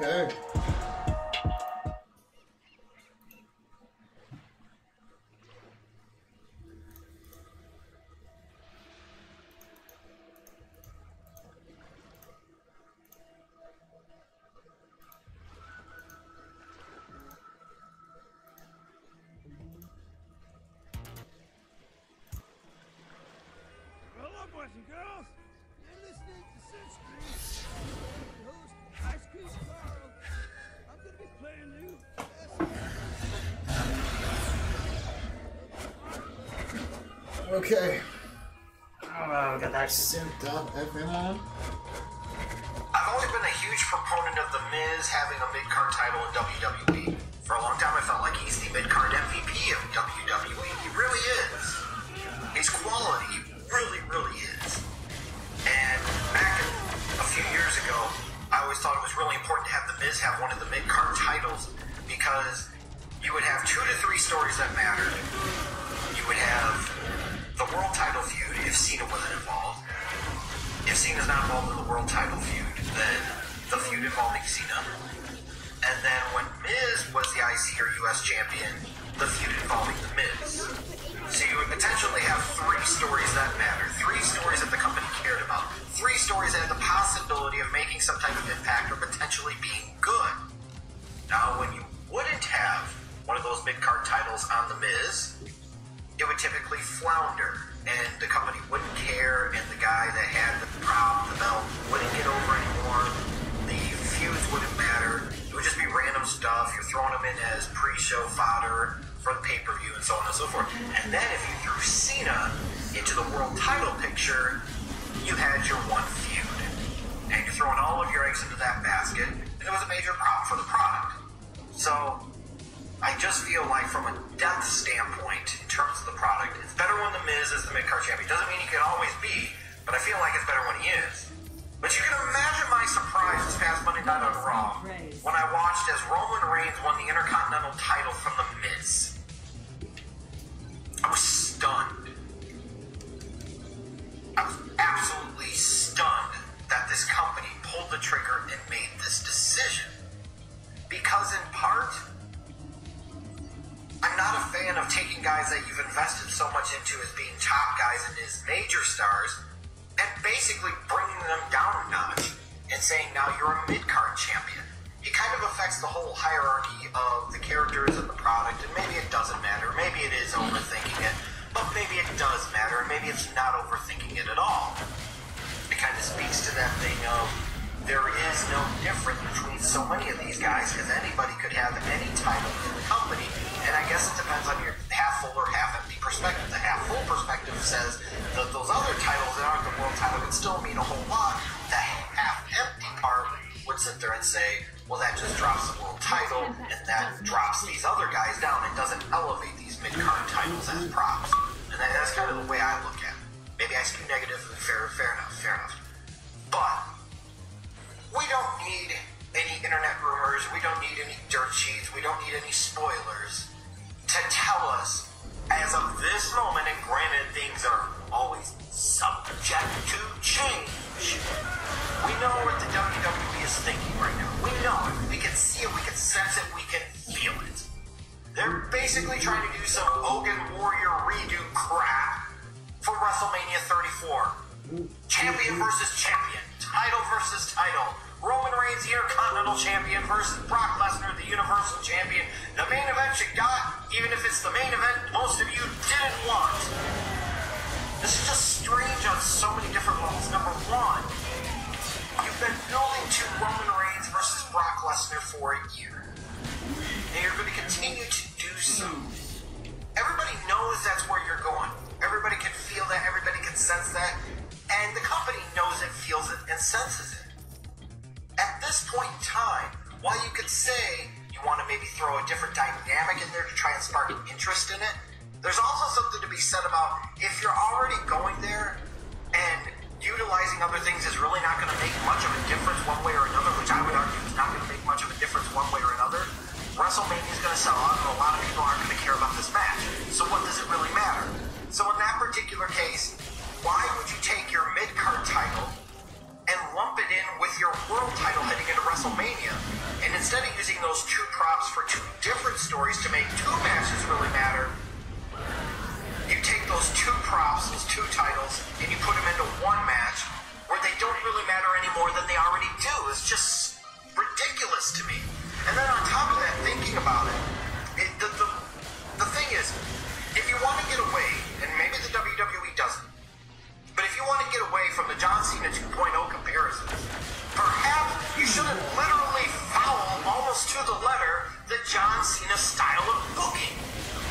Okay. Hello, boys and girls. You're listening to Sense. Your host, Ice Cream Carl. I'm gonna be playing you. Okay. Oh, got that synced up. Everyone. I've always been a huge proponent of The Miz having a mid-card title in WWE. For a long time, I felt like he's the mid-card MVP of WWE. He really is. He's quality. He really, really is. And back a few years ago, I always thought it was really important to have The Miz have one of the mid-card titles because you would have 2 to 3 stories that mattered. You would have the world title feud if Cena wasn't involved. If Cena's not involved in the world title feud, then the feud involving Cena. And then when Miz was the IC or US champion, the feud involving The Miz. So you would potentially have 3 stories that matter, 3 stories that the company cared about, 3 stories that had the possibility of making some type of impact or potentially being good. Now, when you wouldn't have one of those mid-card titles on The Miz, it would typically flounder, and the company wouldn't care, and the guy that had the belt wouldn't get over anymore. The feuds wouldn't matter. It would just be random stuff. You're throwing them in as pre-show fodder for the pay-per-view and so on and so forth. And then if you threw Cena into the world title picture, you had your one feud. And you're throwing all of your eggs into that basket, and it was a major problem for the product. So I just feel like from a depth standpoint, in terms of the product, it's better when The Miz is the mid-card champion. Doesn't mean he can always be, but I feel like it's better when he is. But you can imagine my surprise this past Monday night on Raw when I watched as Roman Reigns won the Intercontinental title from The Miz. I was stunned. I was absolutely stunned that this company pulled the trigger and made this decision. Because in part, I'm not a fan of taking guys that you've invested so much into as being top guys and as major stars and basically bringing them down a notch and saying, now you're a mid-card champion. It kind of affects the whole hierarchy of the characters and the product, and maybe it doesn't matter, maybe it is overthinking it, but maybe it does matter, and maybe it's not overthinking it at all. It kind of speaks to that thing of there is no difference between so many of these guys because anybody could have any title in the company, and I guess it depends on your half full or half empty perspective. The half full perspective says that those other titles that aren't the world title would still mean a whole lot. The half empty part would sit there and say, well, that just drops the world title, and that drops these other guys down and doesn't elevate these mid-card titles as props. And that's kind of the way I look at it. Maybe I skew negative, fair enough. But we don't need any internet rumors, we don't need any dirt sheets, we don't need any spoilers to tell us, as of this moment, and granted things are always subject to change, we know what the WWE is thinking right now. We know it. We can see it, we can sense it, we can feel it. They're basically trying to do some Hogan Warrior redo crap for WrestleMania 34. Champion versus champion. Title versus title. Roman Reigns, the Intercontinental Champion, versus Brock Lesnar, the Universal Champion. The main event you got, even if it's the main event most of you didn't want. This is just strange on so many different levels. Number one, you've been building to Roman Reigns versus Brock Lesnar for a year. And you're going to continue to do so. Everybody knows that's where you're going. Everybody can feel that. Everybody can sense that. And the company knows it, feels it, and senses it. At this point in time, while you could say you want to maybe throw a different dynamic in there to try and spark an interest in it, there's also something to be said about if you're already going there and utilizing other things is really not going to make much of a difference one way or another, which I would argue is not going to make much of a difference one way or another, WrestleMania is going to sell out and a lot of people aren't going to care about this match. So what does it really matter? So in that particular case, why would you take your mid-card title and lump it in in with your world title heading into WrestleMania. And instead of using those two props for two different stories to make two matches really matter, you take those two props, those two titles, and you put them into one match where they don't really matter any more than they already do. It's just ridiculous to me. And then on top of that, thinking about it, the thing is, if you want to get away, and maybe the WWE doesn't, but if you want to get away from the John Cena 2.0 comparisons, perhaps you shouldn't literally follow almost to the letter the John Cena style of booking,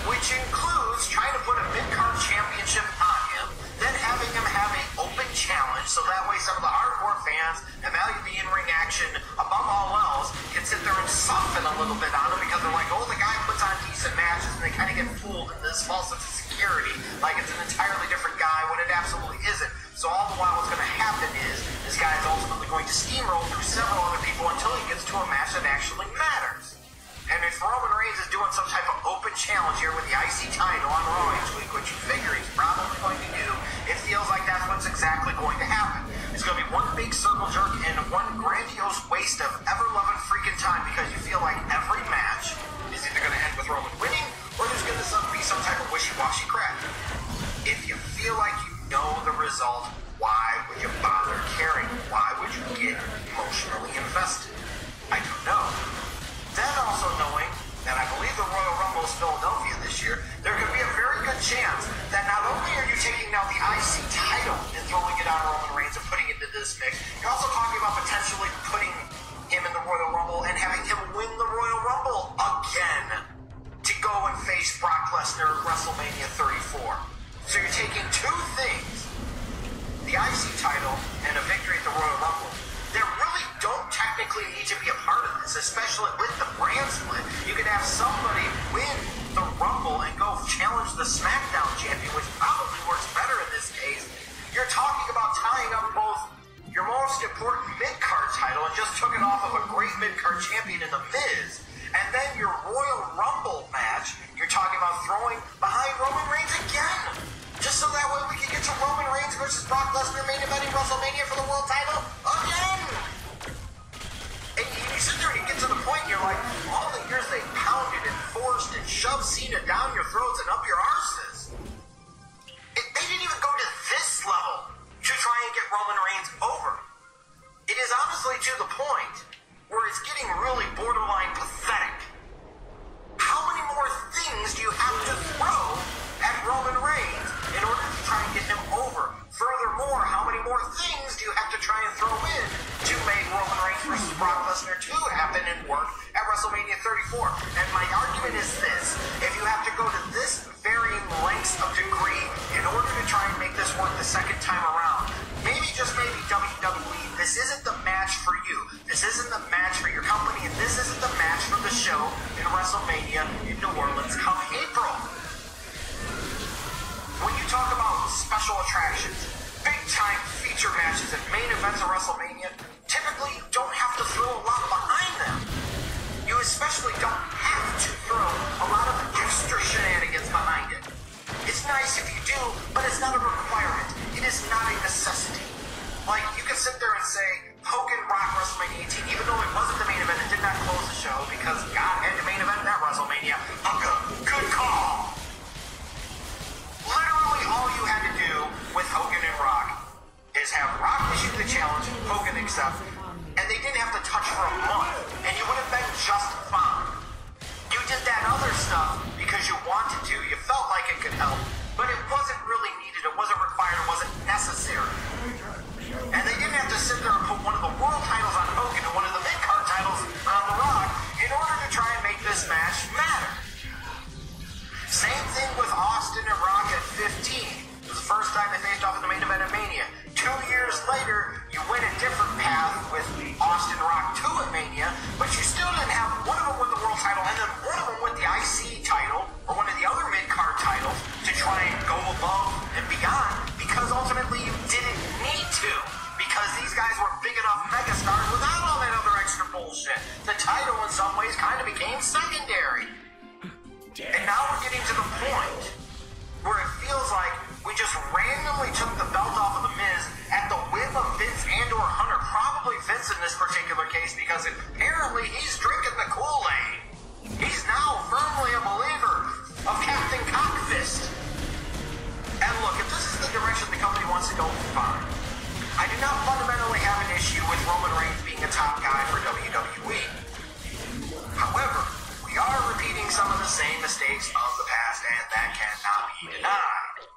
which includes trying to put a mid-card championship on him, then having him have an open challenge, so that way some of the hardcore fans that value the in-ring action above all else can sit there and soften a little bit on him because they're like, oh, the guy puts on decent matches, and they kind of get fooled in this false sense of security, like it's an entirely different guy when it absolutely isn't. So all the while what's going to happen is this guy is ultimately going to steamroll through several other people until he gets to a match that actually matters. And if Roman Reigns is doing some type of open challenge here with the IC title on Raw each week, which you figure he's probably going to do, it feels like that's what's exactly going to happen. It's going to be one big circle jerk and one grandiose waste of ever-loving freaking time because you feel like every match is either going to end with Roman winning or there's going to be some type of wishy-washy crap. If you feel like you know the result, why would you bother caring? Why would you get emotionally invested? I don't know. Then also knowing that I believe the Royal Rumble is Philadelphia this year, there could be a very good chance that not only are you taking now the IC title and throwing it on Roman Reigns and putting it into this mix, you're also talking about potentially putting him in the Royal Rumble and having him win the Royal Rumble again to go and face Brock Lesnar at WrestleMania 34. So you're taking two things, the IC title and a victory at the Royal Rumble, that really don't technically need to be a part of this, especially with the brand split. You could have somebody win the Rumble and go challenge the SmackDown champion, which probably works better in this case. You're talking about tying up both your most important mid-card title and just took it off of a great mid-card champion in The Miz, and then your Royal Rumble match, you're talking about throwing behind Roman Reigns again. Just so that way we can get to Roman Reigns versus Brock Lesnar main eventing WrestleMania for the world title again! And you sit there and you get to the point and you're like, all the years they pounded and forced and shoved Cena down your throats and up your arses, they didn't even go to this level to try and get Roman Reigns over. It is honestly to the point where it's getting really borderline pathetic. How many more things do you have to throw at Roman Reigns in order to try and get him over? Furthermore, how many more things do you have to try and throw in to make Roman Reigns versus Brock Lesnar 2 happen and work at WrestleMania 34? And my argument is this: if you have to go to this varying lengths of degree in order to try and make this work the second time around, maybe, just maybe, WWE, this isn't the match for you. This isn't the match for your company, and this isn't the match for the show in WrestleMania in New Orleans come April. When you talk about special attractions, big-time feature matches, and main events of WrestleMania, typically you don't have to throw a lot behind them. You especially don't have to throw a lot of extra shenanigans behind it. It's nice if you do, but it's not a requirement. It is not a necessity. Like, you can sit there and say, Hogan Rock WrestleMania 18, even though it wasn't the main event, it did not close the show because God had the main event at WrestleMania. Good call. Literally all you had to do with Hogan and Rock is have Rock issue the challenge, Hogan accept, and they didn't have to touch for a month, and you would have been just fine. You did that other stuff because you wanted to, you felt like it could help, but it wasn't really needed, it wasn't required, it wasn't necessary. And they didn't have to sit there and put one of the world titles on Hogan and one of the mid-card titles on The Rock in order to try and make this match matter. Same thing with Austin and Rock at 15. It was the first time they faced off in the main event of Mania. 2 years later, you went a different path with Austin Rock 2 at Mania, but you still didn't have one of them win the world title and then one of them win the IC title or one of the other mid-card titles to try and go above and beyond, because ultimately you didn't need to, because these guys were big enough megastars without all that other extra bullshit. The title in some ways kind of became secondary. And now we're getting to the point where it feels like we just randomly took the belt off of The Miz at the whim of Vince and/or Hunter, probably defense in this particular case because apparently he's drinking the Kool-Aid. He's now firmly a believer of Captain Cockfist. And look, if this is the direction the company wants to go, fine. I do not fundamentally have an issue with Roman Reigns being a top guy for WWE. However, we are repeating some of the same mistakes of the past, and that cannot be denied.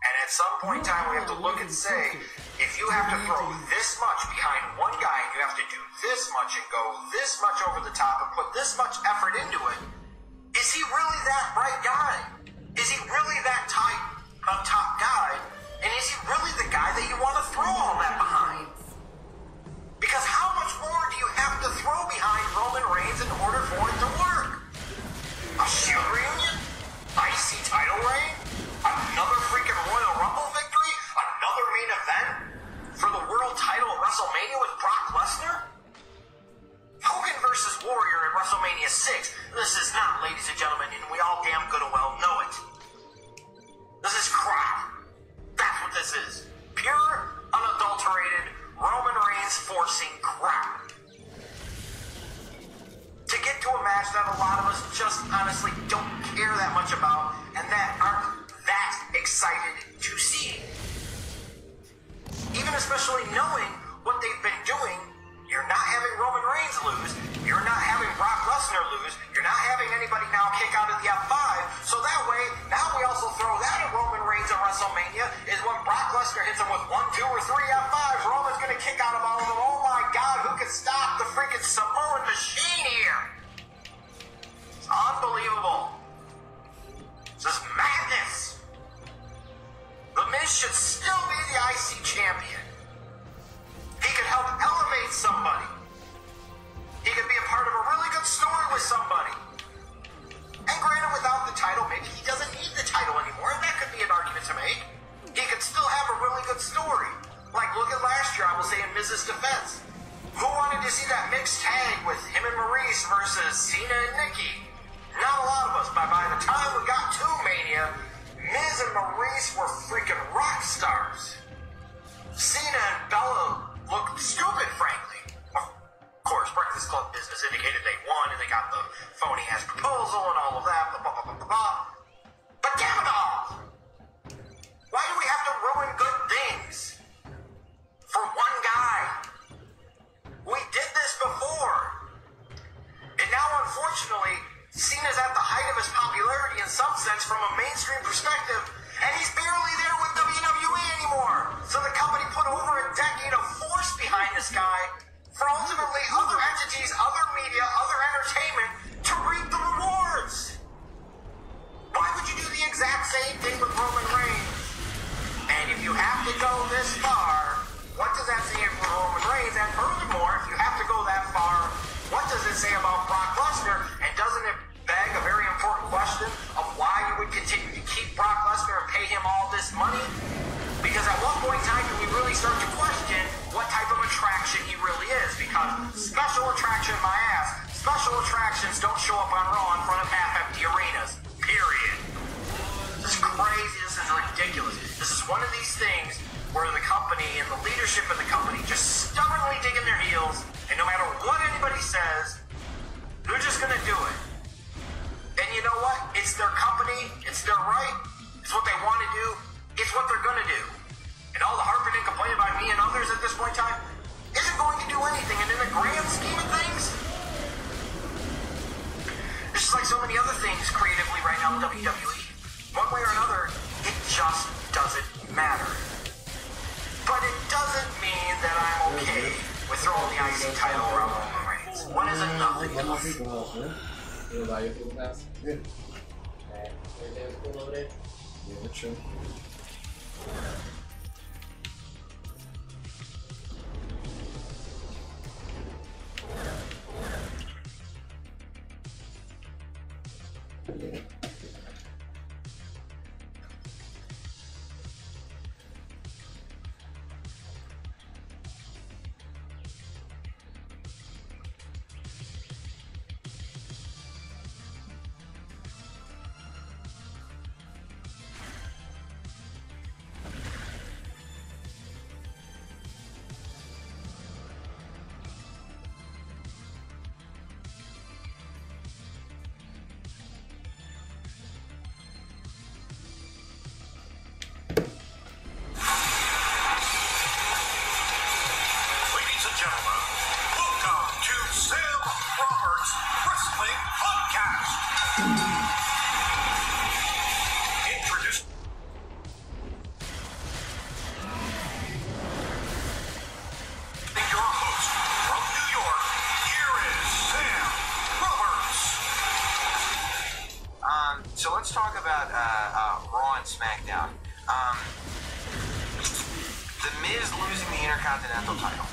And at some point in time, we have to look and say, if you have to throw this much behind one guy, and you have to do this much and go this much over the top and put this much effort into it, is he really that right guy? Is he really that type of top guy? And is he really the guy that you want to throw all that behind? Because how much more do you have to throw behind Roman Reigns in order for it to work? A Shield reunion? IC title reign? Another freaking Royal Rumble victory? Another main event? For the world title at WrestleMania with Brock Lesnar? Hogan versus Warrior at WrestleMania 6. This is not, ladies and gentlemen, and we all damn good and well know it. This is crap. That's what this is. Pure, unadulterated, Roman Reigns forcing crap. To get to a match that a lot of us just honestly don't care that much about and that aren't that excited to see. Even especially knowing what they've been doing, you're not having Roman Reigns lose, you're not having Brock Lesnar lose, you're not having anybody now kick out of the F5, so that way, now we also throw that at Roman Reigns at WrestleMania, is when Brock Lesnar hits him with 1, 2, or 3 F5s, Roman's gonna kick out of all of them. Oh my God, who can stop the freaking Samoan machine here? It's unbelievable. This is madness. The Miz should still be the IC champion. He could help elevate somebody. He could be a part of a really good story with somebody. And granted, without the title, maybe he doesn't need the title anymore, and that could be an argument to make. He could still have a really good story. Like, look at last year, I will say, in Miz's defense. Who wanted to see that mixed tag with him and Maurice versus Cena and Nikki? Not a lot of us, but by the time we got to Mania, Miz and Maurice were freaking rock stars. Cena and Bella looked stupid, frankly. Of course, Breakfast Club business indicated they won, and they got the phony-ass proposal and all of that, blah, blah, blah, blah, blah. But damn it all! Why do we have to ruin good things for one guy? We did this before. And now, unfortunately, Cena's at the height of his popularity in some sense from a mainstream perspective, and he's barely there with WWE anymore. So the company put over a decade of force behind this guy for ultimately other entities, other media, other entertainment to reap the rewards. Why would you do the exact same thing with Roman Reigns? And if you have to go this far, what does that say for Roman Reigns? And furthermore, if you have to go that far, what does it say about Brock Lesnar? And doesn't it beg a very important question of why you would continue to keep Brock Lesnar and pay him all this money? Because at what point in time do we really start to question what type of attraction he really is? Because special attraction, my ass, special attractions don't show up on Raw in front of half-empty arenas. Period. This is crazy. This is ridiculous. This is one of these things where the company and the leadership of the company just stubbornly dig in their heels, and no matter what anybody says, they're just going to do it. And you know what? It's their company. It's their right. It's what they want to do. It's what they're going to do. And all the harping and complaining by me and others at this point in time isn't going to do anything. And in the grand scheme of things, it's just like so many other things creatively right now in WWE. One way or another, it just doesn't matter. But it doesn't mean that I'm okay with throwing the IC title around Roman Reigns. One isn't nothing enough. Yeah. Yeah, true. Robert's Wrestling Podcast. Introducing your host from New York, here is Sam Roberts. So let's talk about Raw and SmackDown. The Miz losing the Intercontinental title.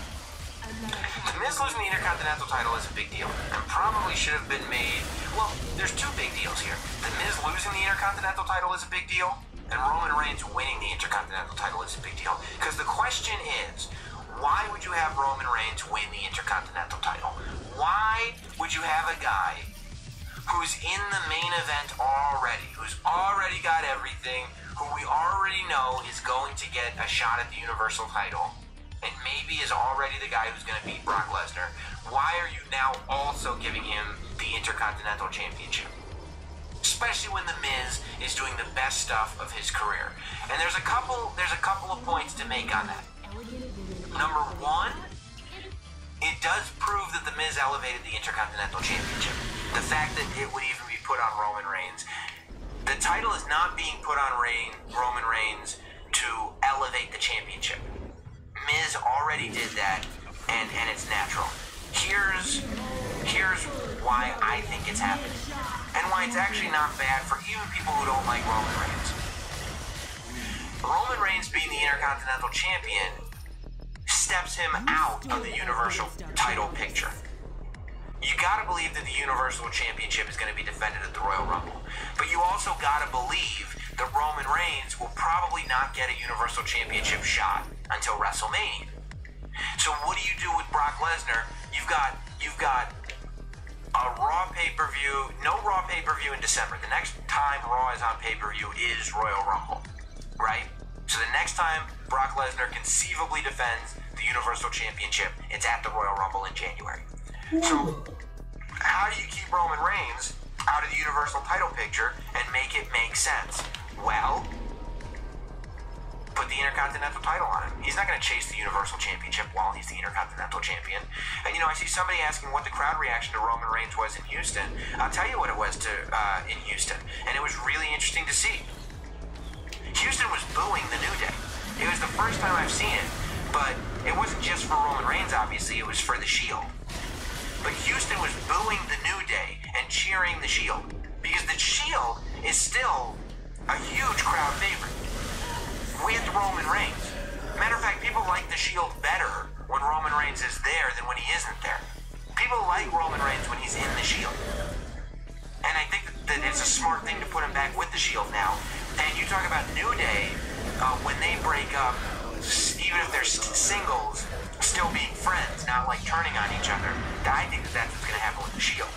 The Miz losing the Intercontinental title is a big deal, and probably should have been made. Well, there's two big deals here. The Miz losing the Intercontinental title is a big deal, and Roman Reigns winning the Intercontinental title is a big deal. Because the question is, why would you have Roman Reigns win the Intercontinental title? Why would you have a guy who's in the main event already, who's already got everything, who we already know is going to get a shot at the Universal title, and maybe is already the guy who's going to beat Brock Lesnar? Why are you now also giving him the Intercontinental Championship? Especially when The Miz is doing the best stuff of his career. And there's a couple of points to make on that. Number one, it does prove that The Miz elevated the Intercontinental Championship. The fact that it would even be put on Roman Reigns. The title is not being put on Roman Reigns to elevate the championship. Miz already did that, and it's natural. Here's why I think it's happening, and why it's actually not bad for even people who don't like Roman Reigns. Roman Reigns being the Intercontinental Champion steps him out of the Universal title picture. You gotta believe that the Universal Championship is gonna be defended at the Royal Rumble, but you also gotta believe that Roman Reigns will probably not get a Universal Championship shot until WrestleMania. So what do you do with Brock Lesnar? You've got a Raw pay-per-view, no Raw pay-per-view in December. The next time Raw is on pay-per-view is Royal Rumble, right? So the next time Brock Lesnar conceivably defends the Universal Championship, it's at the Royal Rumble in January. So how do you keep Roman Reigns out of the Universal title picture and make it make sense? Well, put the Intercontinental title on him. He's not going to chase the Universal Championship while he's the Intercontinental Champion. And I see somebody asking what the crowd reaction to Roman Reigns was in Houston. I'll tell you what it was in Houston, and it was really interesting to see. Houston was booing the New Day. It was the first time I've seen it, but it wasn't just for Roman Reigns, obviously, it was for the Shield. But Houston was booing the New Day and cheering the Shield, because the Shield is still a huge crowd favorite with Roman Reigns. Matter of fact, people like the Shield better when Roman Reigns is there than when he isn't there. People like Roman Reigns when he's in the Shield. And I think that it's a smart thing to put him back with the Shield now. And you talk about New Day, when they break up, even if they're singles, still being friends, not like turning on each other. I think that that's what's going to happen with the Shield.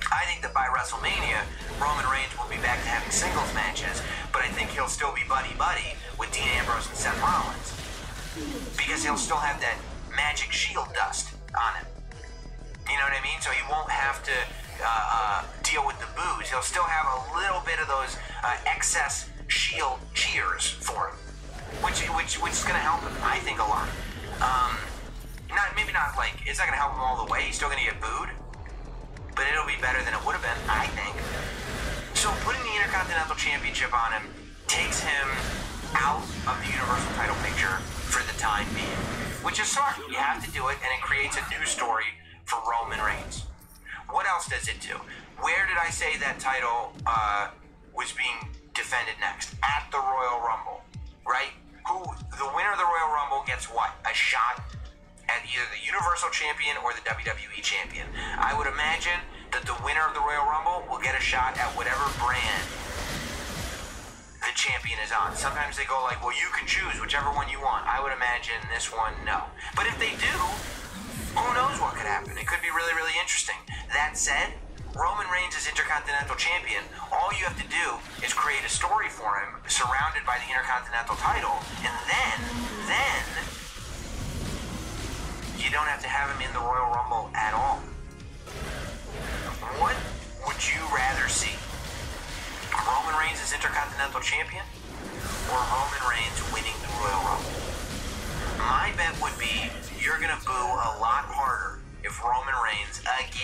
I think that by WrestleMania, Roman Reigns will be back to having singles matches, but I think he'll still be buddy-buddy with Dean Ambrose and Seth Rollins, because he'll still have that magic Shield dust on him. You know what I mean? So he won't have to deal with the boos. He'll still have a little bit of those excess Shield cheers for him, which is going to help him, I think, a lot. Maybe not like, it's not going to help him all the way. He's still going to get booed, but it'll be better than it would have been, I think. So putting the Intercontinental Championship on him takes him out of the Universal title picture for the time being, which is smart. You have to do it, and it creates a new story for Roman Reigns. What else does it do? Where did I say that title was being defended next? At the Royal Rumble, right? The winner of the Royal Rumble gets what? A shot at either the Universal Champion or the WWE Champion. I would imagine that the winner of the Royal Rumble will get a shot at whatever brand the champion is on. Sometimes they go like, well, you can choose whichever one you want. I would imagine this one, no. But if they do, who knows what could happen? It could be really, really interesting. That said, Roman Reigns is Intercontinental Champion. All you have to do is create a story for him surrounded by the Intercontinental title, and then you don't have to have him in the Royal Rumble at all. What would you rather see? Roman Reigns as Intercontinental Champion, or Roman Reigns winning the Royal Rumble? My bet would be you're going to boo a lot harder if Roman Reigns, again,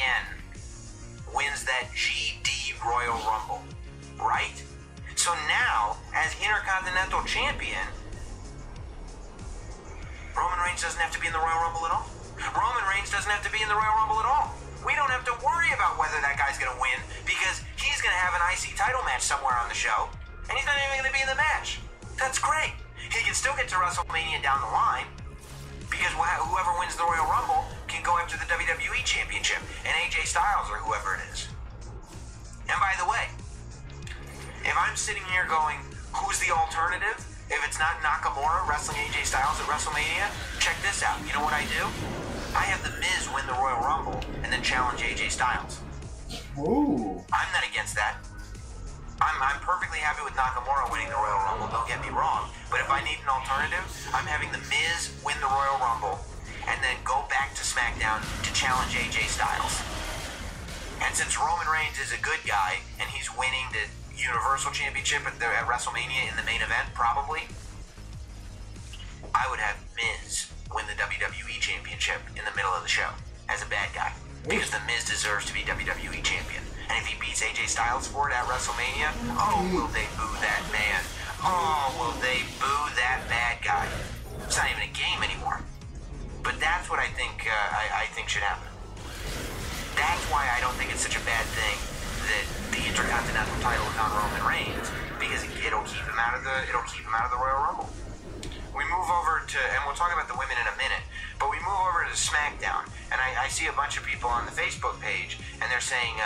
have to be in the Royal Rumble at all. We don't have to worry about whether that guy's going to win because he's going to have an IC title match somewhere on the show, and he's not even going to be in the match. That's great. He can still get to WrestleMania down the line because whoever wins the Royal Rumble can go after the WWE Championship and AJ Styles or whoever it is. And by the way, if I'm sitting here going, who's the alternative? If it's not Nakamura wrestling AJ Styles at WrestleMania, check this out. You know what I do? I have The Miz win the Royal Rumble and then challenge AJ Styles. Ooh. I'm not against that. I'm perfectly happy with Nakamura winning the Royal Rumble, don't get me wrong. But if I need an alternative, I'm having The Miz win the Royal Rumble and then go back to SmackDown to challenge AJ Styles. And since Roman Reigns is a good guy and he's winning the Universal Championship at WrestleMania in the main event, probably, I would have Miz win the WWE Championship in the middle of the show as a bad guy. Because The Miz deserves to be WWE Champion. And if he beats AJ Styles for it at WrestleMania, oh, will they boo that man. Oh, will they boo that bad guy. It's not even a game anymore. But that's what I think should happen. That's why I don't think it's such a bad thing that the Intercontinental title is on Roman Reigns, because it'll keep him out of the Royal Rumble. We move over to, and we'll talk about the women in a minute, but we move over to SmackDown, and I see a bunch of people on the Facebook page, and they're saying,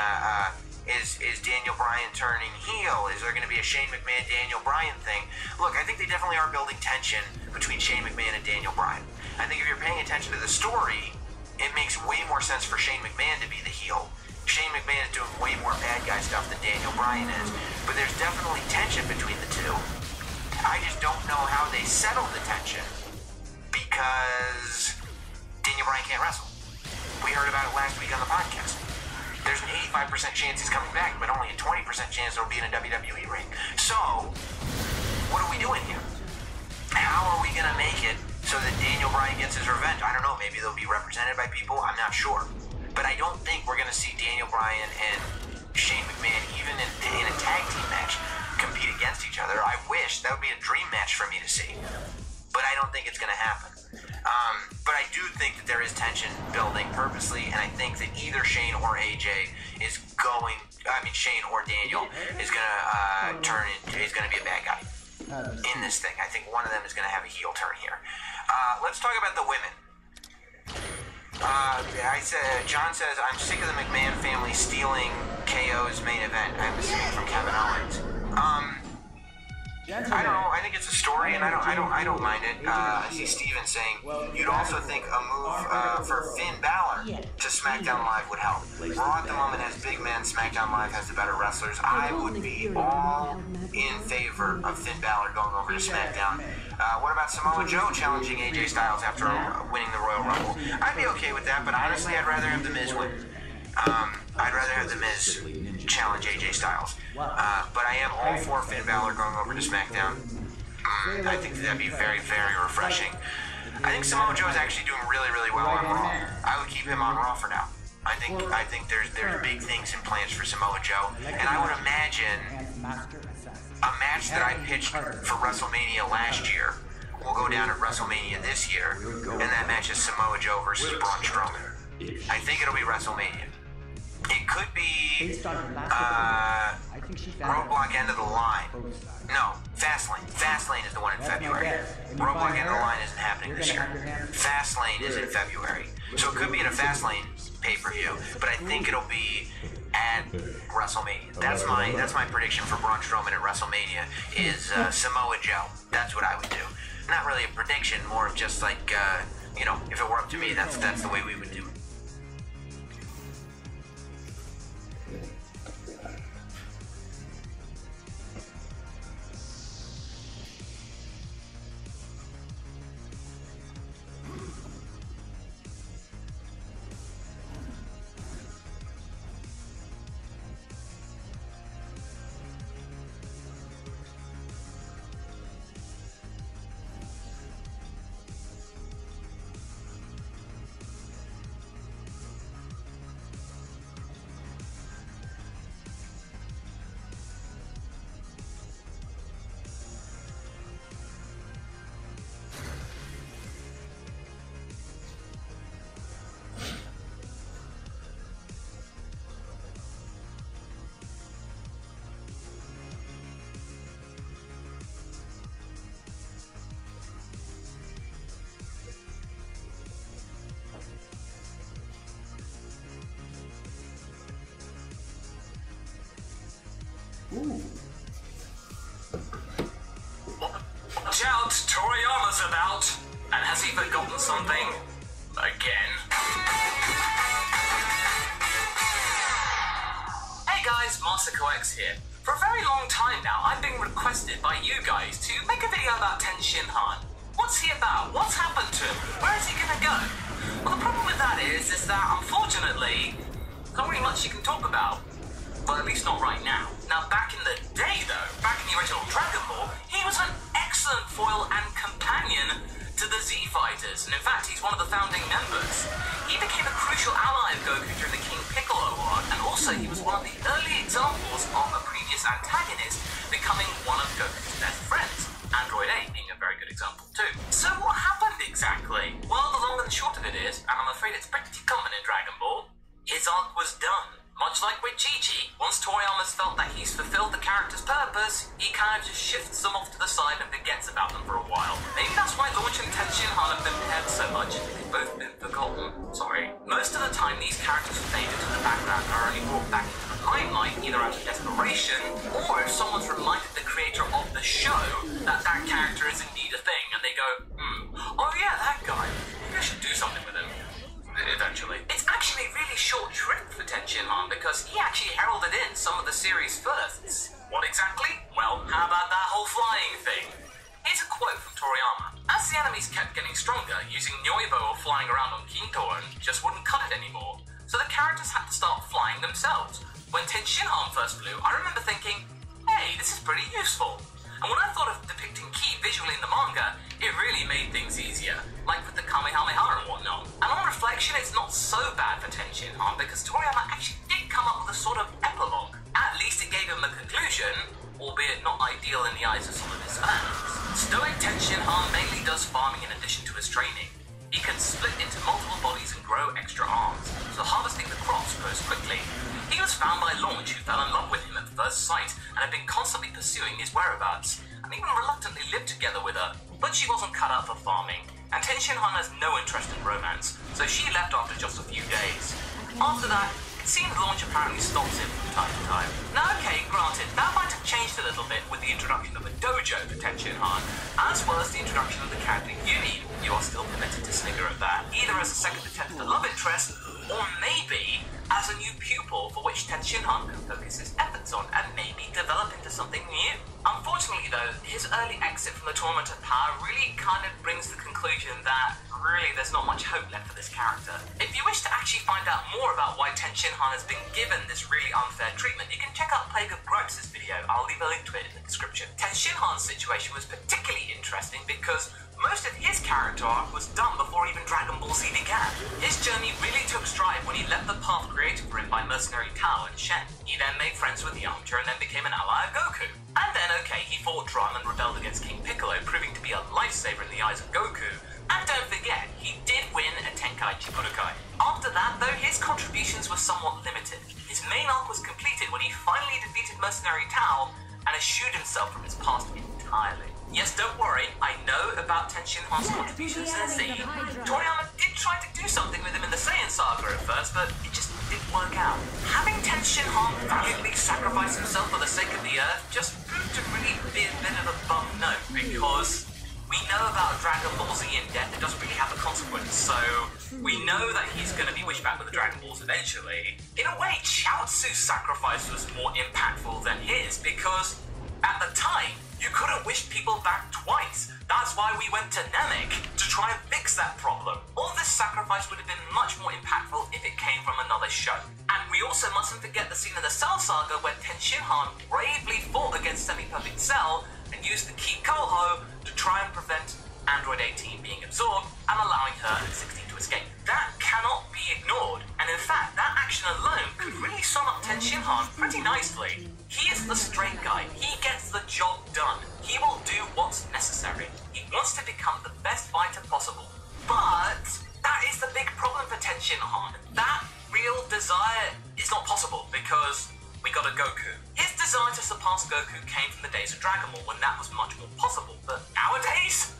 is Daniel Bryan turning heel? Is there going to be a Shane McMahon Daniel Bryan thing? Look, I think they definitely are building tension between Shane McMahon and Daniel Bryan. I think if you're paying attention to the story, it makes way more sense for Shane McMahon to be the heel. Shane McMahon is doing way more bad guy stuff than Daniel Bryan is, but there's definitely tension between the two. I just don't know how they settle the tension because Daniel Bryan can't wrestle. We heard about it last week on the podcast. There's an 85% chance he's coming back, but only a 20% chance he'll be in a WWE ring. So, what are we doing here? How are we going to make it so that Daniel Bryan gets his revenge? I don't know. Maybe they'll be represented by people. I'm not sure. But I don't think we're going to see Daniel Bryan and Shane McMahon, even in a tag team match, compete against each other. I wish. That would be a dream match for me to see. But I don't think it's going to happen. But I do think that there is tension building purposely, and I think that either Shane or AJ is going, Shane or Daniel is going to is going to be a bad guy in this thing. I think one of them is going to have a heel turn here. Let's talk about the women. John says, I'm sick of the McMahon family stealing KO's main event. I'm assuming from Kevin Owens. I don't know. I think it's a story, and I don't mind it. I see Steven saying you'd also think a move for Finn Balor to SmackDown Live would help. Raw at the moment has big men. SmackDown Live has the better wrestlers. I would be all in favor of Finn Balor going over to SmackDown. What about Samoa Joe challenging AJ Styles after winning the Royal Rumble? I'd be okay with that, but honestly, I'd rather have The Miz win. I'd rather have The Miz challenge AJ Styles. But I am all for Finn Balor going over to SmackDown. I think that'd be very, very refreshing. I think Samoa Joe is actually doing really, really well on Raw. I would keep him on Raw for now. I think there's big things in plans for Samoa Joe, and I would imagine a match that I pitched for WrestleMania last year will go down at WrestleMania this year, and that match is Samoa Joe versus Braun Strowman. I think it'll be WrestleMania. It could be Roadblock End of the Line. No, Fastlane. Fastlane is the one in February. Roadblock End of the Line isn't happening this year. Fastlane is in February. So it could be at a Fastlane pay-per-view, but I think it'll be at WrestleMania. That's my prediction for Braun Strowman at WrestleMania is Samoa Joe. That's what I would do. Not really a prediction, more of just like, if it were up to me, that's the way we would do it. Ooh. Watch out, Toriyama's about. And has he forgotten something? Again? Hey guys, Masako X here. For a very long time now, I've been requested by you guys to make a video about Ten Shinhan. What's he about? What's happened to him? Where is he gonna go? Well, the problem with that is that unfortunately, there's not really much you can talk about. Well, at least not right now. Now, back in the day though, back in the original Dragon Ball, he was an excellent foil and companion to the Z Fighters, and in fact, he's one of the founding members. He became a crucial ally of Goku during the King Piccolo arc, and also he was one of the early examples of a previous antagonist becoming one of Goku's best friends. Android 8 being a very good example too. So what happened exactly? Well, the long and short of it is, and I'm afraid it's pretty common in Dragon Ball, his arc was done. Much like with Chi-Chi, once Toriyama's felt that he's fulfilled the character's purpose, he kind of just shifts them off to the side and forgets about them for a while. Maybe that's why Launch and Ten Shinhan have been paired so much. They've both been forgotten. Sorry. Most of the time, these characters fade into the background and are only brought back into the limelight either out of desperation, or if someone's reminded the creator of the show that that character is indeed a thing, and they go, oh yeah, that guy. Maybe I should do something with him. Eventually. It's actually really short shrift for Ten Shinhan because he actually heralded in some of the series' firsts. What exactly? Well, how about that whole flying thing? Here's a quote from Toriyama. As the enemies kept getting stronger, using Nyoibo or flying around on Kintoren just wouldn't cut it anymore, so the characters had to start flying themselves. When Ten Shinhan first flew, I remember thinking, hey, this is pretty useful. And when I thought of depicting Ki visually in the manga, it really made things easier, like with the Kamehameha and whatnot. And on reflection, it's not so bad for Ten Shinhan because Toriyama actually did come up with a sort of epilogue. At least it gave him a conclusion, albeit not ideal in the eyes of some of his fans. Stoic Ten Shinhan mainly does farming in addition to his training. He can split into multiple bodies and grow extra arms, so harvesting the crops grows quickly. He was found by Launch, who fell in love with him at first sight and had been constantly pursuing his whereabouts, and even reluctantly lived together with her. But she wasn't cut out for farming, and Ten Shinhan has no interest in romance, so she left after just a few days. After that, it seems Launch apparently stops him from time to time. Now okay, granted, that might have changed a little bit with the introduction of a dojo for Ten Shinhan, as well as the introduction of the character Yui. You are still permitted to snigger at that, either as a second attempt at a love interest, or maybe as a new pupil for which Ten Shinhan can focus his efforts on and maybe develop into something new. Unfortunately though, his early exit from the Tournament of Power really kind of brings the conclusion that really there's not much hope left for this character. If you wish to actually find out more about why Ten Shinhan has been given this really unfair treatment, you can check out Plague of Gripes' video. I'll leave a link to it in the description. Ten Shinhan's situation was particularly interesting because most of his character arc was done before even Dragon Ball Z began. His journey really took stride when he left the path created for him by Mercenary Tao and Shen. He then made friends with Yamcha and then became an ally of Goku. And then, okay, he fought Drum and rebelled against King Piccolo, proving to be a lifesaver in the eyes of Goku. And don't forget, he did win a Tenkaichi Budokai. After that, though, his contributions were somewhat limited. His main arc was completed when he finally defeated Mercenary Tao and eschewed himself from his past entirely. Yes, don't worry, I know about Ten Shinhan's contributions to Z. Toriyama did try to do something with him in the Saiyan saga at first, but it just didn't work out. Having Ten Shinhan valiantly sacrifice himself for the sake of the Earth just proved to really be a bit of a bum note, because we know about Dragon Ball Z in death, it doesn't really have a consequence, so we know that he's going to be wished back with the Dragon Balls eventually. In a way, Chaozu's sacrifice was more impactful than his, because at the time, you couldn't wish people back twice. That's why we went to Namek, to try and fix that problem. All this sacrifice would have been much more impactful if it came from another show. And we also mustn't forget the scene in the Cell Saga where Ten Shinhan bravely fought against Semi-Perfect Cell and used the Ki Koho to try and prevent Android 18 being absorbed and allowing her and 16 to escape. That cannot be ignored, and in fact, that action alone could really sum up Ten Shinhan pretty nicely. He is the straight guy, he gets the job done, he will do what's necessary. He wants to become the best fighter possible. But that is the big problem for Ten Shinhan. That real desire is not possible because we got a Goku. His desire to surpass Goku came from the days of Dragon Ball when that was much more possible, but nowadays?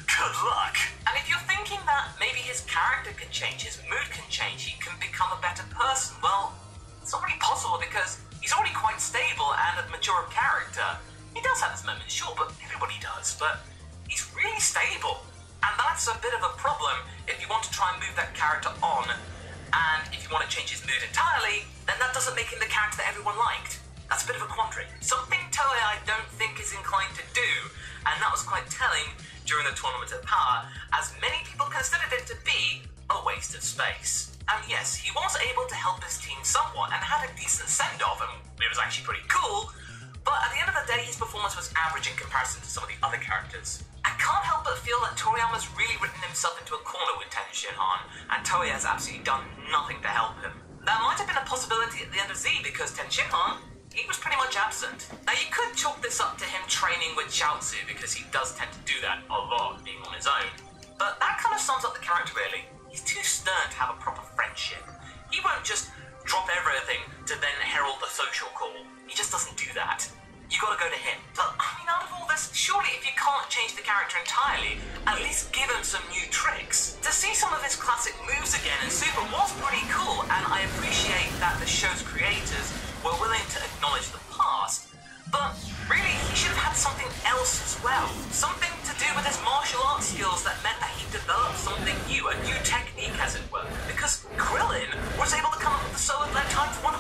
Good luck. And if you're thinking that maybe his character can change, his mood can change, he can become a better person, well, it's not really possible because he's already quite stable character. He does have his moments, sure, but everybody does, but he's really stable. And that's a bit of a problem if you want to try and move that character on, and if you want to change his mood entirely, then that doesn't make him the character that everyone liked. That's a bit of a quandary. Something Toei I don't think is inclined to do, and that was quite telling during the Tournament of Power, as many people considered it to be a waste of space. And yes, he was able to help his team somewhat and had a decent send-off, and it was actually pretty cool, but at the end of the day, his performance was average in comparison to some of the other characters. I can't help but feel that Toriyama's really written himself into a corner with Ten Shinhan, and Toei has absolutely done nothing to help him. That might have been a possibility at the end of Z, because Ten Shinhan, he was pretty much absent. Now you could chalk this up to him training with Chaozu, because he does tend to do that a lot, being on his own. But that kind of sums up the character really. He's too stern to have a proper friendship. He won't just drop everything to then herald the social call. He just doesn't do that. You gotta go to him. But, I mean, out of all this, surely if you can't change the character entirely, at least give him some new tricks. To see some of his classic moves again in Super was pretty cool, and I appreciate that the show's creators were willing to acknowledge the past. But, really, he should have had something else as well. Something to do with his martial arts skills that meant that he developed something new, a new technique as it were. Because Krillin was able to come up with the solo blend times 100.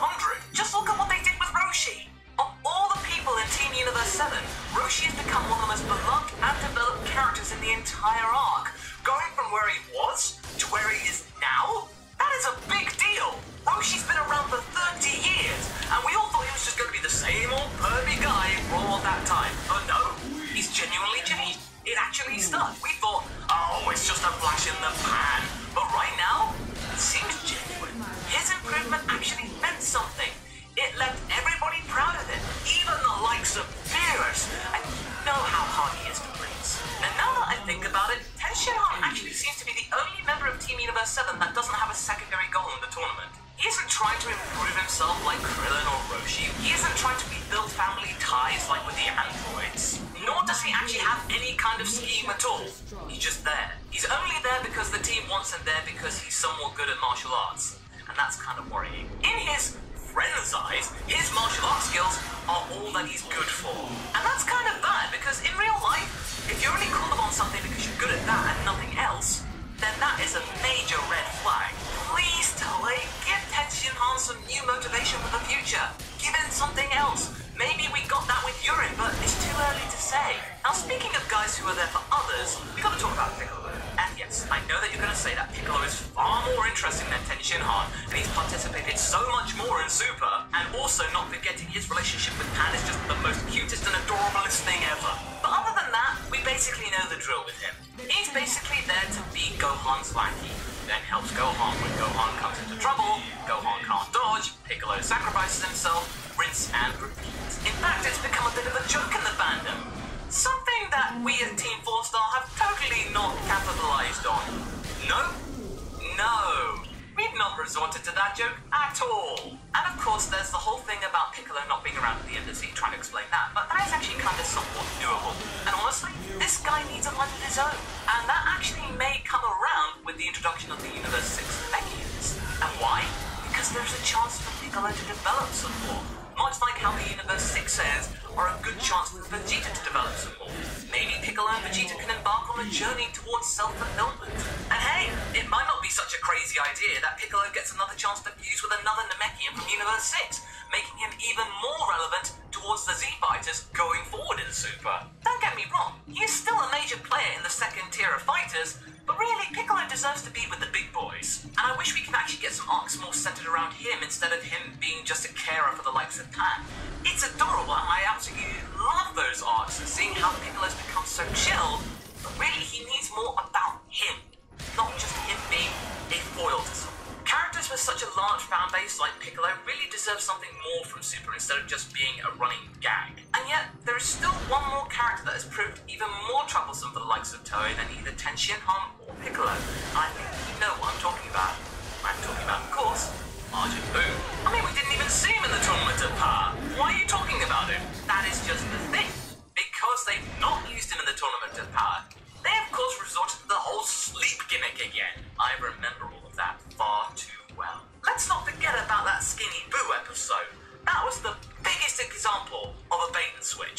Just look at what they did with Roshi. Of all the people in Team Universe 7, Roshi has become one of the most beloved and developed characters in the entire arc. Going from where he was to where he is now? That is a big deal! Roshi's been around for 30 years, and we all thought he was just going to be the same old pervy guy for all that time. But no, he's genuinely changed. It actually stuck. We thought, oh, it's just a flash in the pan. But right now, it seems genuine. His improvement actually meant something. It left everybody proud of him, even the likes of Beerus. I know how hard he is to please. And now that I think about it, Ten Shinhan actually seems to be the only member of Team Universe 7 that doesn't have a secondary goal in the tournament. He isn't trying to improve himself like Krillin or Roshi. He isn't trying to rebuild family ties like with the androids. Nor does he actually have any kind of scheme at all. He's just there. He's only there because the team wants him there because he's somewhat good at martial arts. And that's kind of worrying. In his friend's eyes, his martial arts skills are all that he's good for. And that's kind of bad, because in real life, if you're only called upon something because you're good at that and nothing else, then that is a major red flag. Please, Toei, give Ten Shinhan some new motivation for the future. Give him something else. Maybe we got that with Urine, but it's too early to say. Now, speaking of guys who are there for others, we got to talk about Piccolo. And yes, I know that you're going to say that Piccolo is far more interesting than Ten Shinhan, and he's participated so much more in Super, and also not forgetting his relationship with Pan is just the most cutest and adorablest thing ever. But other than that, we basically know the drill with him. He's basically there to be Gohan's lackey, then helps Gohan when Gohan comes into trouble, Gohan can't dodge, Piccolo sacrifices himself, rinse and repeat. In fact, it's become a bit of a joke in the fandom. Something that we at Team 4-Star have totally not capitalized on. No. We've not resorted to that joke at all. And of course, there's the whole thing about Piccolo not being around at the end of Z, trying to explain that, but that is actually kind of somewhat doable. And honestly, this guy needs a life of his own. And that actually may come around with the introduction of the Universe 6 Namekians. And why? Because there's a chance for Piccolo to develop some more. Much like how the Universe 6 says, or a good chance for Vegeta to develop some more. Maybe Piccolo and Vegeta can embark on a journey towards self-fulfillment. And hey, it might not be such a crazy idea that Piccolo gets another chance to fuse with another Namekian from Universe 6, making him even more relevant towards the Z-Fighters going forward in Super. Don't get me wrong, he is still a major player in the second tier of fighters, but really, Piccolo deserves to be with the big boys. And I wish we could actually get some arcs more centered around him instead of him being just a carer for the likes of Pan. It's adorable, and I absolutely love those arcs and seeing how Piccolo's become so chill, but really he needs more about him, not just him being a foil to someone. Characters with such a large fan base like Piccolo really deserve something more from Super instead of just being a running gag. And yet, there is still one more character that has proved even more troublesome for the likes of Toei than either Ten Shinhan or Piccolo. And I think you know what I'm talking about. I'm talking about, of course, Majin Buu. I mean, we didn't even see him in the Tournament of Power. Why are you talking about him? That is just the thing. Because they've not used him in the Tournament of Power, they of course resorted to the whole sleep gimmick again. I remember all of that far too well. Let's not forget about that Skinny Boo episode. That was the biggest example of a bait and switch.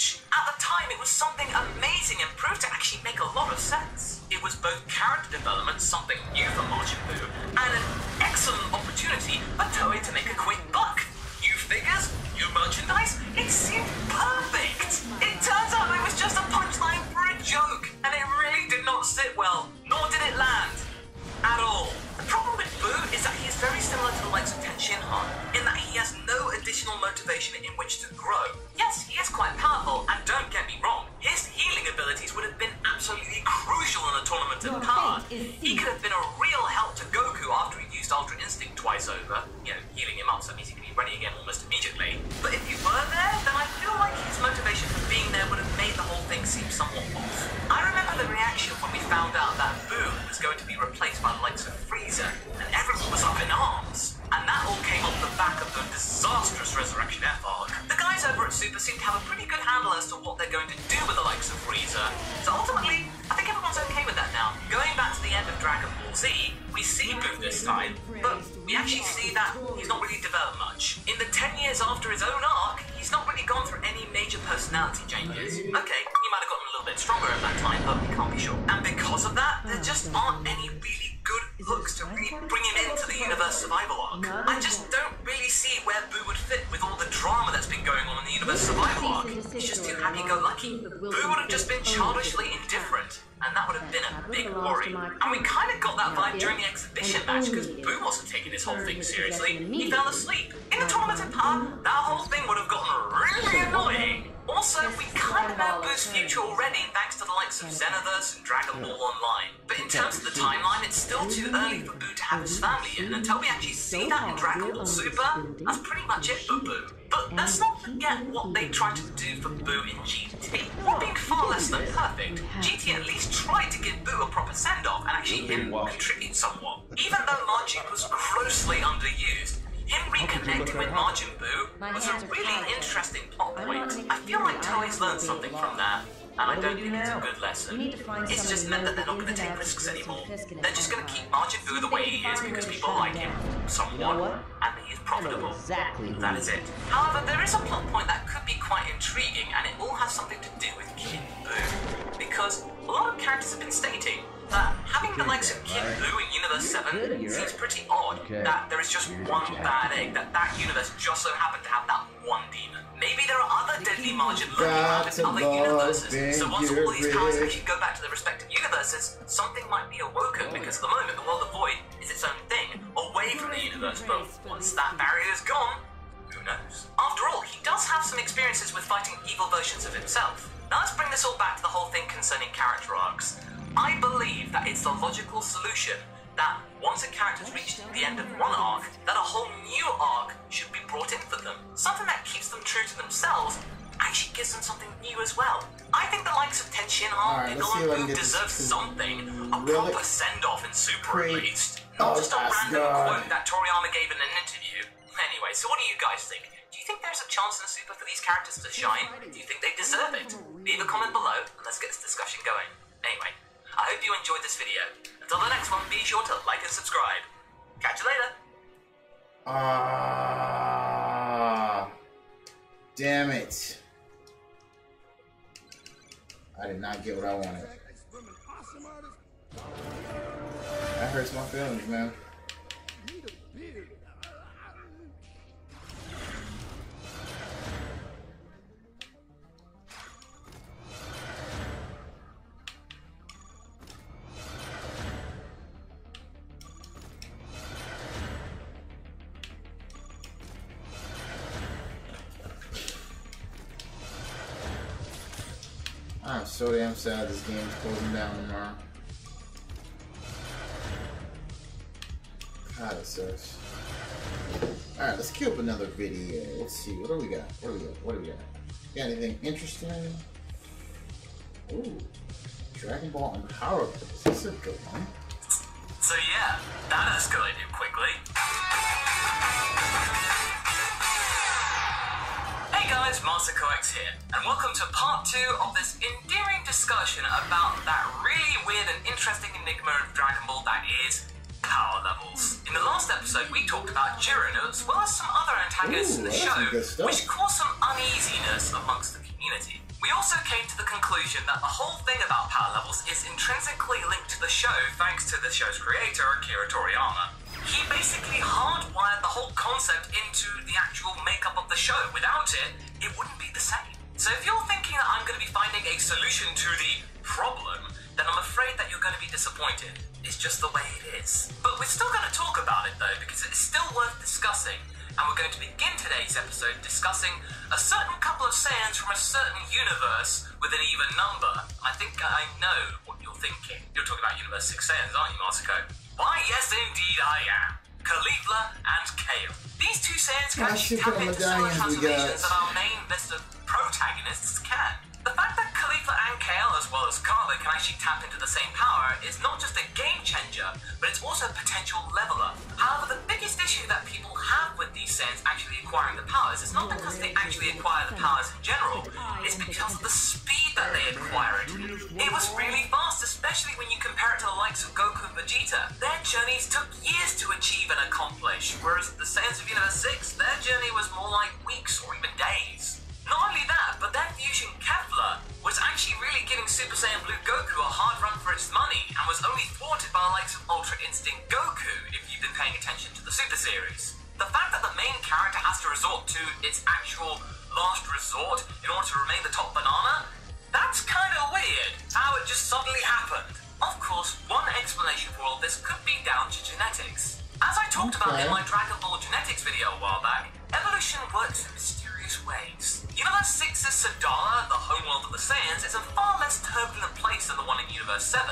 very similar to the likes of Tenshinhan, in that he has no additional motivation in which to grow. Yes, he is quite powerful, and don't get me wrong, his healing abilities would have been absolutely crucial in a tournament of card. He could have been a real help to Goku after he used Ultra Instinct twice over, you know, healing him up so that means he can be ready again almost immediately. But if you were there, then I feel like his motivation for being there would have made the whole thing seem somewhat off. I remember the reaction when we found out that Boo was going to be replaced by the likes of Frieza, and everyone was up in arms. And that all came off the back of the disastrous Resurrection F arc. The guys over at Super seem to have a pretty good handle as to what they're going to do with the likes of Frieza. So ultimately, I think everyone's okay with that now. Going back to the end of Dragon Ball Z, we see Boo this time, but we actually see that he's not really developed much. In the 10 years after his own arc, he's not really gone through any major personality changes. Okay, he might have gotten a little bit stronger at that time, but we can't be sure. And because of that, there just aren't any really good hooks to really bring him into the Universe Survival arc. I just don't really see where Boo would fit with all the drama that's been going on in the Universe Survival arc. He's just too happy-go-lucky. Boo would have just been childishly indifferent, and that would have been a big worry. And we kind of got that vibe during the exhibition match, because Boo wasn't taking this whole thing seriously. He fell asleep. In the tournament of power, that whole thing would have gotten really annoying. Also, we kind of know Boo's future already thanks to the likes of Xenoverse and Dragon Ball Online. But in terms of the timeline, it's still too early for Boo to have his family yet, and until we actually see that in Dragon Ball Super, that's pretty much it for Boo. But let's not forget what they tried to do for Boo in GT. While being far less than perfect, GT at least tried to give Boo a proper send-off and actually him contribute somewhat. Even though Majin was grossly underused, him reconnecting with Majin Buu was a really interesting plot point. I feel like Toei's learned something from that, and I don't think it's a good lesson. It's just meant that they're not going to take risks anymore. They're just going to keep Majin Buu the way he is because people like him, somewhat, and he is profitable. That is it. However, there is a plot point that could be quite intriguing, and it all has something to do with Kid Buu. Because a lot of characters have been stating that having the likes of Kid Buu in Universe 7 seems pretty odd. That there is just one bad egg, that universe just so happened to have that one demon. Maybe there are other deadly Majin lurking around in other universes. So once all these powers actually go back to their respective universes, something might be awoken, because at the moment the World of Void is its own thing, away from the universe. But once that barrier is gone, who knows? After all, he does have some experiences with fighting evil versions of himself. Now let's bring this all back to the whole thing concerning character arcs. I believe that it's the logical solution that once a character's reached the end of one arc, that a whole new arc should be brought in for them. Something that keeps them true to themselves actually gives them something new as well. I think the likes of Tenshinhan and Boo deserve something, a proper send-off in Super at least. Not just a random quote that Toriyama gave in an interview. Anyway, so what do you guys think? Do you think there's a chance in the Super for these characters to shine? Do you think they deserve it? Leave a comment below and let's get this discussion going. Anyway, I hope you enjoyed this video. Until the next one, be sure to like and subscribe. Catch you later. Damn it. I did not get what I wanted. That hurts my feelings, man. I'm so damn sad this game is closing down tomorrow. God, it sucks. Alright, let's queue up another video. Let's see, what do we got? What do we got? Got anything interesting? Ooh, Dragon Ball and Power Ups. This is a good one. So yeah, that escalated quickly. Hey guys, MasterCoX here, and welcome to part 2 of this endearing discussion about that really weird and interesting enigma of Dragon Ball that is power levels. In the last episode, we talked about Jiren as well as some other antagonists in the show, which caused some uneasiness amongst the community. We also came to the conclusion that the whole thing about power levels is intrinsically linked to the show thanks to the show's creator, Akira Toriyama. He basically hardwired the whole concept into the actual makeup of the show. Without it, it wouldn't be the same. So if you're thinking that I'm going to be finding a solution to the problem, then I'm afraid that you're going to be disappointed. It's just the way it is. But we're still going to talk about it though, because it's going to begin today's episode discussing a certain couple of Saiyans from a certain universe with an even number. I think I know what you're thinking. You're talking about Universe 6 Saiyans, aren't you, Marsico? Why, yes, indeed I am. Caulifla and Kale. These two Saiyans can actually tap into similar transformations that our main list of protagonists can. The fact that Caulifla and Kale, as well as Carla, can actually tap into the same power is not just a game changer, but it's also a potential leveler. However, the biggest issue that people have with these Saiyans actually acquiring the powers is not because they actually acquire the powers in general, it's because of the speed that they acquire it. It was really fast, especially when you compare it to the likes of Goku and Vegeta. Their journeys took years to achieve and accomplish, whereas the Saiyans of Universe 6, their journey was more like weeks or even days. Not only that, but their fusion Kefla was actually really giving Super Saiyan Blue Goku a hard run for its money and was only thwarted by the likes of Ultra Instinct Goku if you've been paying attention to the Super Series. The fact that the main character has to resort to its actual last resort in order to remain the top banana, that's kind of weird, how it just suddenly happened. Of course, one explanation for all this could be down to genetics. As I talked about in my Dragon Ball genetics video a while back, evolution works in mysterious ways. Universe 6's Sadala, the homeworld of the Saiyans, is a far less turbulent place than the one in Universe 7.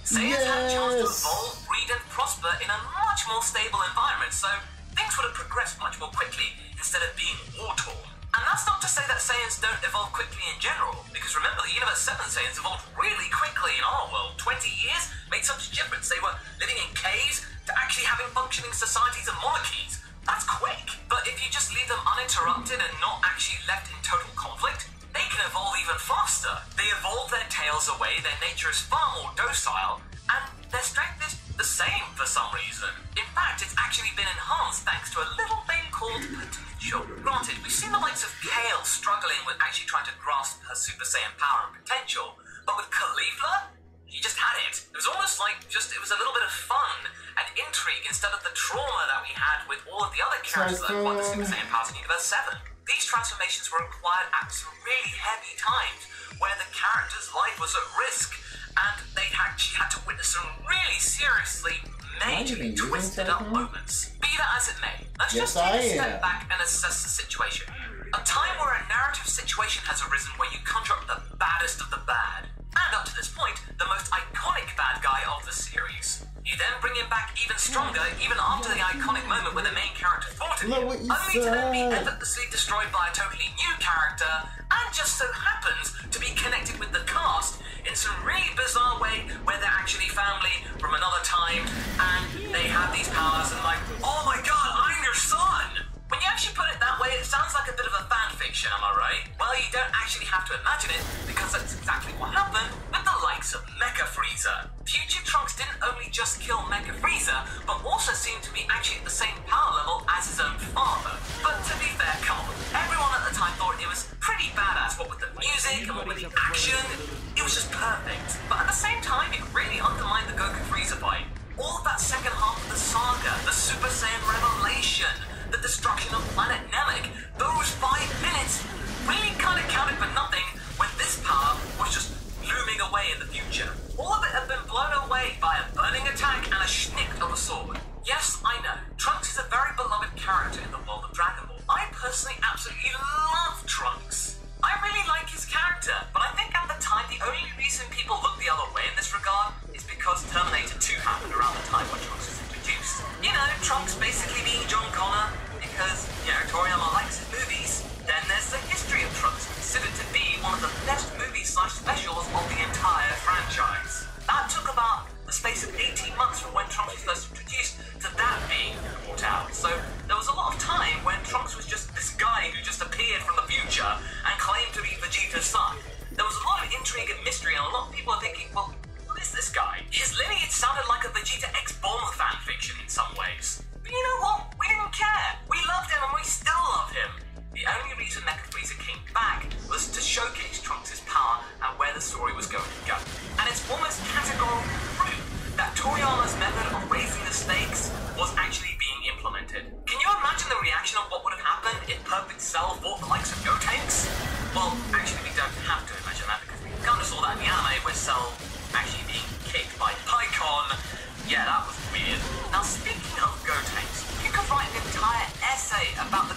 Saiyans had a chance to evolve, breed and prosper in a much more stable environment, so things would have progressed much more quickly instead of being war-torn. And that's not to say that Saiyans don't evolve quickly in general, because remember, the Universe 7 Saiyans evolved really quickly in our world. 20 years made such a difference. They were living in caves to actually having functioning societies and monarchies. That's quick. But if you just leave them uninterrupted and not actually left in total conflict, they can evolve even faster. They evolve their tails away, their nature is far more docile, and their strength is the same for some reason. In fact, it's actually been enhanced thanks to a little thing called potential. Granted, we've seen the likes of Kale struggling with actually trying to grasp her Super Saiyan power and potential, but with Caulifla, he just had it. It was almost like it was a little bit of fun and intrigue instead of the trauma that we had with all of the other characters that acquired the Super Saiyan powers in Universe 7. These transformations were required at some really heavy times where the character's life was at risk and they actually had to witness some really seriously majorly twisted up moments. Be that as it may, let's just take a step back and assess the situation. A time where a narrative situation has arisen where you conjure up the baddest of the bad. And up to this point, the most iconic bad guy of the series. You then bring him back even stronger, even after the iconic moment where the main character thwarted him, only to then be effortlessly destroyed by a totally new character, and just so happens to be connected with the cast in some really bizarre way where they're actually family from another time, and they have these powers and like, oh my god, I'm your son! When you actually put it that way, it sounds like a bit of a fan fiction, am I right? Well, you don't actually have to imagine it, because that's exactly what happened with the likes of Mecha Frieza. Future Trunks didn't only just kill Mecha Frieza, but also seemed to be actually at the same power level as his own father. But to be fair, come on, everyone at the time thought it was pretty badass, what with the music and what with the action, it was just perfect. But at the same time, it really undermined the Goku Frieza fight. All of that second half of the saga, the Super Saiyan revelation, the destruction of planet Namek, those 5 minutes really kind of counted for nothing when this power was just looming away in the future. All of it had been blown away by a burning attack and a schnick of a sword. Yes, I know, Trunks is a very beloved character in the world of Dragon Ball. I personally absolutely love Trunks. I really like his character, but I think at the time the only reason people looked the other way in this regard is because Terminator 2 happened around the time when Trunks was introduced. You know, Trunks basically being John Connor, because, you know, Toriyama likes his movies. Then there's the history of Trunks, considered to be one of the best movies/specials of the entire franchise. That took about the space of 18 months from when Trunks was first introduced to that being brought out. So there was a lot of time when Trunks was just this guy who just appeared from the future and claimed to be Vegeta's son. There was a lot of intrigue and mystery, and a lot of people are thinking, well, who is this guy? His lineage sounded like a Vegeta X-Bomb fanfiction in some ways. But you know what? We didn't care. We loved him and we still love him. The only reason Mecha Frieza came back was to showcase Trunks' power and where the story was going to go. And it's almost categorical proof that Toriyama's method of raising the stakes was actually being implemented. Can you imagine the reaction of what would have happened if Perfect Cell fought the likes of Gotenks? Well, actually we don't have to imagine that, because we kind of saw that in the anime with Cell actually being kicked by Pycon. Yeah, that was weird. Now, speaking of Gotenks, you could write an entire essay about the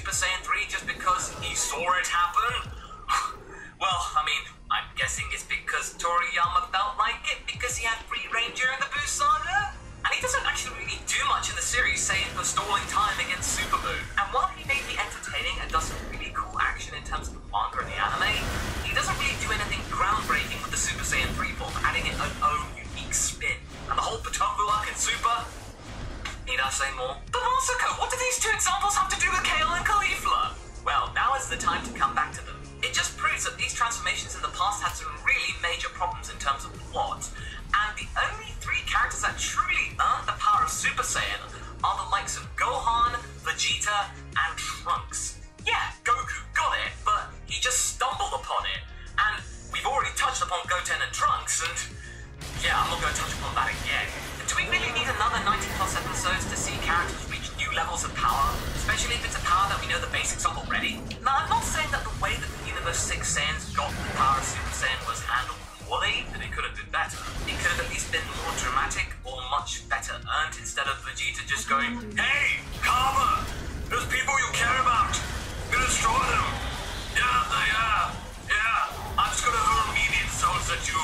Super Saiyan 3 just because he saw it happen? Well, I mean, I'm guessing it's because Toriyama felt like it because he had free reign during the Buu saga? And he doesn't actually really do much in the series, save for stalling time against Super Buu. And while he may be entertaining and does some really cool action in terms of the manga and the anime, he doesn't really do anything groundbreaking with the Super Saiyan 3 form, adding its own unique spin. And the whole Patofu arc in Super? Need I say more? But Masako, what do these two examples have to do with Kale and Caulifla? Well, now is the time to come back to them. It just proves that these transformations in the past had some really major problems in terms of plot, and the only three characters that truly earned the power of Super Saiyan are the likes of Gohan, Vegeta, and Trunks. Yeah, Goku got it, but he just stumbled upon it, and we've already touched upon Goten and Trunks, and yeah, I'm not going to touch upon that again. Do we really need another 90+ episodes to see characters reach new levels of power, especially if it's a power that we know the basics of already? Now, I'm not saying that the way that the Universe 6 Saiyans got the power of Super Saiyan was handled poorly, that it could have been better. It could have at least been more dramatic or much better earned instead of Vegeta just going, "Hey, Karma! Those people you care about! I'm gonna destroy them! Yeah, they are! Yeah, I'm just gonna hurl immediate souls at you!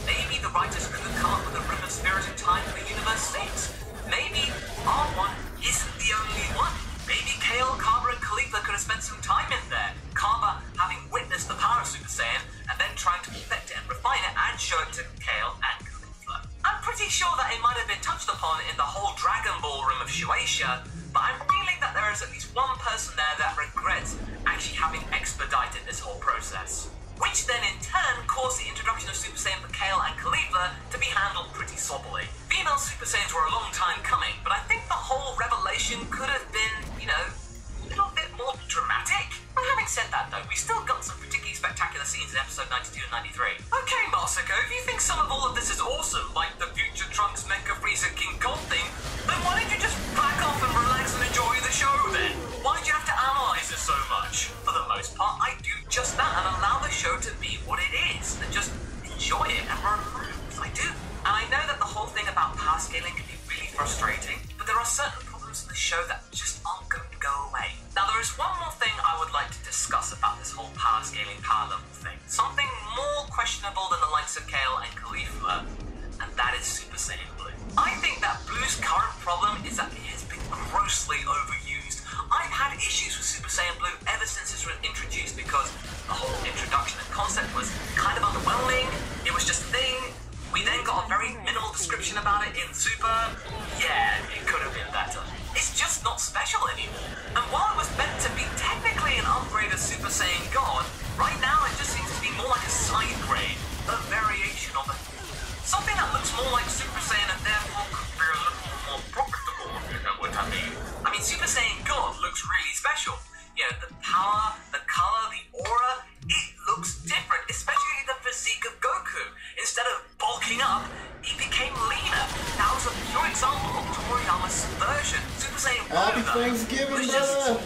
Maybe the writers could have come up with a rhythm of spirit and time for the Universe 6. Maybe R1 isn't the only one. Maybe Kale, Cabra, and Caulifla could have spent some time in there. Cabra having witnessed the power of Super Saiyan and then trying to perfect it and refine it and show it to Kale and Caulifla. I'm pretty sure that it might have been touched upon in the whole Dragon Ball room of Shueisha, but I'm feeling that there is at least one person there that regrets actually having expedited this whole process. Which then in turn caused the introduction of Super Saiyan for Kale and Caulifla to be handled pretty soppily. Female Super Saiyans were a long time coming, but I think the whole revelation could have been, you know, a little bit more dramatic. But having said that though, we still got some particularly spectacular scenes in episode 92 and 93. Okay, Masako, if you think some of all of this is awesome, like the future Trunks, Mecha Frieza, King Cold thing, then why don't you just back off and relax and enjoy the show then? Why do you have to analyze it so much? For the most part, I do just that and allow the show to be what it is, and just enjoy it and relax. I do. And I know that the whole thing about power scaling can be really frustrating, but there are certain problems in the show that just aren't going to go away. Now, there is one more thing I would like to discuss about this whole power scaling, power level thing. Something more questionable than the likes of Kale and Caulifla, and that is Super Saiyan Blue. I think that Blue's current problem is that it has been grossly overused. I've had issues with Super Saiyan Blue ever since it was introduced because the whole introduction and concept was kind of underwhelming. It was just a thing. We then got a very minimal description about it in Super. Yeah, it could have been better. It's just not special anymore. And while it was meant to be technically an upgrade of Super Saiyan God, right now it just seems to be more like a side grade, a variation of it. Something that looks more like Super Saiyan and therefore could be a little more profitable, if you know what I mean. I mean, Super Saiyan God looks really special. You know, the power, the color, the aura, it looks different, especially the physique of Goku. Instead of bulking up, he became leaner. That was a pure example of Toriyama's version. Super Saiyan Blue, though, was just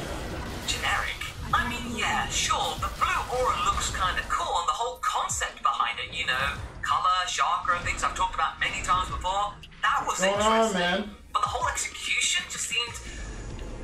generic. I mean, yeah, sure, the blue aura looks kind of cool, and the whole concept behind it, you know, color, chakra, things I've talked about many times before, that was interesting. But the whole execution just seemed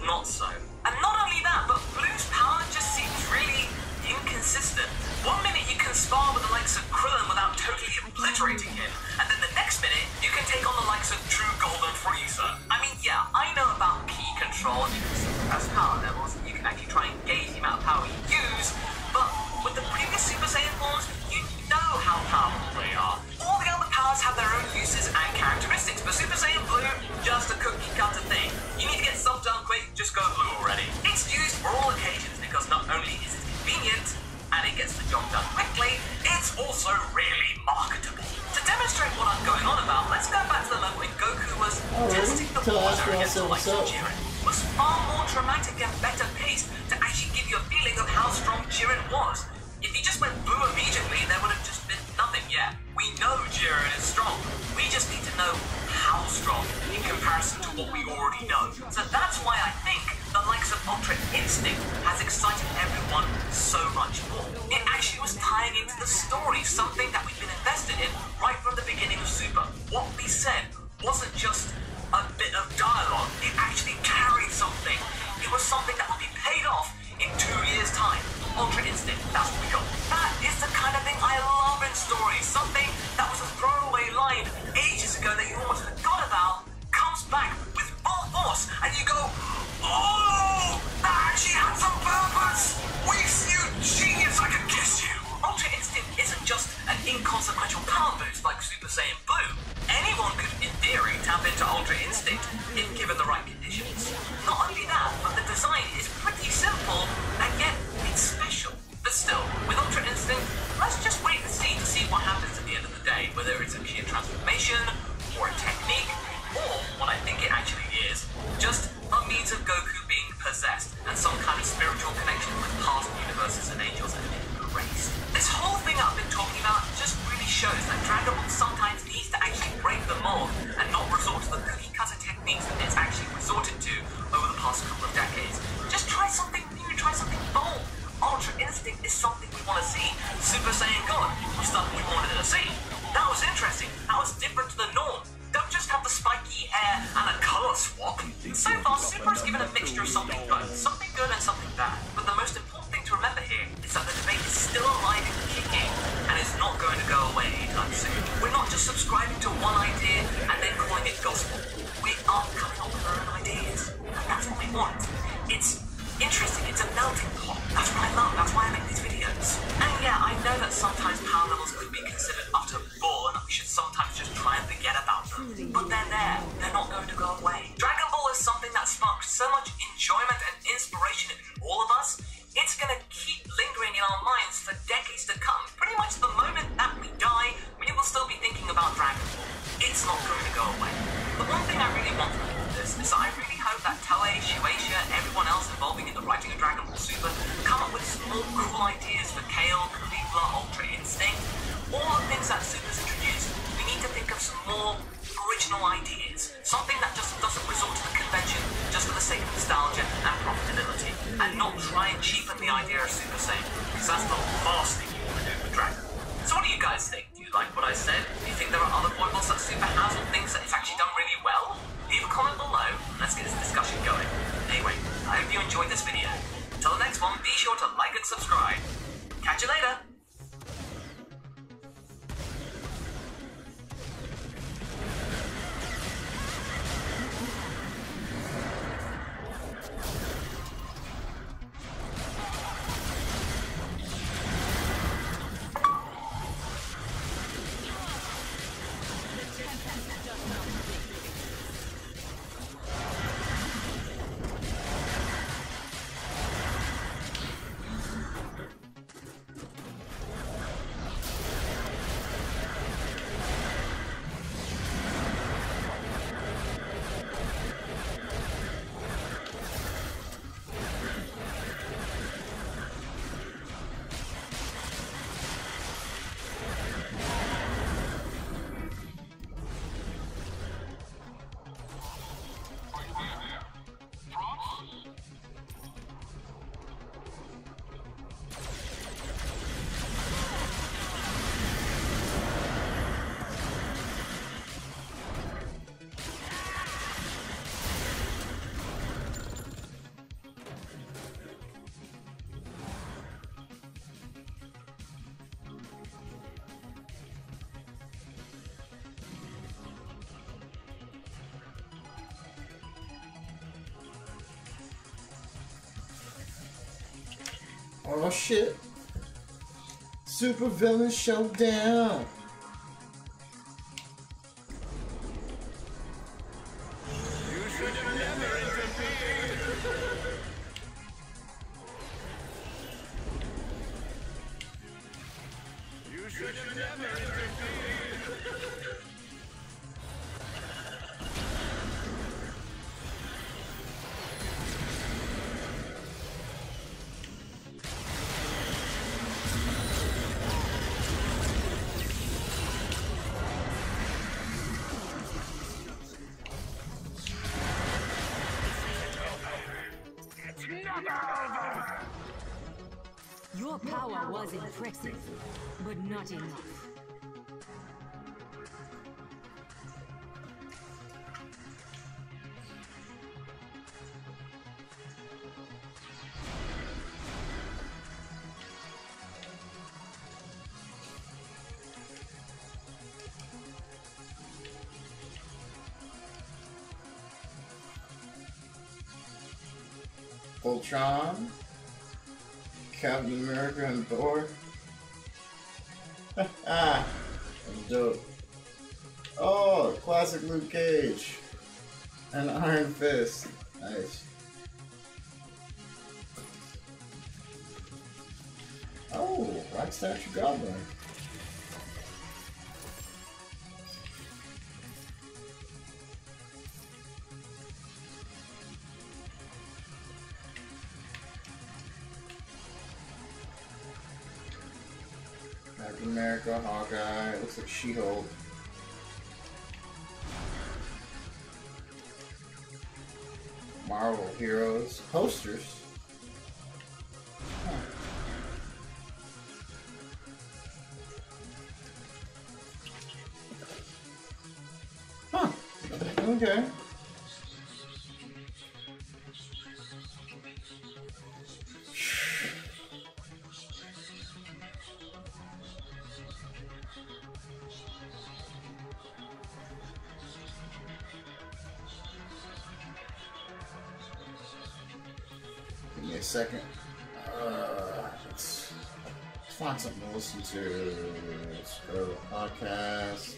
not so. And not only that, but Blue's power just seems really inconsistent. One minute you can spar with the likes of Krillin without totally obliterating him, and then the next minute you can take on the likes of True Golden Frieza. I mean, yeah, I know about ki control, and you can suppress power levels, and you can actually try and gauge the amount of power you use, but with the previous Super Saiyan forms, you know how powerful they are. All the other powers have their own uses and characteristics, but Super Saiyan Blue, just a cookie cutter thing. You need to get stuff done quick, just go blue already. It's used for all occasions because not only is it convenient, and it gets the job done quickly, it's also really marketable. To demonstrate what I'm going on about, let's go back to the moment when Goku was testing the water against the likes of Jiren. It was far more dramatic and better paced to actually give you a feeling of how strong Jiren was. If he just went blue immediately, there would have just been nothing yet. We know Jiren is strong. We just need to know how strong in comparison to what we already know. So that's why I think the likes of Ultra Instinct has excited everyone so much more. It actually was tying into the story, something that we've been invested in right from the beginning of Super. What we said wasn't just a bit of dialogue. It actually carried something. It was So far, Super has given a mixture of something both, something good and something bad. But the most important thing to remember here is that the debate is still alive and kicking, and it's not going to go away anytime soon. We're not just subscribing to one idea and then calling it gospel. We are coming up with our own ideas, and that's what we want. It's interesting, it's a melting pot. That's what I love, that's why I make these videos. And yeah, I know that sometimes power levels could be considered utter bull, and we should sometimes just try and forget about them. But they're there, they're not going to go away. Dragon Ball is something that sparked so much enjoyment and inspiration in all of us, it's gonna keep lingering in our minds for decades to come. Pretty much the moment that we die, we will still be thinking about Dragon Ball. It's not going to go away. The one thing I really want from all of this is that I really hope that Toei, Shueisha, and everyone else involving in the writing of Dragon Ball Super come up with some more cool ideas for Kale, Caulifla, Ultra Instinct, all the things that Super's introduced. We need to think of some more original ideas. Something that just doesn't resort to the convention just for the sake of nostalgia and profitability, and not try and cheapen the idea of Super Saiyan, because that's the last thing you want to do with Dragon. So what do you guys think? Do you like what I said? Do you think there are other foibles that Super has, or things that it's actually done really well? Leave a comment below, let's get this discussion going. Anyway, I hope you enjoyed this video. Until the next one, be sure to like and subscribe. Catch you later! Oh shit. Super Villain Showdown. You should have never interfered. You should have never interfered. Your power was impressive, but not enough. Ultron, Captain America, and Thor. That's dope. Oh, classic Luke Cage and Iron Fist. Nice. Oh, Black Statue Goblin. Captain America, Hawkeye, looks like She-Hulk. Marvel Heroes, posters. Huh. Okay. me a second. Let's find something to listen to. Let's go to the podcast.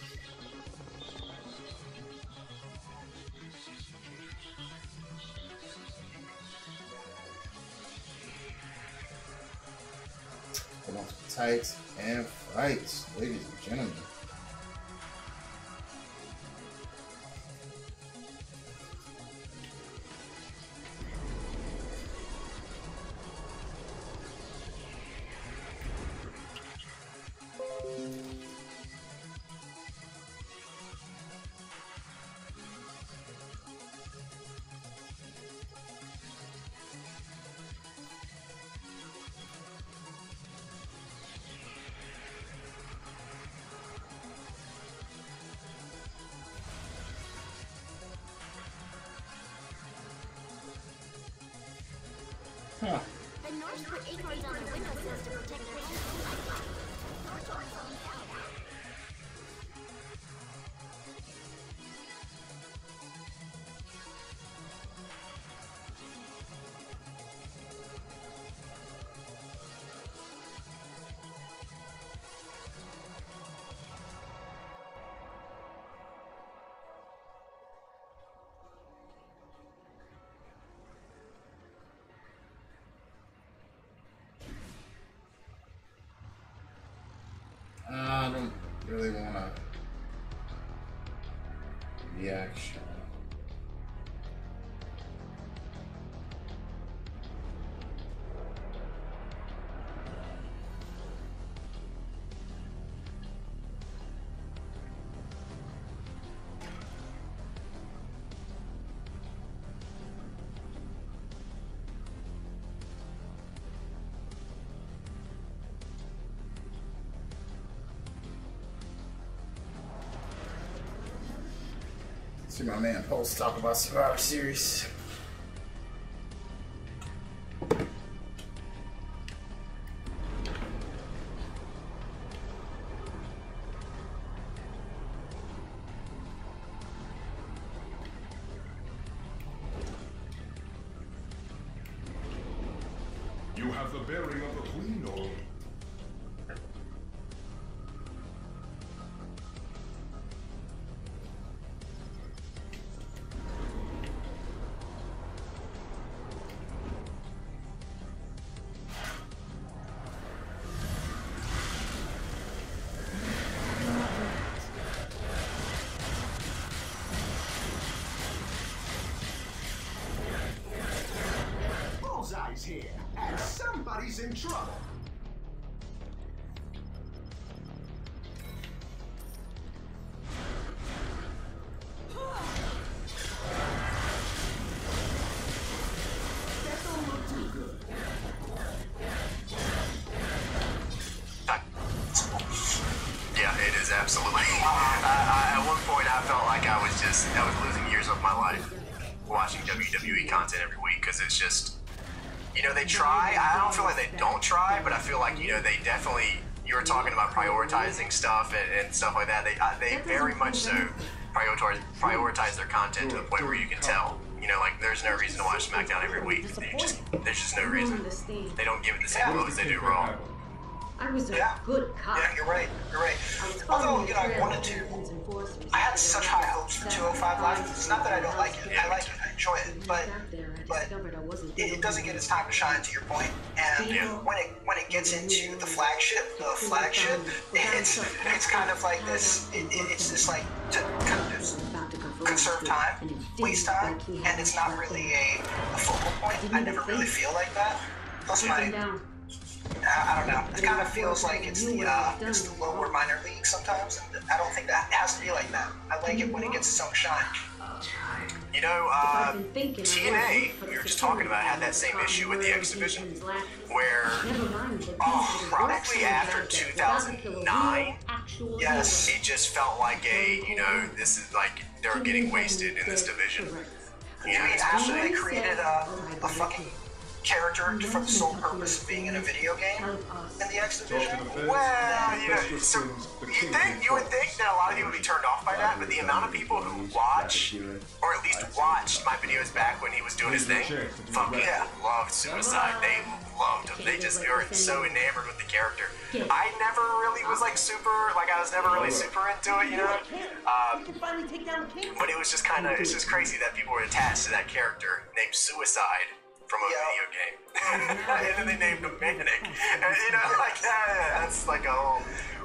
Come on, tights and fights, ladies and gentlemen. Huh. The Norse put acorns on their windowsills to protect their homes. I don't really want to reaction. See my man Pulse talk about Survivor Series. You have the bearing of the Queen, or Bullseye's here, and somebody's in trouble. That don't look too good. Yeah, it is absolutely. At one point, I felt like I was losing years of my life watching WWE content every week because it's just, they try. I don't feel like they don't try, but I feel like, they definitely. You were talking about prioritizing stuff and stuff like that. They very much so prioritize their content to the point where you can tell. Like there's no reason to watch SmackDown every week. There's just no reason. They don't give it the same love as they do Raw. I was a good cop. Yeah, you're right. Although, I wanted to. I had such high hopes for 205 Live. It's not that I don't like it. I like it. I enjoy it. But it doesn't get its time to shine, to your point. And when it gets into the flagship, it's kind of like this. It's just like to kind of just conserve time, waste time, and it's not really a focal point. I never really feel like that. Plus I don't know. It kind of feels like it's the lower minor league sometimes, and I don't think that has to be like that. I like it when it gets its own shine. TNA, we were just talking about, had that same issue with the X Division, where probably after 2009, yes, it just felt like this is like they're getting wasted in this division. Actually, they created a fucking character for the sole purpose of being in a video game in the X Division. Well, you know, so you would think that a lot of people would be turned off by that, but the amount of people who watch, or at least watched my videos back when he was doing his thing, fucking loved Suicide. They loved him. They just were so enamored with the character. I never really was like super, like I was never really super into it, you know? But it was just kind of, it's just crazy that people were attached to that character named Suicide from a video game. And then they named him Manic. And, you know, like, that's like a whole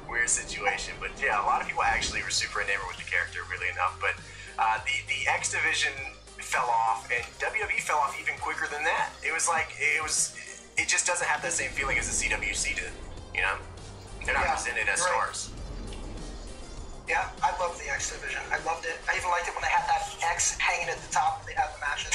weird situation. But yeah, a lot of people actually were super enamored with the character, really enough. But the X Division fell off, and WWE fell off even quicker than that. It was like, it just doesn't have that same feeling as the CWC did, you know? They're not presented as stars. Yeah, I loved the X Division. I loved it. I even liked it when they had that X hanging at the top and they had the matches.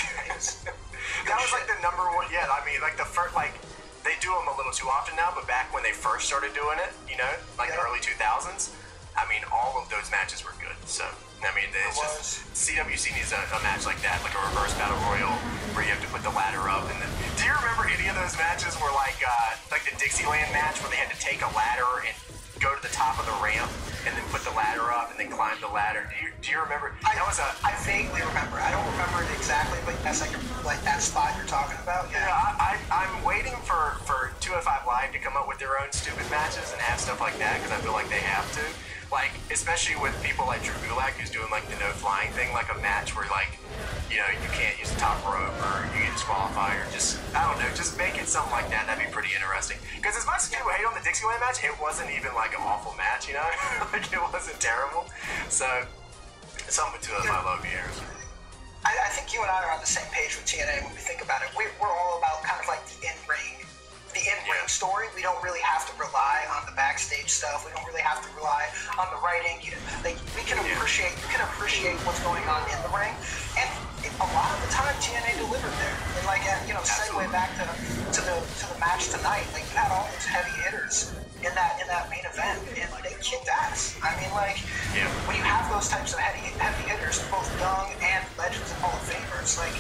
That was like the number one, yeah, I mean, like the first, like, they do them a little too often now, but back when they first started doing it, you know, like the early 2000s, I mean, all of those matches were good, so, I mean, it's just, CWC needs a match like that, like a reverse battle royal, where you have to put the ladder up, and then, do you remember any of those matches where, like the Dixieland match, where they had to take a ladder and go to the top of the ramp, and then put the ladder up, and then climb the ladder? Do you remember? I vaguely remember. I don't remember it exactly, but yes, I can, like that spot you're talking about. Yeah, I'm waiting for 205 Live to come up with their own stupid matches and have stuff like that, because I feel like they have to. Like, especially with people like Drew Gulak, who's doing like the no flying thing, like a match where like, you know, you can't use the top rope or you get disqualified, or just, I don't know, just make it something like that. That'd be pretty interesting. Because as much as people hate on the Dixieland match, it wasn't even like an awful match, you know? Like, it wasn't terrible. So, something with 205 Live would be interesting. I think you and I are on the same page with TNA when we think about it. We're all about kind of like the in-ring story. We don't really have to rely on the backstage stuff. We don't really have to rely on the writing. We can appreciate. You can appreciate what's going on in the ring, and a lot of the time TNA delivered there. And like, you know, segue back to the match tonight. Like, you had all those heavy hitters in that main event, and they kicked ass. I mean, like, when you have those types of heavy hitters, both young and legends and Hall of Famers, like,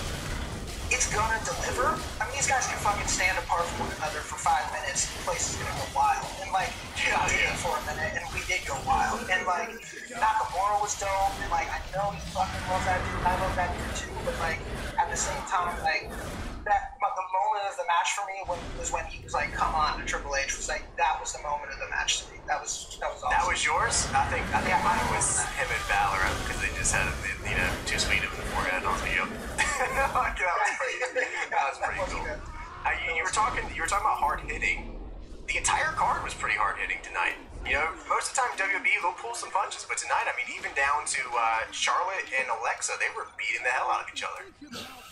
it's gonna deliver. I mean, these guys can fucking stand apart from one another for 5 minutes. The place is gonna go wild. And like, we did it for a minute, and we did go wild. And like, Nakamura was dope, and like, I know you fucking love that dude. I love that dude too. But like, at the same time, like, the moment of the match for me was when he was like, "Come on," to Triple H. Was like, that was the moment of the match to me. That was awesome. That was yours? I think mine was him and Balor, because they just had, you know, too sweet of the forehead on the like, that was pretty cool. You were talking about hard hitting. The entire card was pretty hard hitting tonight. You know, most of the time WWE they'll pull some punches, but tonight, I mean, even down to Charlotte and Alexa, they were beating the hell out of each other.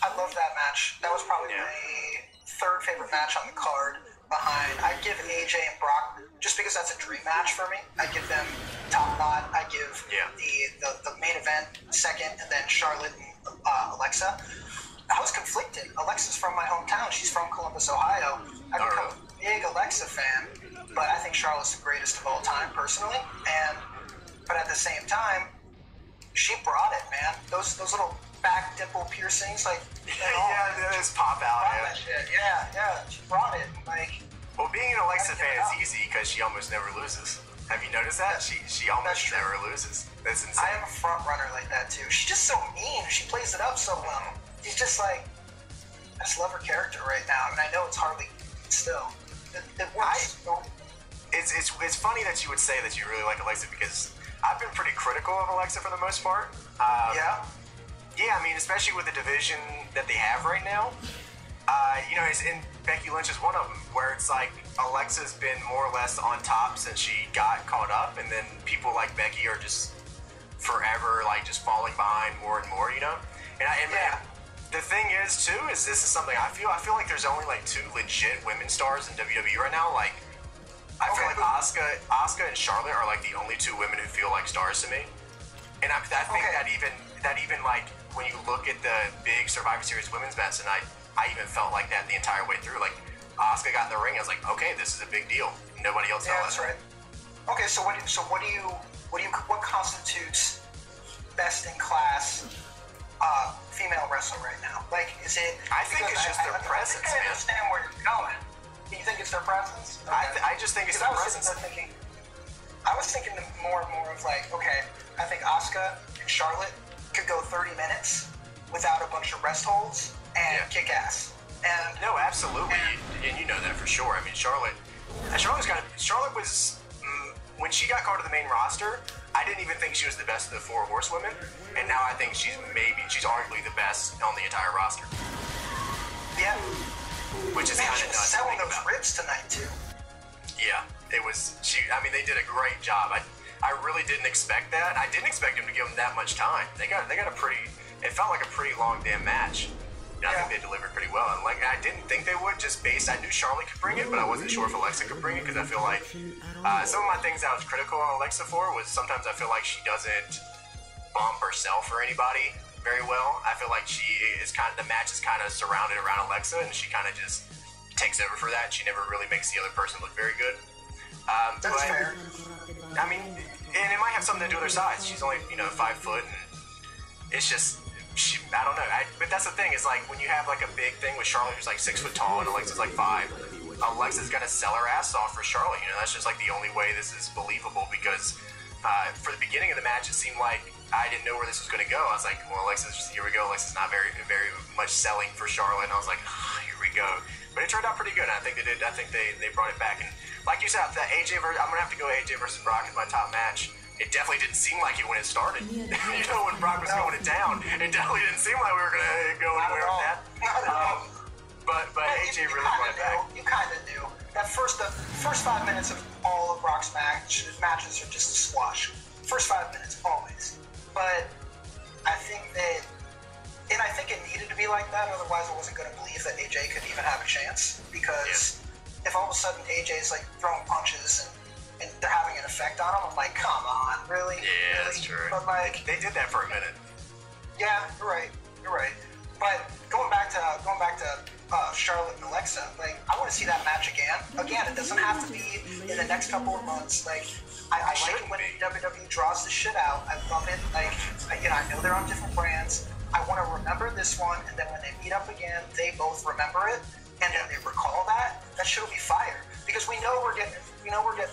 I love that match. That was probably my third favorite match on the card. Behind, I'd give AJ and Brock, just because that's a dream match for me. I give them top knot. I give the main event second, and then Charlotte and Alexa. I was conflicted. Alexa's from my hometown. She's from Columbus, Ohio. I've become a big Alexa fan, but I think Charlotte's the greatest of all time, personally. But at the same time, she brought it, man. Those little back dimple piercings, like, they just pop out. Yeah, she brought it. Like, well, being an Alexa fan is easy because she almost never loses. Have you noticed that? She almost never loses. That's insane. I am a front runner like that too. She's just so mean. She plays it up so well. She's just like, I just love her character right now. I mean, I know it's hardly still. It works. It's funny that you would say that you really like Alexa, because I've been pretty critical of Alexa for the most part. Yeah, I mean, especially with the division that they have right now. You know, and Becky Lynch is one of them, where it's like Alexa's been more or less on top since she got caught up, and then people like Becky are just forever like just falling behind more and more, you know? And the thing is too, is this is something I feel like there's only like 2 legit women stars in WWE right now. Like, I feel like Asuka and Charlotte are like the only 2 women who feel like stars to me. And I think that even like when you look at the big Survivor Series women's match tonight, I even felt like that the entire way through. Like, Asuka got in the ring, I was like, okay, this is a big deal. Nobody else knows. That's right. Okay, so what constitutes best in class female wrestler right now? Like, is it? I think it's just their presence, I man. understand where you're going. Do you think it's their presence? Okay. I just think it's their presence. I was thinking more and more of like, okay, I think Asuka and Charlotte could go 30 minutes without a bunch of rest holds and kick ass. And no, absolutely, and you know that for sure. I mean, Charlotte was when she got called to the main roster. I didn't even think she was the best of the 4 horsewomen, and now I think she's arguably the best on the entire roster. Yeah, which is kind of nuts. Selling those ribs tonight too. Yeah, it was. I mean, they did a great job. I really didn't expect that. I didn't expect them to give them that much time. They got a pretty. It felt like a pretty long damn match. And I think they delivered pretty well. And like I didn't think they would, just based. I knew Charlotte could bring it, but I wasn't sure if Alexa could bring it because I feel like some of my things I was critical on Alexa for was sometimes I feel like she doesn't bump herself or anybody very well. I feel like the match is kind of surrounded around Alexa, and she kind of just takes over for that. She never really makes the other person look very good. That's fair. I mean, and it might have something to do with her size. She's only 5 foot, and it's just. I don't know, but that's the thing is like when you have like a big thing with Charlotte who's like 6 foot tall and Alexa's like 5, Alexa's gonna sell her ass off for Charlotte. That's just like the only way this is believable because for the beginning of the match it seemed like I didn't know where this was gonna go. I was like, well, here we go. Alexa's not very much selling for Charlotte, and I was like, oh, here we go. But it turned out pretty good. And I think they did. I think they brought it back. And like you said, that I'm gonna have to go AJ versus Brock as my top match. It definitely didn't seem like it when it started. When Brock was going it down, it definitely didn't seem like we were going to go anywhere with that. But AJ really brought it back. You kind of knew. The first 5 minutes of all of Brock's matches are just a squash. First 5 minutes, always. But I think it needed to be like that, otherwise I wasn't going to believe that AJ could even have a chance. Because if all of a sudden AJ's like throwing punches and they're having an effect on him, I'm like, come on, really? Yeah, really? that's true. But like, they did that for a minute. Yeah, you're right. But going back to Charlotte and Alexa, like, I want to see that match again. Again, it doesn't have to be in the next couple of months. Like, I like it when WWE draws the shit out. I love it. Like, I know they're on different brands. I want to remember this one, and then when they meet up again, they both remember it, and then they recall that. That shit will be fire. Because we know we're getting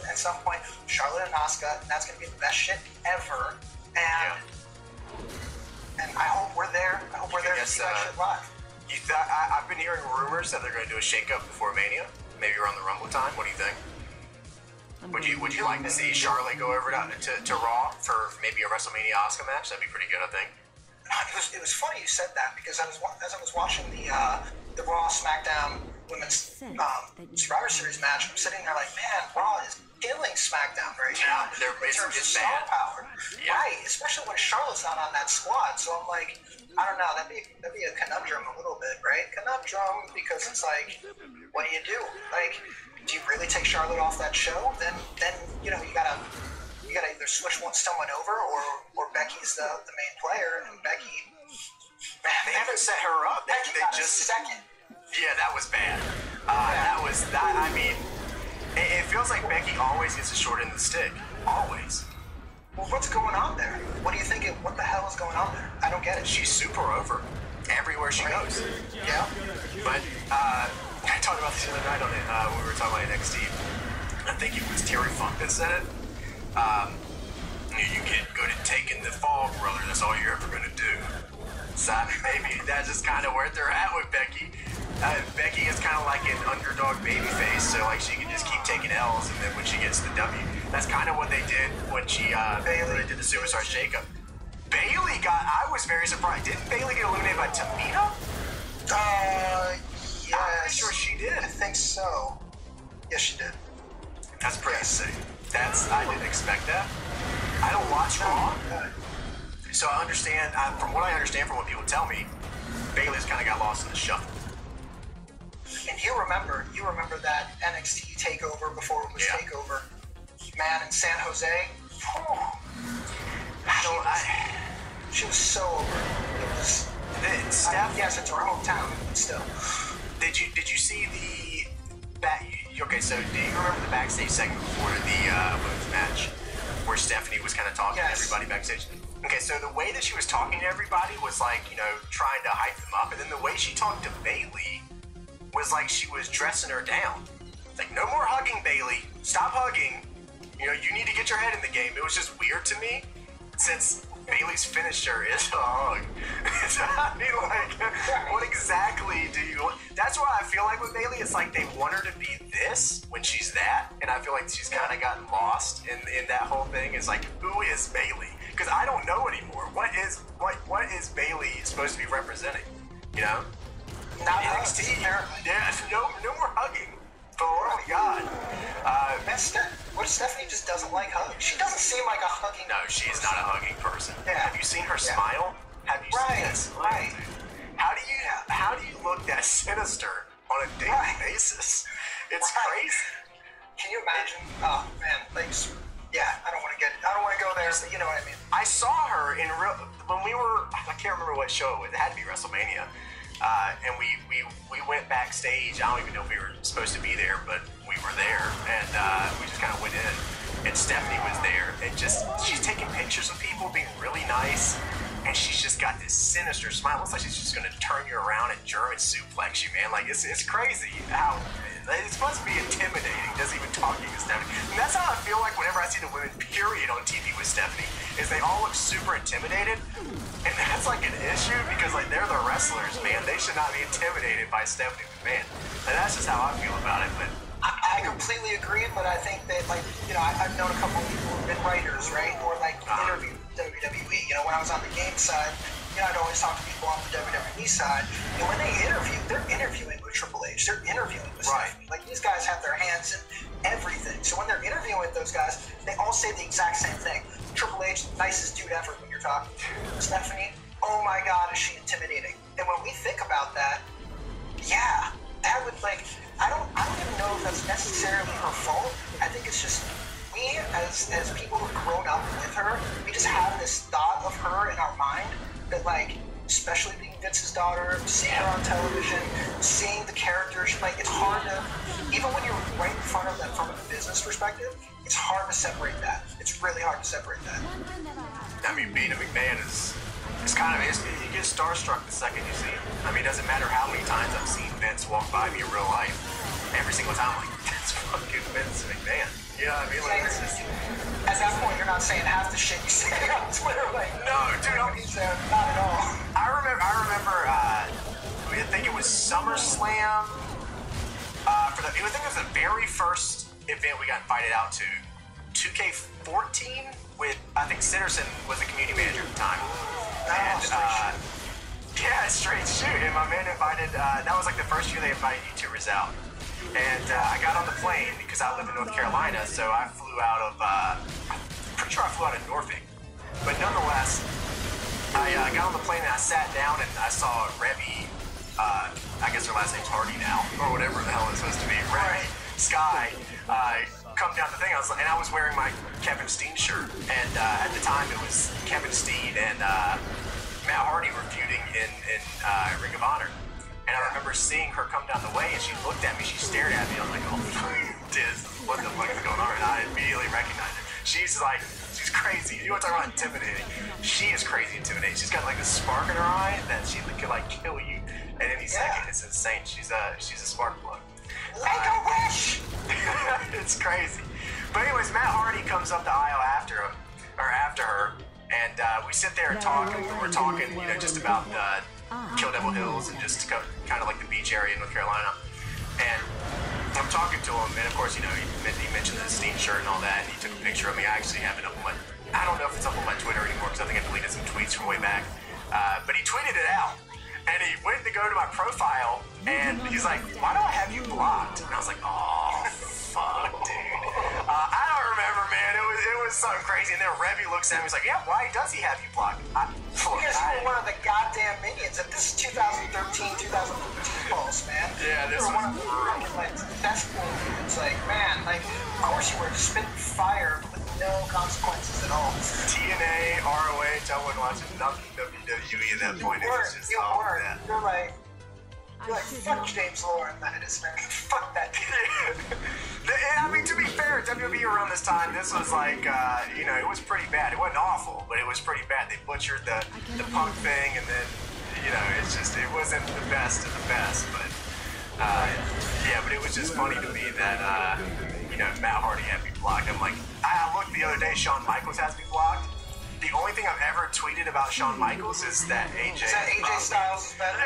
at some point Charlotte and Asuka, and that's gonna be the best shit ever. And I hope we're there. I hope we're there to see that shit live. I've been hearing rumors that they're going to do a shakeup before Mania, maybe around the Rumble time. What do you think? Would you like to see Charlotte go over to Raw for maybe a WrestleMania Asuka match? That'd be pretty good, I think. It was funny you said that because as I was watching the Raw SmackDown Women's Survivor Series match, I'm sitting there like, man, Raw is killing SmackDown right now in terms of star power. Yeah. Right, especially when Charlotte's not on that squad. So I'm like, I don't know, that'd be a conundrum a little bit, right? Conundrum, because it's like, what do? Like, do you really take Charlotte off that show? Then you gotta either switch someone over or Becky's the main player, and Becky, man, they haven't set her up. Becky got a second. Yeah, that was bad. I mean, it feels like Becky always gets the short end of the stick. Always. Well, what's going on there? What do you think? What the hell is going on there? I don't get it. She's super over everywhere she goes. Yeah. But I talked about this the other night on it when we were talking about NXT. I think it was Terry Funk that said it. You get good at taking the fall, brother. That's all you're ever gonna do. So I mean, maybe that's just kind of where they're at with Becky. Becky is kind of like an underdog babyface, so like she can just keep taking L's, and then when she gets the W, that's kind of what they did when Bayley did the Superstar Shakeup. Bayley I was very surprised. Didn't Bayley get eliminated by Tamina? Yes. I'm pretty sure she did. I think so. Yes, she did. That's pretty sick. I didn't expect that. I don't watch Raw, so I understand. From what I understand, from what people tell me, Bayley's kind of got lost in the shuffle. And you remember that NXT takeover before it was takeover, man, in San Jose. She was so over. It was. Yes, it's her hometown, but still. Did you see the back? Okay, so do you remember the backstage segment before the women's match where Stephanie was kind of talking to everybody backstage? Okay, so the way that she was talking to everybody was like, you know, trying to hype them up, and then the way she talked to Bailey was like she was dressing her down. It's like, no more hugging, Bailey. Stop hugging. You know, you need to get your head in the game. It was just weird to me, since Bailey's finisher is a hug. I mean, like, what exactly do you... That's why I feel like with Bailey, it's like they want her to be this when she's that, and I feel like she's kind of gotten lost in that whole thing. It's like, who is Bailey? Because I don't know anymore. What is Bailey supposed to be representing? You know? Not NXT. Yeah, no more hugging. Oh my God. What if Stephanie just doesn't like hugs? She doesn't seem like a hugging No, she's not a hugging person. Yeah. Have you seen her smile? Have you seen that smile? Right. How do you look that sinister on a daily basis? It's crazy. Can you imagine? Oh man, like, yeah, I don't want to go there, but you know what I mean. I saw her in real when we were. I can't remember what show it was. It had to be WrestleMania. And we went backstage. I don't even know if we were supposed to be there, but we were there, and we just kind of went in. And Stephanie was there, and she's taking pictures of people, being really nice, and she's just got this sinister smile. Looks like she's just gonna turn you around and German suplex you, man. Like it's crazy how it's supposed to be intimidating. Doesn't even talking to Stephanie. And that's how I feel like whenever I see the women period on TV with Stephanie, is they all look super intimidated. And that's like an issue because like they're the wrestlers, man. They should not be intimidated by Stephanie McMahon. And that's just how I feel about it. But I completely agree, but I think that, like, you know, I've known a couple of people who've been writers, right, or like interviewed WWE. You know, when I was on the game side, you know, I'd always talk to people on the WWE side. And when they interview, they're interviewing with Triple H. They're interviewing with Stephanie. Like, these guys have their hands in everything. So when they're interviewing with those guys, they all say the exact same thing. Triple H, nicest dude ever when you're talking to Stephanie. Oh my God, is she intimidating? And when we think about that, yeah, that would, like, I don't even know if that's necessarily her fault. I think it's just we, as people who've grown up with her, we just have this thought of her in our mind that, like, especially being Vince's daughter, seeing her on television, seeing the characters, like, it's hard to, even when you're right in front of them from a business perspective, it's hard to separate that. It's really hard to separate that. I mean, being a McMahon is kind of, you get starstruck the second you see him. I mean, it doesn't matter how many times I've seen Vince walk by me in real life. Every single time I'm like, that's fucking Vince McMahon. You know what I mean? Like, it's just... At that point, you're not saying half the shit you say on Twitter. Like, no, dude, not at all. I remember, I think it was SummerSlam. I think it was the very first event we got invited out to. 2K14 with, I think Sitterson was the community manager at the time. And, yeah, straight shoot. And my man invited, that was like the first year they invited YouTubers out. And I got on the plane because I live in North Carolina, so I flew out of, I'm pretty sure I flew out of Norfolk. But nonetheless, I got on the plane and I sat down and I saw Revy, I guess her last name's Hardy now, or whatever the hell it's supposed to be, Revy Sky, come down the thing, and I was wearing my Kevin Steen shirt, and at the time it was Kevin Steen and Matt Hardy were feuding in Ring of Honor. And I remember seeing her come down the way, and she looked at me, she stared at me, I was like, oh, Diz, what the fuck is going on? And I immediately recognized her. She's crazy. You want to talk about intimidating? She is crazy intimidating. She's got like a spark in her eye that she could like kill you at any second. It's insane. She's a spark plug. Make a wish! It's crazy. But anyways, Matt Hardy comes up the aisle after her, and we sit there and talk, and we're talking, you know, just about Kill Devil Hills and just kind of like the beach area in North Carolina. And I'm talking to him, and of course, you know, he mentioned the Steen shirt and all that, and he took a picture of me. I actually have it up on I don't know if it's up on my Twitter anymore, because I think I deleted some tweets from way back. But he tweeted it out, and he went to go to my profile, and he's like, why do I have you blocked? And I was like, oh, fuck, dude. I don't remember, man. It was something crazy. And then Revy looks at me, he's like, yeah, why does he have you blocked? Because you were one of the goddamn minions. And this is 2013, 2014 Pulse, man. Yeah, this was one of the like, best it's like, man, like, of course you were spitting fire with no consequences at all. TNA, ROH, I wasn't watching nothing WWE at that point. It was just all of that. You're like, fuck James Lauren, that is, man. Fuck that dude. I mean, to be fair, WWE around this time, this was like, you know, it was pretty bad. It wasn't awful, but it was pretty bad. They butchered the Punk thing, and then, you know, it's just, it wasn't the best of the best, but, yeah, but it was just funny to me that, you know, Matt Hardy had me blocked. I'm like, I looked the other day, Shawn Michaels has me blocked. The only thing I've ever tweeted about Shawn Michaels is that AJ Styles is better?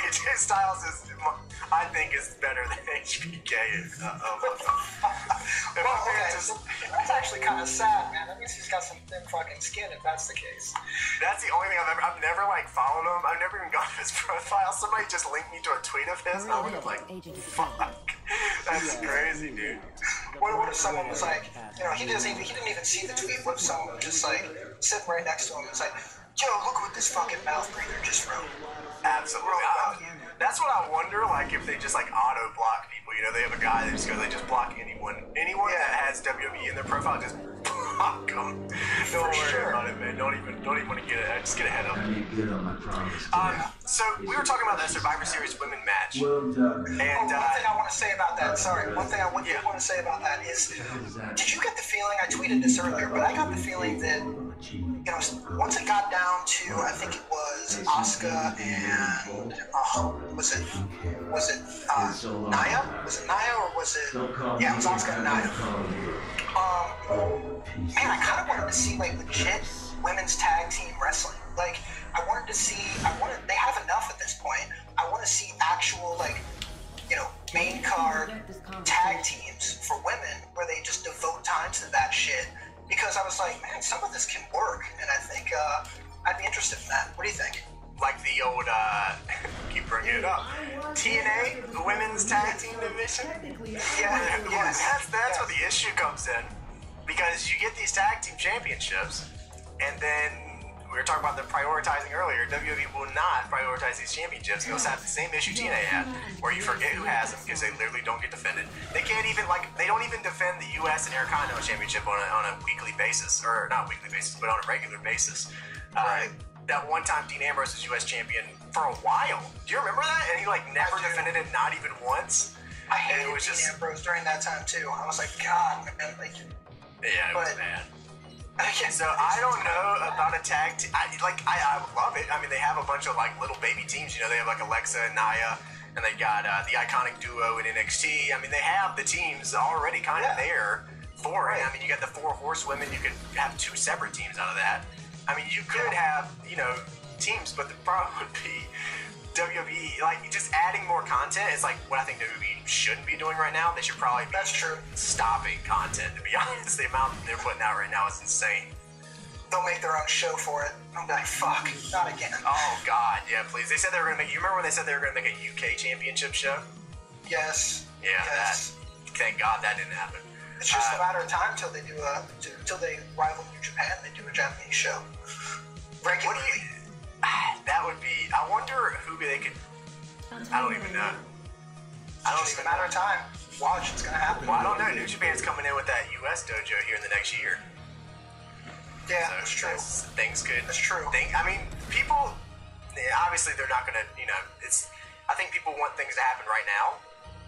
AJ Styles is, I think, is better than HBK. Well, okay, so that's actually kind of sad, man. That means he's got some thin fucking skin, if that's the case. That's the only thing I've never, like, followed him. I've never even gone to his profile. Somebody just linked me to a tweet of his, and I was like, fuck. That's crazy, dude. What if someone was like, you know, he didn't even see the tweet. What if someone was just like sitting right next to him and was like, yo, look what this fucking mouth breather just wrote. Absolutely. That's what I wonder, like, if they just, like, auto-block people. You know, they have a guy that just goes, they just block anyone that has WWE in their profile, just block them. Don't worry about it, man. Don't even want to just get ahead of it. So, we were talking about that Survivor Series women match. And one thing I want to say about that, one thing I want to say about that is, did you get the feeling, I tweeted this earlier, but I got the feeling that, you know, once it got down to, I think it was Asuka and, was it Nia? Was it Nia or was it, yeah, it was Asuka and Nia. Man, I kind of wanted to see, like, legit women's tag team wrestling. Like, they have enough at this point. I want to see actual, like, you know, main card tag teams for women where they just devote time to that shit. Because I was like, man, some of this can work, and I think I'd be interested in that. What do you think? Like the old, keep bringing it up, TNA, the women's tag team division? Yeah, that's where the issue comes in. Because you get these tag team championships, and then we were talking about them prioritizing earlier. WWE will not prioritize these championships. You'll have the same issue TNA had, where you forget who has them because they literally don't get defended. They can't even, like, they don't even defend the U.S. and Intercontinental Championship on a weekly basis, or not weekly basis, but on a regular basis. That one time Dean Ambrose was U.S. champion for a while. Do you remember that? And he, like, never defended it, not even once. I hated Dean Ambrose during that time too. I was like, God, man, like. Yeah, it was bad. So I don't know about a tag team. I would love it. I mean, they have a bunch of, like, little baby teams. You know, they have, like, Alexa and Nia, and they got the iconic duo in NXT. I mean, they have the teams already kind of there for it. I mean, you got the 4 horsewomen. You could have 2 separate teams out of that. I mean, you could have, you know, teams, but the problem would be WWE, like, just adding more content is, like, what I think WWE shouldn't be doing right now. They should probably be stopping content, to be honest. The amount they're putting out right now is insane. They'll make their own show for it. I'm like, fuck, not again. Oh, God, yeah, please. They said they were going to make, you remember when they said they were going to make a UK championship show? Yes. Yeah, yes. Thank God that didn't happen. It's just a matter of time till they do till they rival New Japan. They do a Japanese show regularly. That would be. I wonder who they could. I don't even know. It's just a matter of time. Watch, it's gonna happen. Well, I don't know. New Japan's coming in with that U.S. dojo here in the next year. Yeah, so that's true. Things could. That's true. I mean, people. Obviously, they're not gonna. You know, it's. I think people want things to happen right now.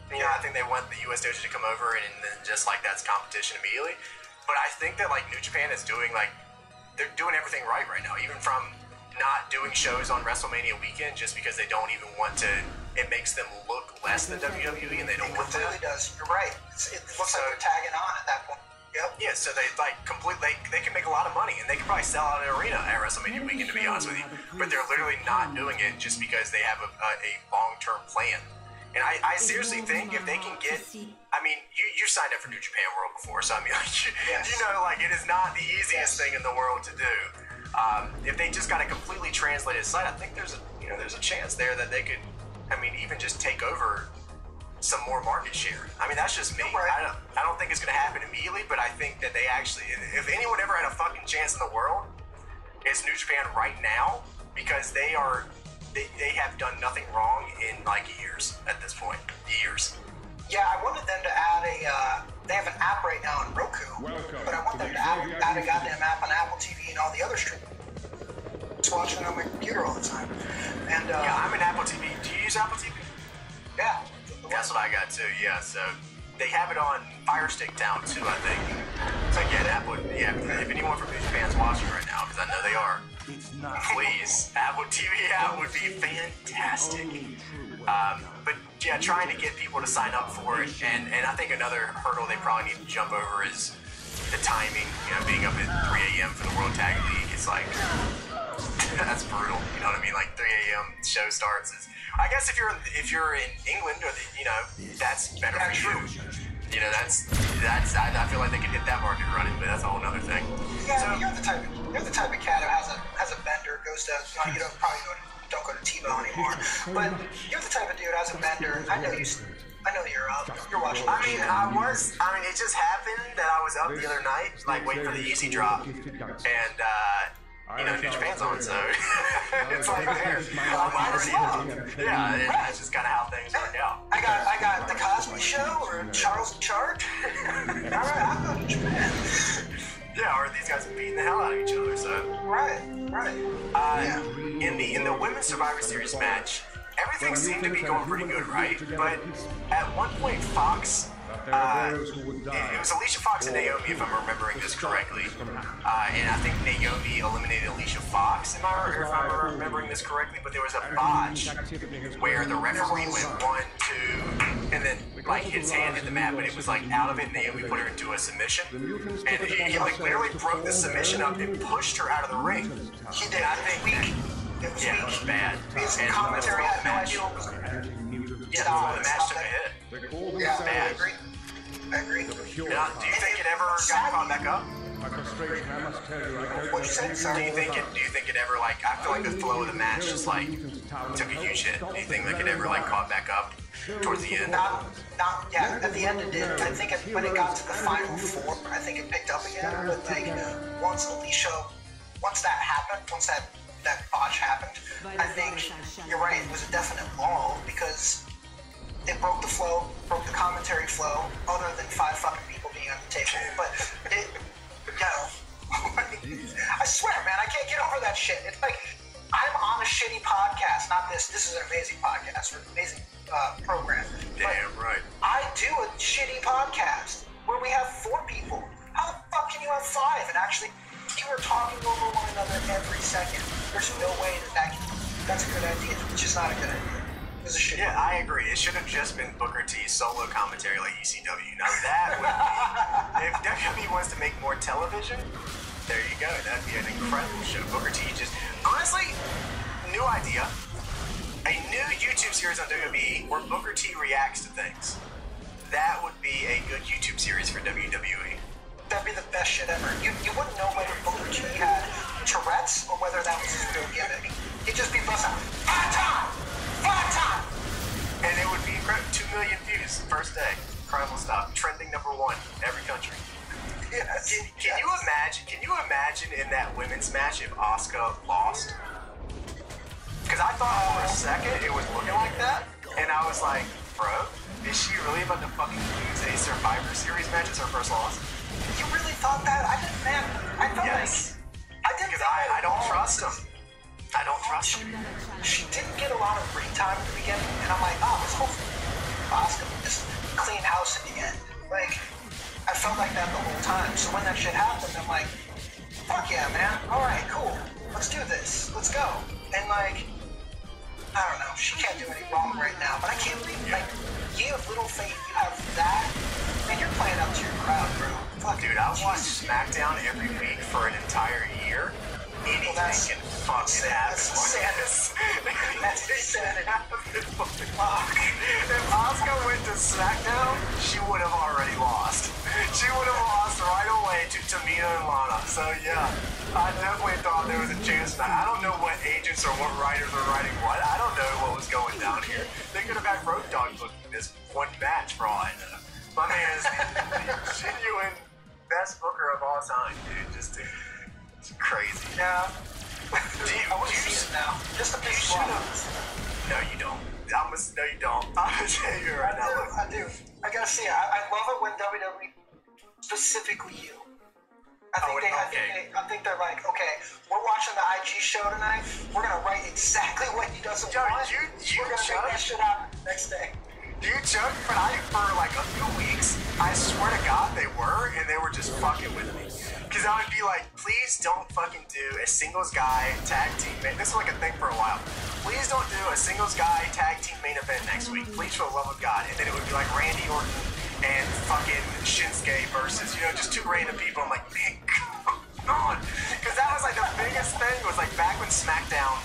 You know, I think they want the U.S. dojo to come over and then just like that's competition immediately. But I think that, like, New Japan is doing, like, they're doing everything right now. Even from not doing shows on WrestleMania weekend just because they don't even want to. It makes them look less than WWE and they don't want to. It completely does. You're right. It looks like they're tagging on at that point. Yep. Yeah, so they, like, completely, they can make a lot of money and they can probably sell out an arena at WrestleMania weekend, to be honest with you. But they're literally not doing it just because they have a long-term plan. And I seriously think if they can get, I mean, you signed up for New Japan World before, so I mean, like, you know, like, it is not the easiest thing in the world to do. If they just got a completely translated site, I think there's a chance there that they could, I mean, even just take over some more market share. I mean, that's just me. I don't think it's going to happen immediately, but I think that they actually, if anyone ever had a fucking chance in the world, it's New Japan right now, because they have done nothing wrong in, like, years at this point. Years. Yeah, I wanted them to add they have an app right now on Roku, but I want them to add a goddamn app on Apple TV and all the other streaming. Just watching it on my computer all the time. And yeah, I'm an Apple TV. Do you use Apple TV? Yeah. That's what I got too, yeah, so they have it on Fire Stick Town too, I think. So yeah, that would, if anyone from New Japan's watching right now, because I know they are, please, Apple TV app would be fantastic. But yeah, trying to get people to sign up for it, and I think another hurdle they probably need to jump over is the timing. You know, being up at 3 a.m. for the World Tag League, it's like, that's brutal. You know what I mean? Like 3 a.m. show starts. I guess if you're in England, or that's better for you. You know, that's I feel like they could hit that market running, but that's a whole other thing. Yeah, so, you're the type of cat who has a bender, goes to probably don't go to TiVo anymore. But you're the type of dude who has a bender. I know you're watching. I mean, it just happened that I was up the other night, like waiting for the easy drop, and New Japan's on, so it's like there. I'm already up. Yeah, and that's just kind of how things work out. I got the Cosby Show or Charles in Charge. All right, I'm going to Japan. Yeah, or these guys are beating the hell out of each other. So right. In the women's Survivor Series match, everything seemed to be going pretty good, right? But at one point, Fox. It was Alicia Fox and Naomi, if I'm remembering this correctly. And I think Naomi eliminated Alicia Fox, if I'm remembering this correctly. But there was a botch where the referee went 1, 2, and then like his hand hit the mat, but it was like out of it. Naomi put her into a submission, and he like literally broke the submission up and pushed her out of the ring. He did. I think it was bad. And commentary had no idea what was going on. Yeah, the match took a hit. Yeah, bad. I agree. Do you think it ever got caught back up? What'd you say? Do you think it ever, like, I feel like the flow of the match just like took a huge hit. Do you think like it ever like caught back up towards the end? Yeah, at the end it did. I think when it got to the final 4, I think it picked up again. But like once that happened, once that botch happened, I think you're right. It was a definite lull because it broke the flow, broke the commentary flow, other than 5 fucking people being on the table. But it, I swear, man, I can't get over that shit. It's like, I'm on a shitty podcast, not this. This is an amazing podcast, an amazing program. Damn right. I do a shitty podcast where we have 4 people. How the fuck can you have 5? And actually, you are talking over one another every second. There's no way that's a good idea. It's just not a good idea. Yeah, I agree. It should have just been Booker T's solo commentary like ECW. Now that would be... If WWE wants to make more television, there you go. That'd be an incredible show. Booker T just... Honestly, new idea. A new YouTube series on WWE where Booker T reacts to things. That would be a good YouTube series for WWE. That'd be the best shit ever. You wouldn't know whether Booker T had Tourette's or whether that was his real gimmick. He'd just be busting out, 5 times! And it would be incredible. 2 million views first day. Incredible stuff. Trending #1 every country. Yes. Can you imagine in that women's match if Asuka lost? Because I thought for a second it was looking like that, and I was like, bro, is she really about to fucking lose a Survivor Series match as her first loss? You really thought that? I didn't, man. I felt yes. I didn't. Because I don't trust him. I don't trust her. She didn't get a lot of ring time at the beginning, and I'm like, oh, this hopefully Asuka will just clean house in the end. Like, I felt like that the whole time. So when that shit happened, I'm like, fuck yeah, man. All right, cool. Let's do this. Let's go. And like, I don't know. She can't do any wrong right now, but I can't believe like you have little faith. You have that, and you're playing up to your crowd, bro. Fuck, dude, I watched SmackDown every week for an entire year. Anything can fucking happen. That's insanity. Fuck. If Asuka went to SmackDown, she would have already lost. She would have lost right away to Tamina and Lana. So yeah, I definitely thought there was a chance that I don't know what agents or what writers were writing what. I don't know what was going down here. They could have had Road Dogg booking this one match for all I know. My man is the genuine best booker of all time, dude. Just it's crazy. Yeah. I want to see it now. Just to piss you off. No, you don't. No, you don't. I'm gonna tell you right now. I do. I gotta see it. I love it when WWE, specifically you. I think they're like, okay, we're watching the IG show tonight. We're gonna write exactly what he doesn't want. We're gonna make that shit happen the next day. You joke, but for like a few weeks, I swear to God they were, and they were just fucking with me. Because I would be like, please don't fucking do a singles guy tag team main. This was like a thing for a while. Please don't do a singles guy tag team main event next week. Please, for the love of God. And then it would be like Randy Orton and fucking Shinsuke versus, you know, just two random people. I'm like, man, come on. Because that was like the biggest thing was like back when SmackDown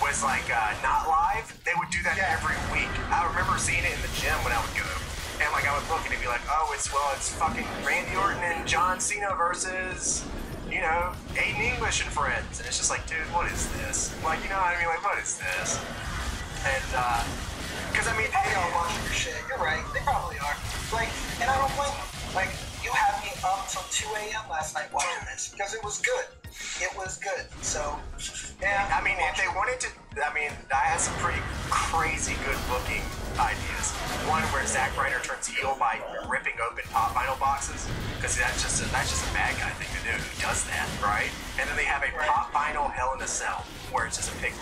was like not live, they would do that every week. I remember seeing it in the gym when I would go. And like I would look and it'd be like, oh, it's fucking Randy Orton and John Cena versus, you know, Aiden English and friends. And it's just like, dude, what is this? Like, you know what I mean? Like, what is this? And because I mean, they all watching your shit. You're right. They probably are. Like, and I don't blame you. Like, you had me up till 2 a.m. last night watching this because it was good. It was good. So, yeah. I mean, if they wanted to, I mean, I had some pretty crazy good booking ideas. One where Zack Ryder turns heel by ripping open pop vinyl boxes, because that's just a bad guy thing to do. Who does that, right? And then they have a pop vinyl Hell in a Cell, where it's just a big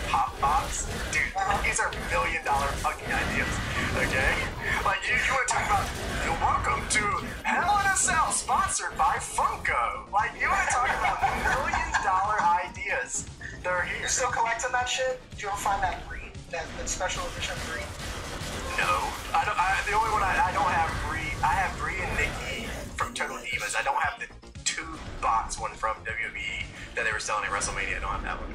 pop box. Dude, these are $1 million fucking ideas. Okay, like you want to talk about welcome to Hell in a Cell, sponsored by Funko. Like you want to talk about $1 million ideas. They're here. You're still collecting that shit? Did you ever find that green, that special edition green? No, I don't. The only one I don't have Brie. I have Brie and Nikki from Total Divas. I don't have the 2-box one from WWE that they were selling at WrestleMania. I don't have that one.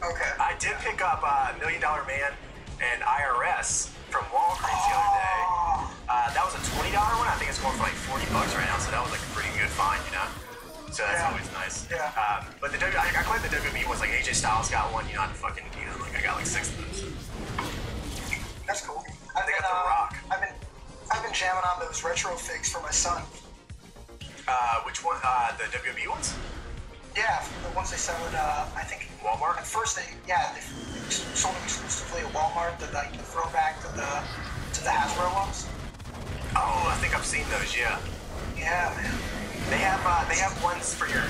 Okay. I did pick up $1 Million Man and IRS from Walgreens the other day. That was a $20 one. I think it's going for like $40 right now. So that was like a pretty good find, you know. So that's always nice. Yeah. But I claim the WWE was like AJ Styles got one. You know, like I got like 6 of those. That's cool. I've been jamming on those retro figs for my son. Which one? The WWE ones? Yeah, the ones they sell at I think Walmart. At first they sold them exclusively at Walmart. The throwback to the Hasbro ones. Oh, I think I've seen those. Yeah. Yeah, man. They have ones for your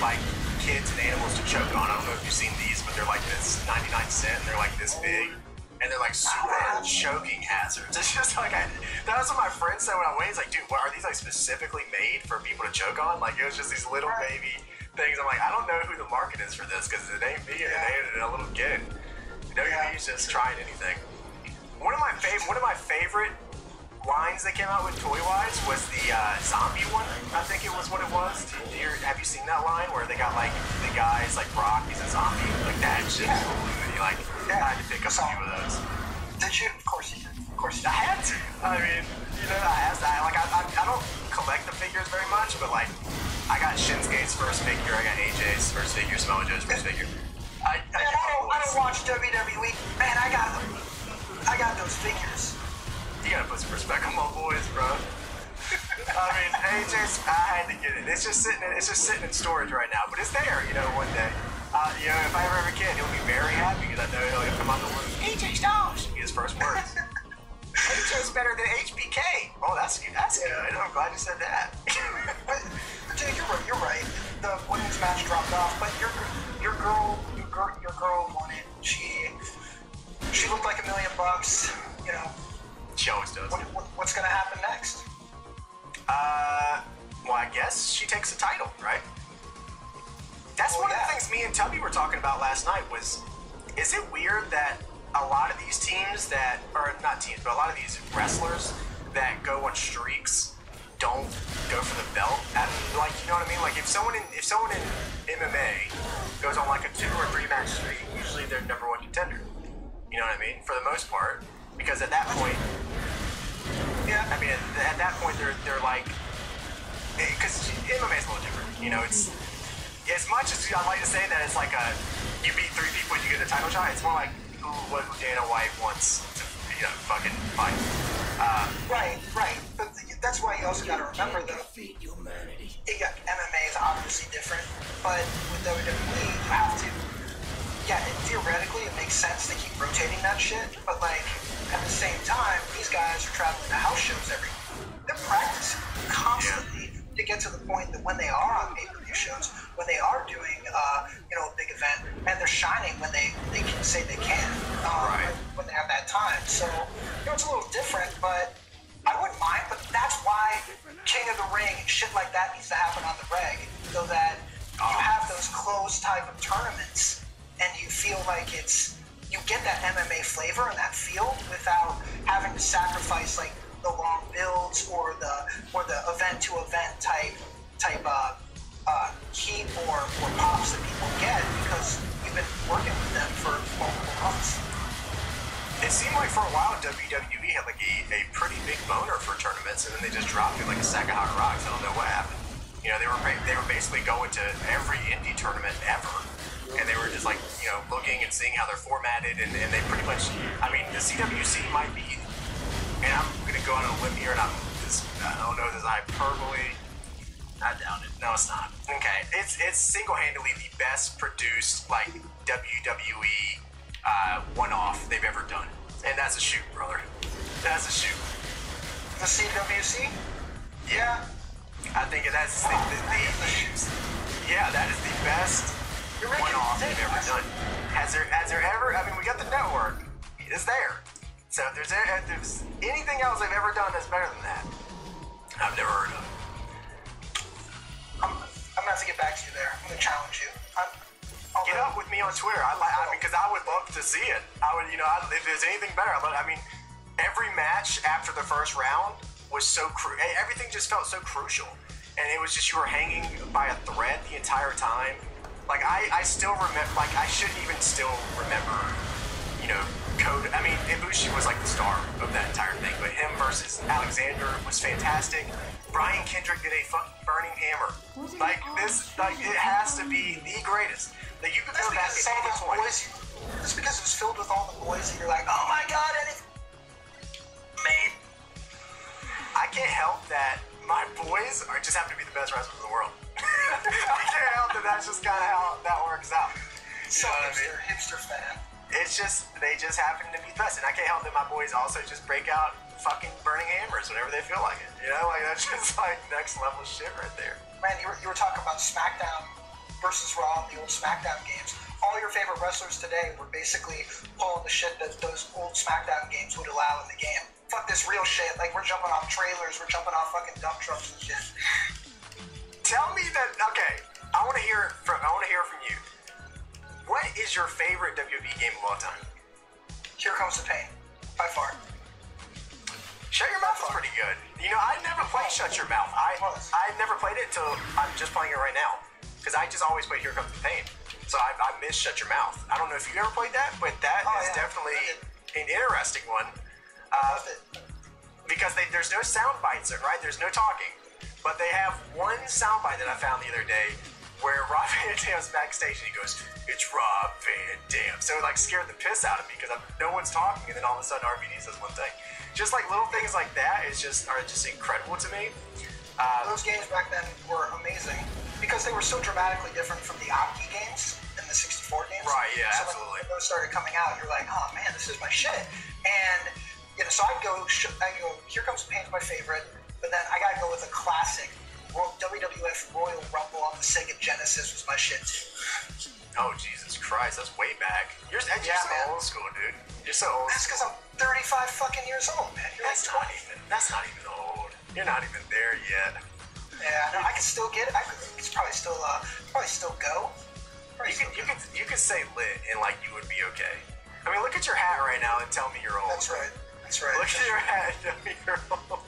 like kids and animals to choke on. I don't know if you've seen these, but they're like this 99¢. And they're like this big. And they're like super choking hazards. It's just like, that was what my friend said when I went. He's like, dude, what, are these like specifically made for people to choke on? Like, it was just these little baby things. I'm like, I don't know who the market is for this because it ain't me and it ain't a little kid. WWE's just trying anything. One of my favorite lines that came out with toy-wise was the zombie one. I think it was what it was. Have you seen that line where they got like the guys like Brock, he's a zombie, like that shit? Like, I had to pick up a few of those. Did you? Of course you did. Of course you did. I had to. I mean, you know, I don't collect the figures very much, but like, I got Shinsuke's first figure, I got AJ's first figure, Samoa Joe's first figure. I don't watch WWE. Man, I got those figures. You gotta put some respect on my boys, bro. I mean, AJ's, I had to get it. It's just sitting in storage right now, but it's there, you know, one day. You know, if I ever have a kid, he'll be very happy because I know he'll come out the womb. AJ Styles! His first words. AJ's better than HBK. Oh, that's good. I'm glad you said that. But, dude, you're right. The women's match dropped off, but your girl won it. She looked like $1 million. You know. She always does. What's gonna happen next? Well, I guess she takes the title, right? That's one of the things me and Tubby were talking about last night was, is it weird that a lot of these teams that, or not teams, but a lot of these wrestlers that go on streaks don't go for the belt? Like, you know what I mean? Like, if someone in MMA goes on like a 2 or 3 match streak, usually they're #1 contender. You know what I mean? For the most part. Because at that point, I mean, at that point, they're like, because MMA is a little different. You know, it's, as much as I like to say that it's like you beat 3 people and you get the title shot, it's more like who Dana White wants to, you know, fucking fight. Right. But that's why you also got to remember though. MMA is obviously different, but with WWE, you have to. Yeah, theoretically, it makes sense to keep rotating that shit, but like at the same time, these guys are traveling to house shows every week. They're practicing constantly to get to the point that when they are on pay-per-view shows, when they are doing, you know, a big event, and they're shining when they can say they can, when they have that time. So, you know, it's a little different, but I wouldn't mind. But that's why King of the Ring, shit like that needs to happen on the reg, so that you have those closed type of tournaments, and you feel like you get that MMA flavor and that feel without having to sacrifice like the long builds or the event to event type heat or pops that people get because you've been working with them for multiple months. It seemed like for a while WWE had like a pretty big boner for tournaments, and then they just dropped it like a sack of hot rocks. I don't know what happened. You know, they were basically going to every indie tournament ever, and they were just like, you know, looking and seeing how they're formatted, and they pretty much, I mean, the CWC might be, and I'm gonna go out on a limb here, and I don't know if this is hyperbole. I doubt it. No, it's not. Okay, it's single-handedly the best produced like WWE one-off they've ever done, and that's a shoot, brother. That's a shoot. The CWC? Yeah, I think that's yeah, that is the best one-off they've ever done. Has there ever? I mean, we got the network. It's there. So if there's anything else they've ever done that's better than that, I've never heard of. I'm gonna have to get back to you there. I'm gonna challenge you. Get up with me on Twitter. Because I would love to see it. I would, you know, if there's anything better. I mean, every match after the first round was so everything just felt so crucial, and it was just you were hanging by a thread the entire time. Like I still remember. Like I shouldn't even still remember. You know, Code. I mean, Ibushi was like the star of that entire thing, but him versus Alexander was fantastic. Brian Kendrick did a fucking burning hammer. Like this, like it has to be the greatest. Like you could go back at any point. Just because it was filled with all the boys that you're like, oh my god, and it's made. I can't help that my boys just happen to be the best wrestlers in the world. I can't help that that's just kind of how that works out. So hipster fan. It's just, they just happen to be the best, and I can't help that my boys also just break out fucking burning hammers whenever they feel like it. You know, like that's just like next level shit right there. Man, you were talking about SmackDown versus Raw, the old SmackDown games. All your favorite wrestlers today were basically pulling the shit that those old SmackDown games would allow in the game. Fuck this real shit. Like, we're jumping off trailers, we're jumping off fucking dump trucks and shit. Tell me that, okay, I want to hear from you. What is your favorite WWE game of all time? Here Comes the Pain, by far. Shut Your Mouth is pretty good. You know, I never played Shut Your Mouth. I never played it until I'm just playing it right now. Because I just always play Here Comes the Pain. So I miss Shut Your Mouth. I don't know if you ever played that, but that is definitely an interesting one. Because there's no sound bites, right? There's no talking. But they have one sound bite that I found the other day where Rob Van Dam's backstage and he goes, "It's Rob Van Dam." So it like scared the piss out of me because no one's talking, and then all of a sudden RVD says one thing. Just like little things like that are just incredible to me. Those games back then were amazing because they were so dramatically different from the Opti games and the 64 games. Right, yeah, so absolutely. When those started coming out, you're like, oh man, this is my shit. And you know, so I go, Here Comes the Pain's my favorite, but then I gotta go with a classic. WWF Royal Rumble on the Sega Genesis was my shit too. Oh Jesus Christ, that's way back. You're so old school, dude. You're so old. That's because I'm 35 fucking years old, man. That's not even old. You're not even there yet. Yeah, no, I can still get it. It's probably still go. You could say lit and like you would be okay. I mean, look at your hat right now and tell me you're old. That's right. That's right. Look at your hat and tell me you're old.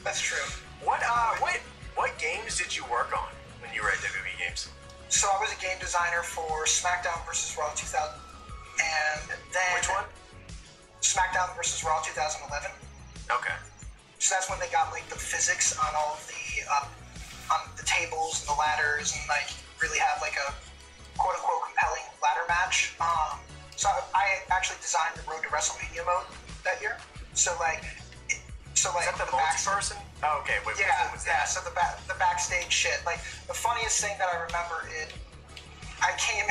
That's true. What games did you work on when you were at WWE Games? So I was a game designer for SmackDown vs. Raw 2000, and then which one? SmackDown vs. Raw 2011. Okay. So that's when they got like the physics on all of the tables and the ladders, and like really have like a quote unquote compelling ladder match. So I actually designed the Road to WrestleMania mode that year. So like. So like is that the multi-person? Oh, okay. What was that? So the backstage shit. Like the funniest thing that I remember is I came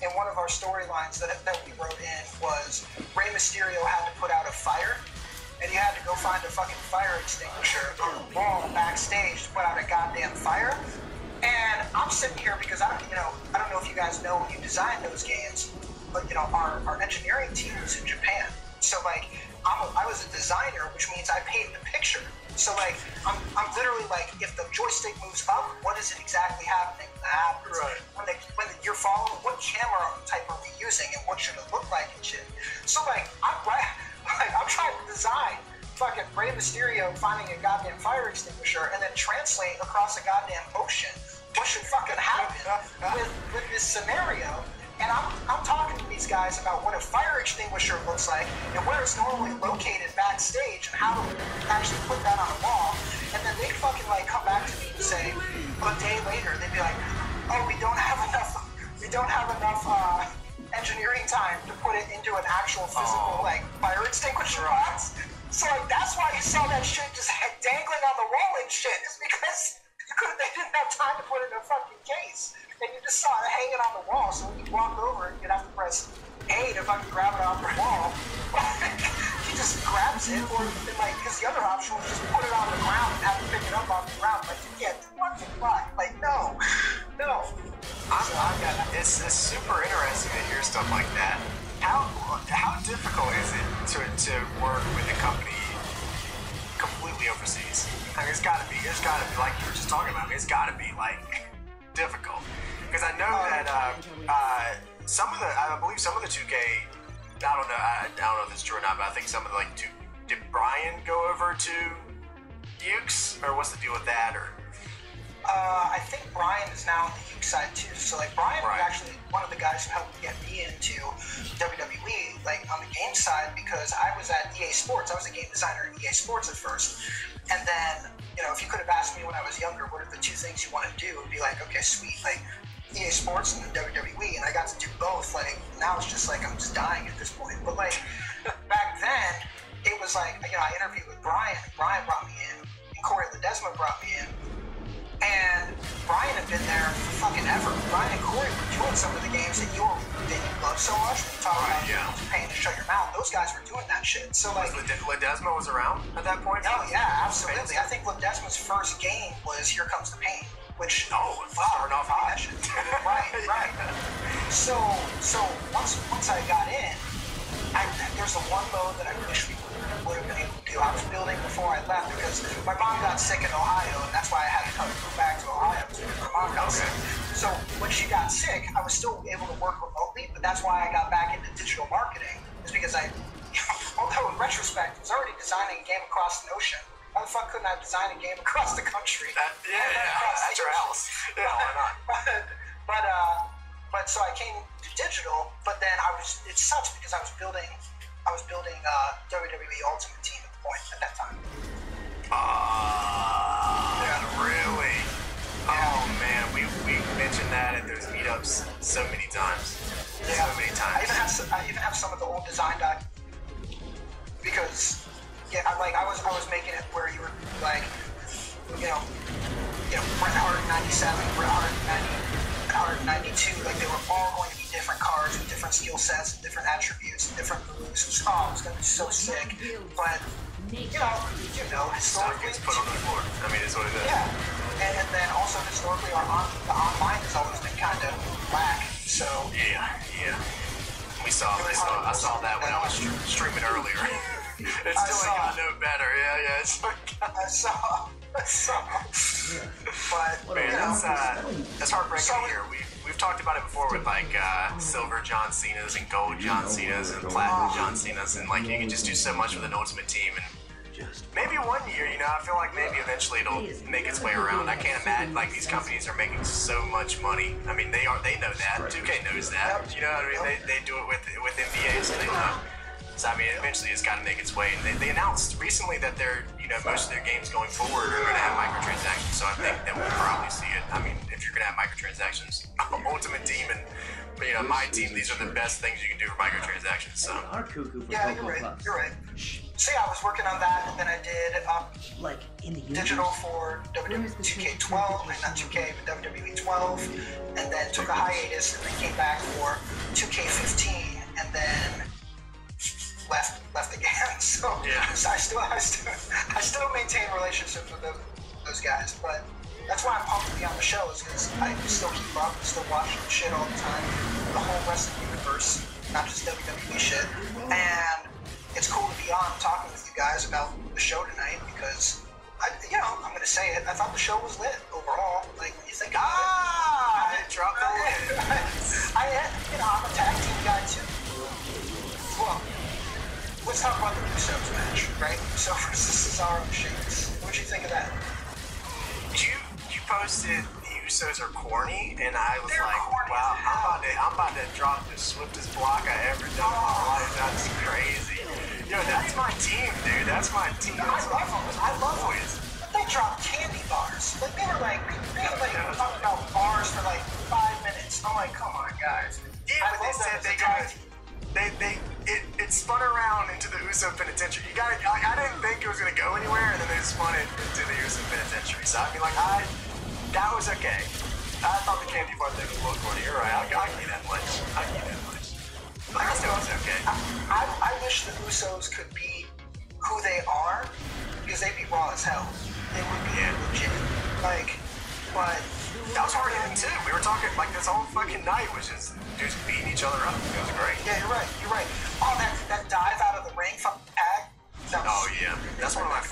in one of our storylines that we wrote in was Rey Mysterio had to put out a fire, and you had to go find a fucking fire extinguisher on the wall backstage to put out a goddamn fire. And I'm sitting here because I don't know if you guys know when you design those games, but you know our engineering team was in Japan, so like. I was a designer, which means I painted the picture. So like, I'm literally like, if the joystick moves up, what is it exactly happening when that happens? Right. When you're following, what camera type are we using and what should it look like and shit? So like, I'm trying to design fucking Rey Mysterio finding a goddamn fire extinguisher and then translate across a goddamn ocean what should fucking happen with this scenario. And I'm talking to these guys about what a fire extinguisher looks like and where it's normally located backstage and how to actually put that on a wall. And then they fucking like come back to me and say, a day later, they'd be like, oh, we don't have enough engineering time to put it into an actual physical like fire extinguisher box. So like that's why you saw that shit just dangling on the wall and shit. It's because they didn't have time to put it in a fucking case. And you just saw it hanging on the wall, so when you walk over, you'd have to press A to fucking grab it off the wall. He just grabs it, or like, because the other option was just put it on the ground and have to pick it up off the ground. Like, yeah, what the fuck? Like, no. It's super interesting to hear stuff like that. How difficult is it to work with a company completely overseas? I mean, it's gotta be like you were just talking about. It's gotta be like difficult. Because I know that I believe some of the 2K, I don't know if it's true or not, but I think some of the like did Brian go over to Ukes, or what's the deal with that? Or I think Brian is now on the Uke side too. So like Brian was actually one of the guys who helped get me into WWE, like on the game side, because I was at EA Sports. I was a game designer at EA Sports at first, and then if you could have asked me when I was younger, what are the two things you want to do? It would be like, okay, sweet, like EA Sports and then WWE, and I got to do both. Like now it's just like I'm just dying at this point. But like back then, it was like I interviewed with Brian. Brian brought me in, and Corey Ledesma brought me in. And Brian had been there for fucking ever. Brian and Corey were doing some of the games that you love so much. When you talk about paying to shut your mouth, those guys were doing that shit. So like, Ledesma was around at that point? Oh yeah, absolutely. I think Ledesma's first game was Here Comes the Pain, which starting off hot. right. So once I got in, there's the one mode that I wish we would have been able to do. I was building before I left because my mom got sick in Ohio, and that's why I had to come back to Ohio because my mom got sick. So when she got sick, I was still able to work remotely, but that's why I got back into digital marketing. Is because although in retrospect, I was already designing a game across the ocean. How the fuck couldn't I design a game across the country? That's your house. Yeah, why not? But so I came to digital, but then it sucks because I was building WWE Ultimate Team at the point at that time. Really? Yeah. Oh man, we mentioned that at those meetups so many times. Yeah. So many times. I even have some of the old design doc because I was making it where you were like Bret Hart 97, Bret Hart 90, Bret Hart 92, like they were all going to be different cards with different skill sets and different attributes and different moves. It was going to be so sick. But, historically... Stuff gets put on the floor. I mean, it's what it is. Yeah. And then also, historically, the online has always been kind of whack, so... Yeah. I saw that when I was streaming earlier. It's still got no better. Yeah. I saw. But man, that's heartbreaking to hear. We've talked about it before with like silver John Cena's and gold John Cena's and platinum John Cena's, and like you can just do so much with an Ultimate Team. And maybe one year, I feel like maybe eventually it'll make its way around. I can't imagine like these companies are making so much money. I mean, they know that. 2K knows that. You know what I mean? They do it with NBA, so they know. So I mean, eventually it's got to make its way. And they announced recently that most of their games going forward are going to have microtransactions. So I think that we'll probably see it. I mean, if you're going to have microtransactions, Ultimate Team and my team, these are the best things you can do for microtransactions. So yeah, you're right. So yeah, I was working on that, and then I did digital for WWE 2K12, not 2K, but WWE 12, and then took a hiatus, and then came back for 2K15, and then left again. So I still maintain relationships with those guys, but that's why I'm pumped to be on the show, is because I still keep up, still watching the shit all the time, the whole wrestling universe, not just WWE shit, and it's cool to be on talking with you guys about the show tonight because I'm gonna say it. I thought the show was lit overall. Like, when you think about I dropped the lid. I'm a tag team guy too. Well, let's talk about the Usos match, right? So versus Cesaro and Sheamus. What'd you think of that? You posted the Usos are corny, and I was They're like, corny wow, as hell. I'm about to drop the swiftest block I ever done in my life. That's crazy. Yo, that's my team, dude. That's my team. I love them. But they dropped candy bars. Like, they were talking about bars for like 5 minutes. I'm like, come on, guys. Yeah, but they said it spun around into the Uso penitentiary. I didn't think it was gonna go anywhere, and then they spun it into the Uso penitentiary. So I mean, like, that was okay. I thought the candy bar thing was a little corny. You're right. I'll give you that much. But I still was okay. I wish the Usos could be who they are, because they'd be raw as hell. They would be legit. Like, but that was hard hitting too. We were talking like this whole fucking night was just dudes beating each other up. It was great. Yeah, you're right. Oh, that dive out of the ring from tag. Oh yeah, that's one of my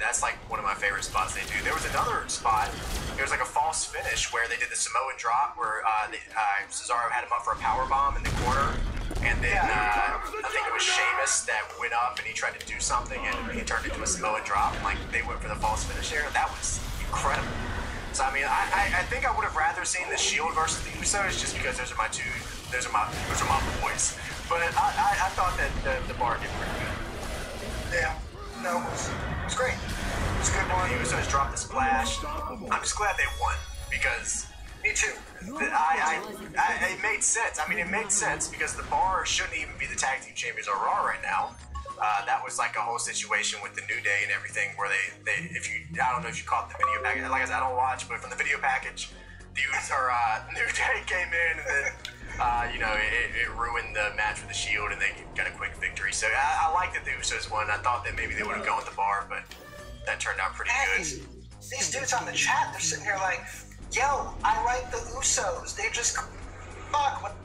that's like one of my favorite spots they do. There was another spot. There was like a false finish where they did the Samoan drop where Cesaro had him up for a power bomb in the corner, and then I think it was Sheamus that went up and he tried to do something and he turned into a Samoan drop. Like they went for the false finish there. That was incredible. So I mean, I think I would have rather seen the Shield versus the Usos just because those are my boys. But I thought that the bar did pretty good. Yeah, no, it was great. It was a good one. The Usos dropped the splash. I'm just glad they won because me too. It made sense. I mean, it made sense because the bar shouldn't even be the tag team champions on Raw right now. That was like a whole situation with the New Day and everything where I don't know if you caught the video package. Like I said, I don't watch, but from the video package, New Day came in and then it ruined the match with the Shield and they got a quick victory. So I like that the Usos won. I thought that maybe they would have gone with the bar, but that turned out pretty good. These dudes on the chat, they're sitting here like, yo, I like the Usos. They just fuck.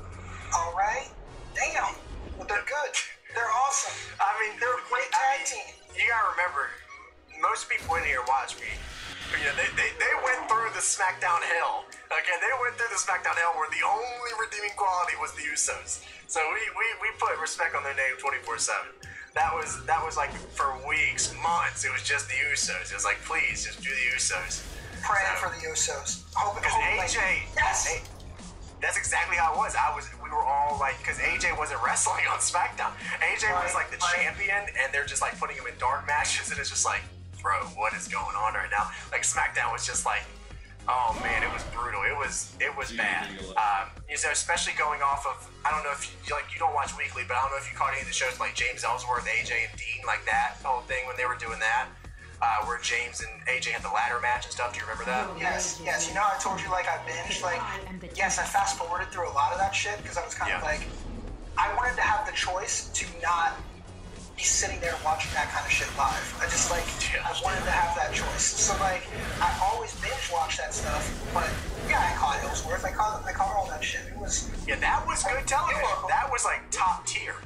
Alright? Damn. But they're good. They're awesome. I mean, they're a great tag team. You gotta remember, most people in here watch me. You know, they went through the SmackDown hell. Okay, they went through the SmackDown hell where the only redeeming quality was the Usos. So we put respect on their name 24/7. That was like for weeks, months. It was just the Usos. It was like, please, just do the Usos. Praying for the Usos. Because AJ, yes. That's exactly how it was. We were all like, because AJ wasn't wrestling on SmackDown. AJ was like the champion, and they're just like putting him in dark matches, and it's just like, bro, what is going on right now? Like SmackDown was just like, oh man, it was brutal. It was bad. Especially going off of, I don't know if you don't watch weekly, but I don't know if you caught any of the shows like James Ellsworth, AJ, and Dean, like that whole thing when they were doing that. Where James and AJ had the ladder match and stuff. Do you remember that? Yes. You know, I told you like I binged. Like, yes, I fast forwarded through a lot of that shit because I was kind of like, I wanted to have the choice to not be sitting there watching that kind of shit live. I just like, I wanted to have that choice. So like, I always binge watch that stuff. But yeah, I caught Ellsworth. I caught all that shit. It was that was good television. That was like top tier.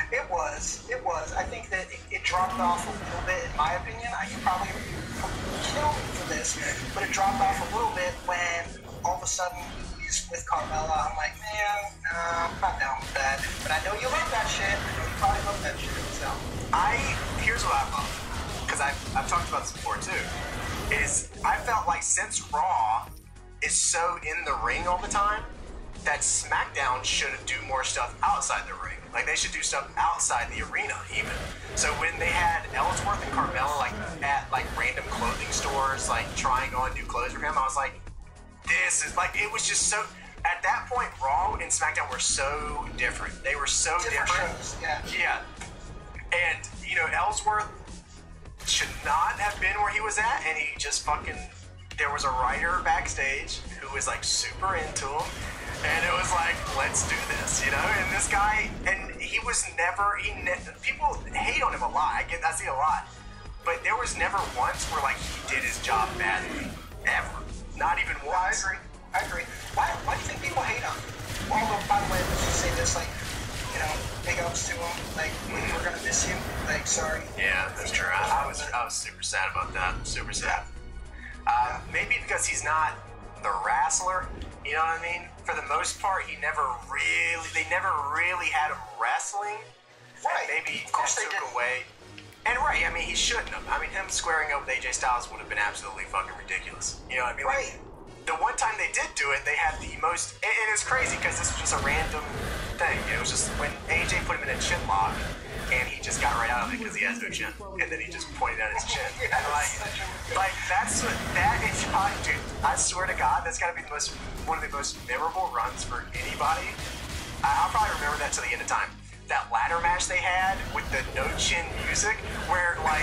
It was. I think that it dropped off a little bit, in my opinion. You probably kill me for this, but it dropped off a little bit when all of a sudden he's with Carmella. I'm like, man, I'm not down with that. But I know you love that shit. I know you probably love that shit. So here's what I love, because I've talked about this before too. Is I felt like since Raw is so in the ring all the time, that SmackDown should do more stuff outside the ring. Like they should do stuff outside the arena even. So when they had Ellsworth and Carmella like at like random clothing stores, like trying on new clothes for him, I was like, this is like, it was just so, at that point Raw and SmackDown were so different. They were so different. Shows, yeah. Yeah. And Ellsworth should not have been where he was at, and he just fucking, there was a writer backstage who was like super into him. And it was like, let's do this, And this guy, and he was never, people hate on him a lot. I see a lot. But there was never once where, like, he did his job badly. Ever. Not even once. I agree. Why do you think people hate on him? Although, by the way, let's just say this, like, you know, big ups to him. Like, we're gonna miss you. Like, sorry. Yeah, that's true. I was super sad about that. Super sad. Maybe because he's not the wrestler. You know what I mean? For the most part, they never really had him wrestling. Right. Maybe of course that they took did. away. And right, I mean, he shouldn't have. I mean, him squaring up with AJ Styles would have been absolutely fucking ridiculous. You know what I mean? Right. Like, the one time they did do it, they had the most. And it's crazy because this was just a random thing. It was just when AJ put him in a chin lock, and he just got right out of it because he has no chin, and then he just pointed at his chin. And like that's what that is. Dude, I swear to God, that's got to be one of the most memorable runs for anybody. I'll probably remember that till the end of time. That ladder match they had with the no chin music, where like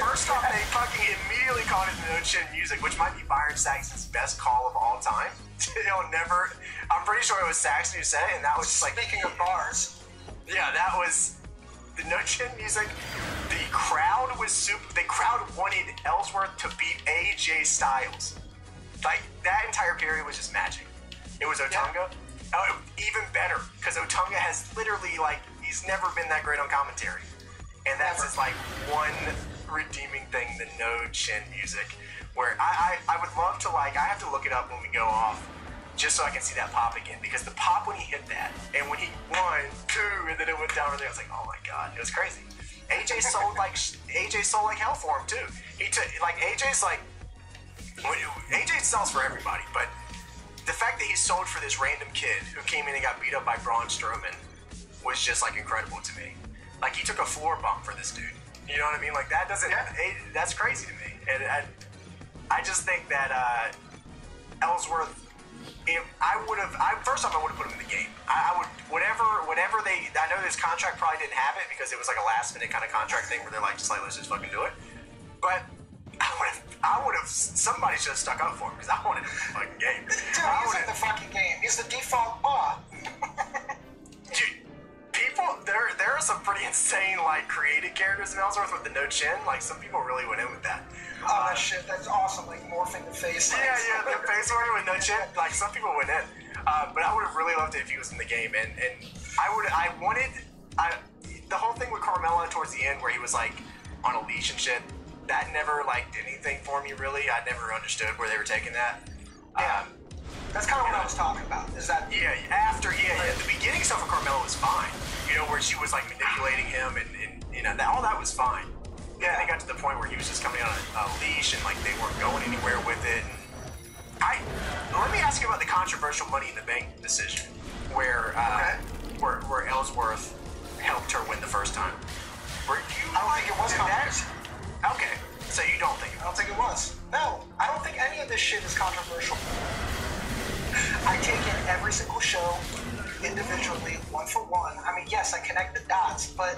first off they fucking immediately called it the no chin music, which might be Byron Saxton's best call of all time. I'm pretty sure it was Saxton who said it, and that was just like. Speaking of bars. Yeah, that was the no chin music. The crowd was super. The crowd wanted Ellsworth to beat AJ Styles. Like that entire period was just magic. It was Otunga. Yeah. Oh, even better because Otunga has literally he's never been that great on commentary, and that's his one redeeming thing: the no chin music. Where I would love to I have to look it up when we go off, just so I can see that pop again, because the pop when he hit that, and when he 1, 2, and then it went down there, I was like, oh my god, it was crazy. AJ sold like hell for him too. He took AJ sells for everybody, but the fact that he sold for this random kid who came in and got beat up by Braun Strowman was just incredible to me. Like he took a floor bump for this dude. You know what I mean? Like that doesn't. That's crazy to me, and I just think that Ellsworth. First off, I would have put him in the game. I would whatever they. I know this contract probably didn't have it because it was like a last minute kind of contract thing where they're like, let's just fucking do it. But I would have. Somebody should have stuck up for him because I wanted him in the fucking game. Dude, he's in the fucking game. He's the default paw. Dude, there are some pretty insane created characters in Ellsworth with the no chin. Like some people really went in with that. Oh, that shit, that's awesome. Morphing the face. Yeah, the face warrior with no chin. Like some people went in. But I would have really loved it if he was in the game. And the whole thing with Carmella towards the end where he was on a leash and shit, that never did anything for me really. I never understood where they were taking that. Yeah. That's kind of what I was talking about. Is that the beginning stuff with Carmella was fine. You know, where she was manipulating him and all that was fine. Yeah, they got to the point where he was just coming on a leash and they weren't going anywhere with it. Let me ask you about the controversial Money in the Bank decision, where Ellsworth helped her win the first time. I don't think it was controversial. Okay, so you don't think? I don't think it was. No, I don't think any of this shit is controversial. I take in every single show individually, one for one. I mean, yes, I connect the dots, but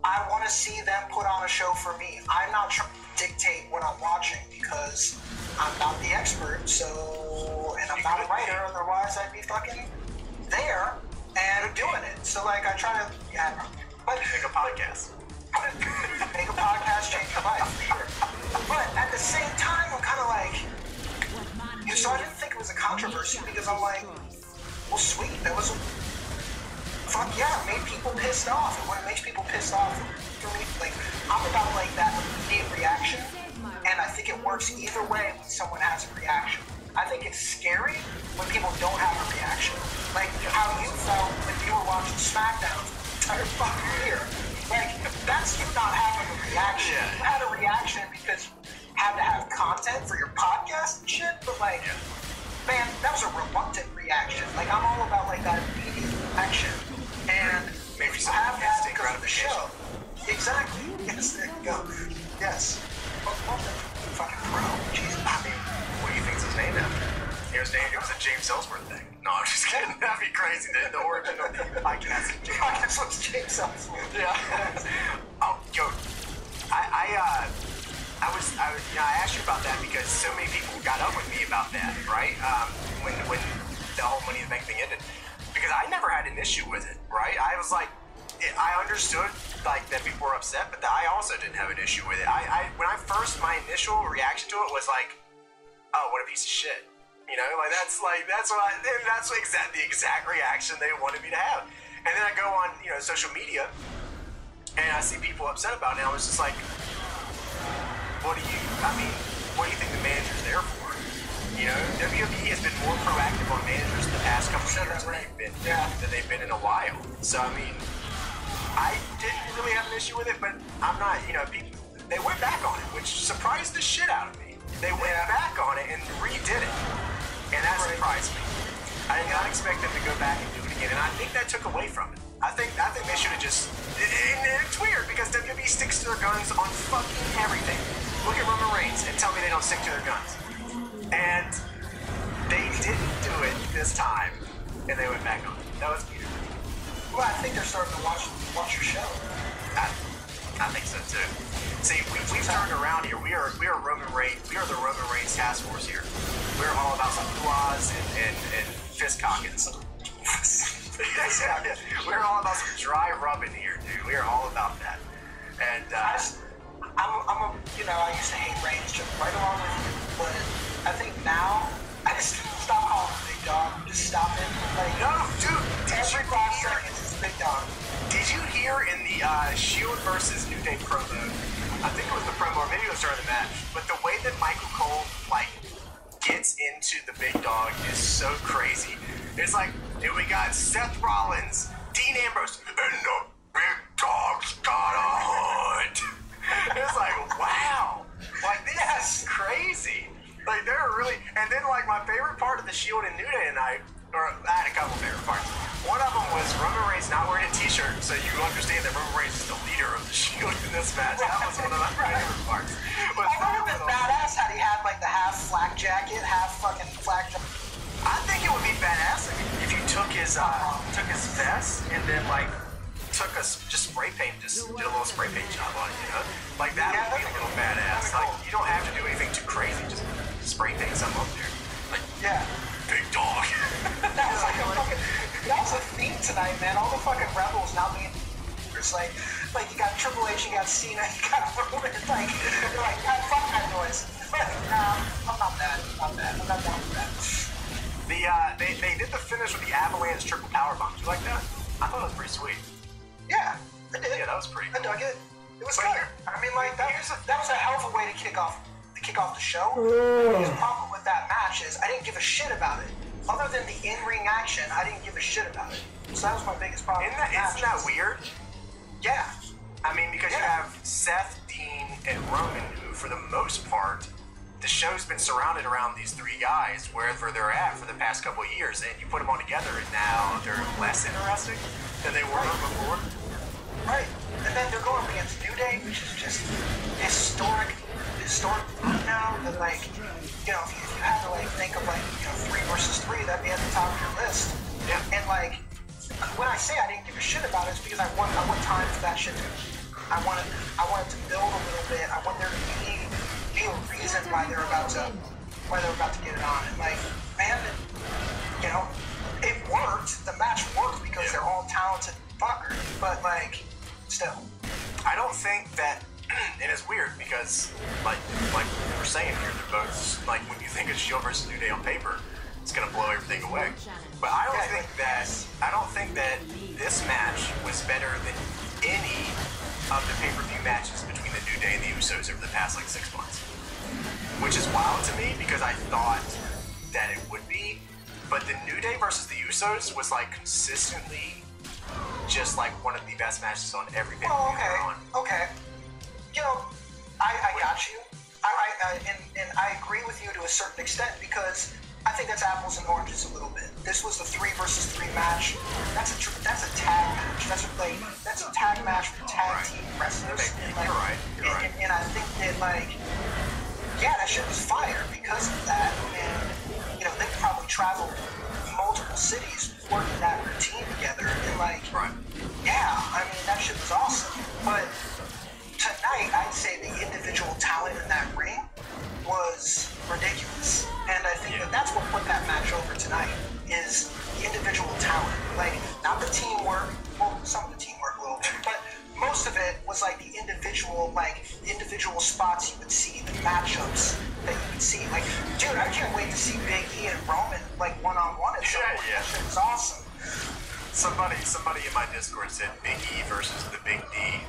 I want to see them put on a show for me. I'm not trying to dictate what I'm watching because I'm not the expert, and I'm not a writer, otherwise I'd be fucking there and doing it. So I try to, make a podcast. Make a podcast, change your life, for sure. But at the same time, I'm kind of so I didn't think it was a controversy because I'm well, sweet, that was fuck yeah, it made people pissed off. And when it makes people pissed off, for me, I'm about that immediate reaction, and I think it works either way when someone has a reaction. I think it's scary when people don't have a reaction. How you felt when you were watching SmackDown the entire fucking year. That's you not having a reaction. Yeah. You had a reaction because you had to have content for your podcast and shit, but man, that was a reluctant reaction. I'm all about that immediate reaction. And maybe you have that because of the show. Exactly. Yes, there you go. Yes. Fucking pro. Jesus. I mean, what do you think is his name after? It was a James Ellsworth thing. No, I'm just kidding. That'd be crazy. The origin of the podcast. Podcast was James Ellsworth. Yeah. Oh, yo. I asked you about that because so many people got up with me about that, right? When the whole Money in the Bank thing ended. Because I never had an issue with it, right? I was I understood that people were upset, but I also didn't have an issue with it. My initial reaction to it was oh, what a piece of shit. You know, that's the exact reaction they wanted me to have. And then I go on, you know, social media, and I see people upset about it, and I was just like, what do you think the manager's there for? You know, WWE has been more proactive on managers in the past couple of years than they've been in a while. So, I mean, I didn't really have an issue with it, but I'm not, you know, they went back on it, which surprised the shit out of me. They went back on it and redid it, and that surprised me. I did not expect them to go back and do it again, and I think that took away from it. I think they should have just, and it's weird because WWE sticks to their guns on fucking everything. Look at Roman Reigns and tell me they don't stick to their guns. And they didn't do it this time, and they went back on it. That was weird. Well, I think they're starting to watch your show. I think so too. See, we've turned around here. We are Roman Reigns. We are the Roman Reigns task force here. We're all about some flaws and fist cockings. We're all about some dry rubbing here, dude. We are all about that. And I used to hate Reigns just right along with you, but I think now I just stop calling him Big Dog. Just stop it. Like, no, dude. Every 5 seconds is Big Dog. Did you hear in the S.H.I.E.L.D. versus New Day promo? I think it was the promo, or maybe it was during the match. But the way that Michael Cole gets into the Big Dog is so crazy. It's like, we got Seth Rollins, Dean Ambrose, and the Big Dog's got a hunt. It's like, wow. Like, this is crazy. Like, they're really, and then my favorite part of the S.H.I.E.L.D. and New Day tonight, or I had a couple favorite parts. One of them was Roman Reigns not wearing a t-shirt, so you understand that Roman Reigns is the leader of the S.H.I.E.L.D. in this match. That was one of my favorite parts. I would have been badass had he had the half flak jacket, half fucking flak jacket. I think it would be badass if you took his vest and then just spray paint, just did a little spray paint job on it, you know? Like that would be a little badass. Like you don't have to do anything too crazy, just spray paint something up there. Like Big Dog. That was a theme tonight, man. All the fucking rebels now being it's like you got Triple H, you got Cena, you got Roman. It's like they're like, God, fuck that noise. Nah, I'm not that. I'm not down with that. They did the finish with the Avalanche triple powerbomb. Did you like that? I thought it was pretty sweet. Yeah, I did. Yeah, that was pretty cool. I dug it. It was good. I mean, that was a hell of a way to kick off the show. The problem with that match is I didn't give a shit about it. Other than the in-ring action, I didn't give a shit about it. So that was my biggest problem. Isn't that weird? Yeah. I mean, because you have Seth, Dean, and Roman, who, for the most part, the show's been surrounded around these three guys wherever they're at for the past couple of years, and you put them all together, and now they're less interesting than they were before. Right. And then they're going against New Day, which is just historic now. That if you had to think of 3 versus 3, that'd be at the top of your list. Yeah. And when I say I didn't give a shit about it, it's because I want time for that shit to. I want it to build a little bit. I want there to be a reason why they're about to get it on. And it worked. The match worked because they're all talented fuckers. But still, I don't think that. And it's weird because, like we were saying here, they're both when you think of S.H.I.E.L.D. versus New Day on paper, it's gonna blow everything away. But I don't think that this match was better than any of the pay-per-view matches between the New Day and the Usos over the past 6 months. Which is wild to me because I thought that it would be, but the New Day versus the Usos was consistently just one of the best matches on every pay-per-view. Okay. I got you. And I agree with you to a certain extent because I think that's apples and oranges a little bit. This was the 3 versus 3 match. That's a tag match. That's a tag match for tag team wrestlers. You're right. And I think that that shit was fire because of that. And they probably traveled multiple cities working that routine together. And that shit was awesome. But tonight, I'd say the individual talent in that ring was ridiculous. And I think that's what put that match over tonight is the individual talent. Not the teamwork, well, some of the teamwork a little bit, but most of it was the individual spots you would see, the matchups that you would see. Dude, I can't wait to see Big E and Roman one-on-one at some point. That shit was awesome. Somebody in my Discord said Big E versus the Big D.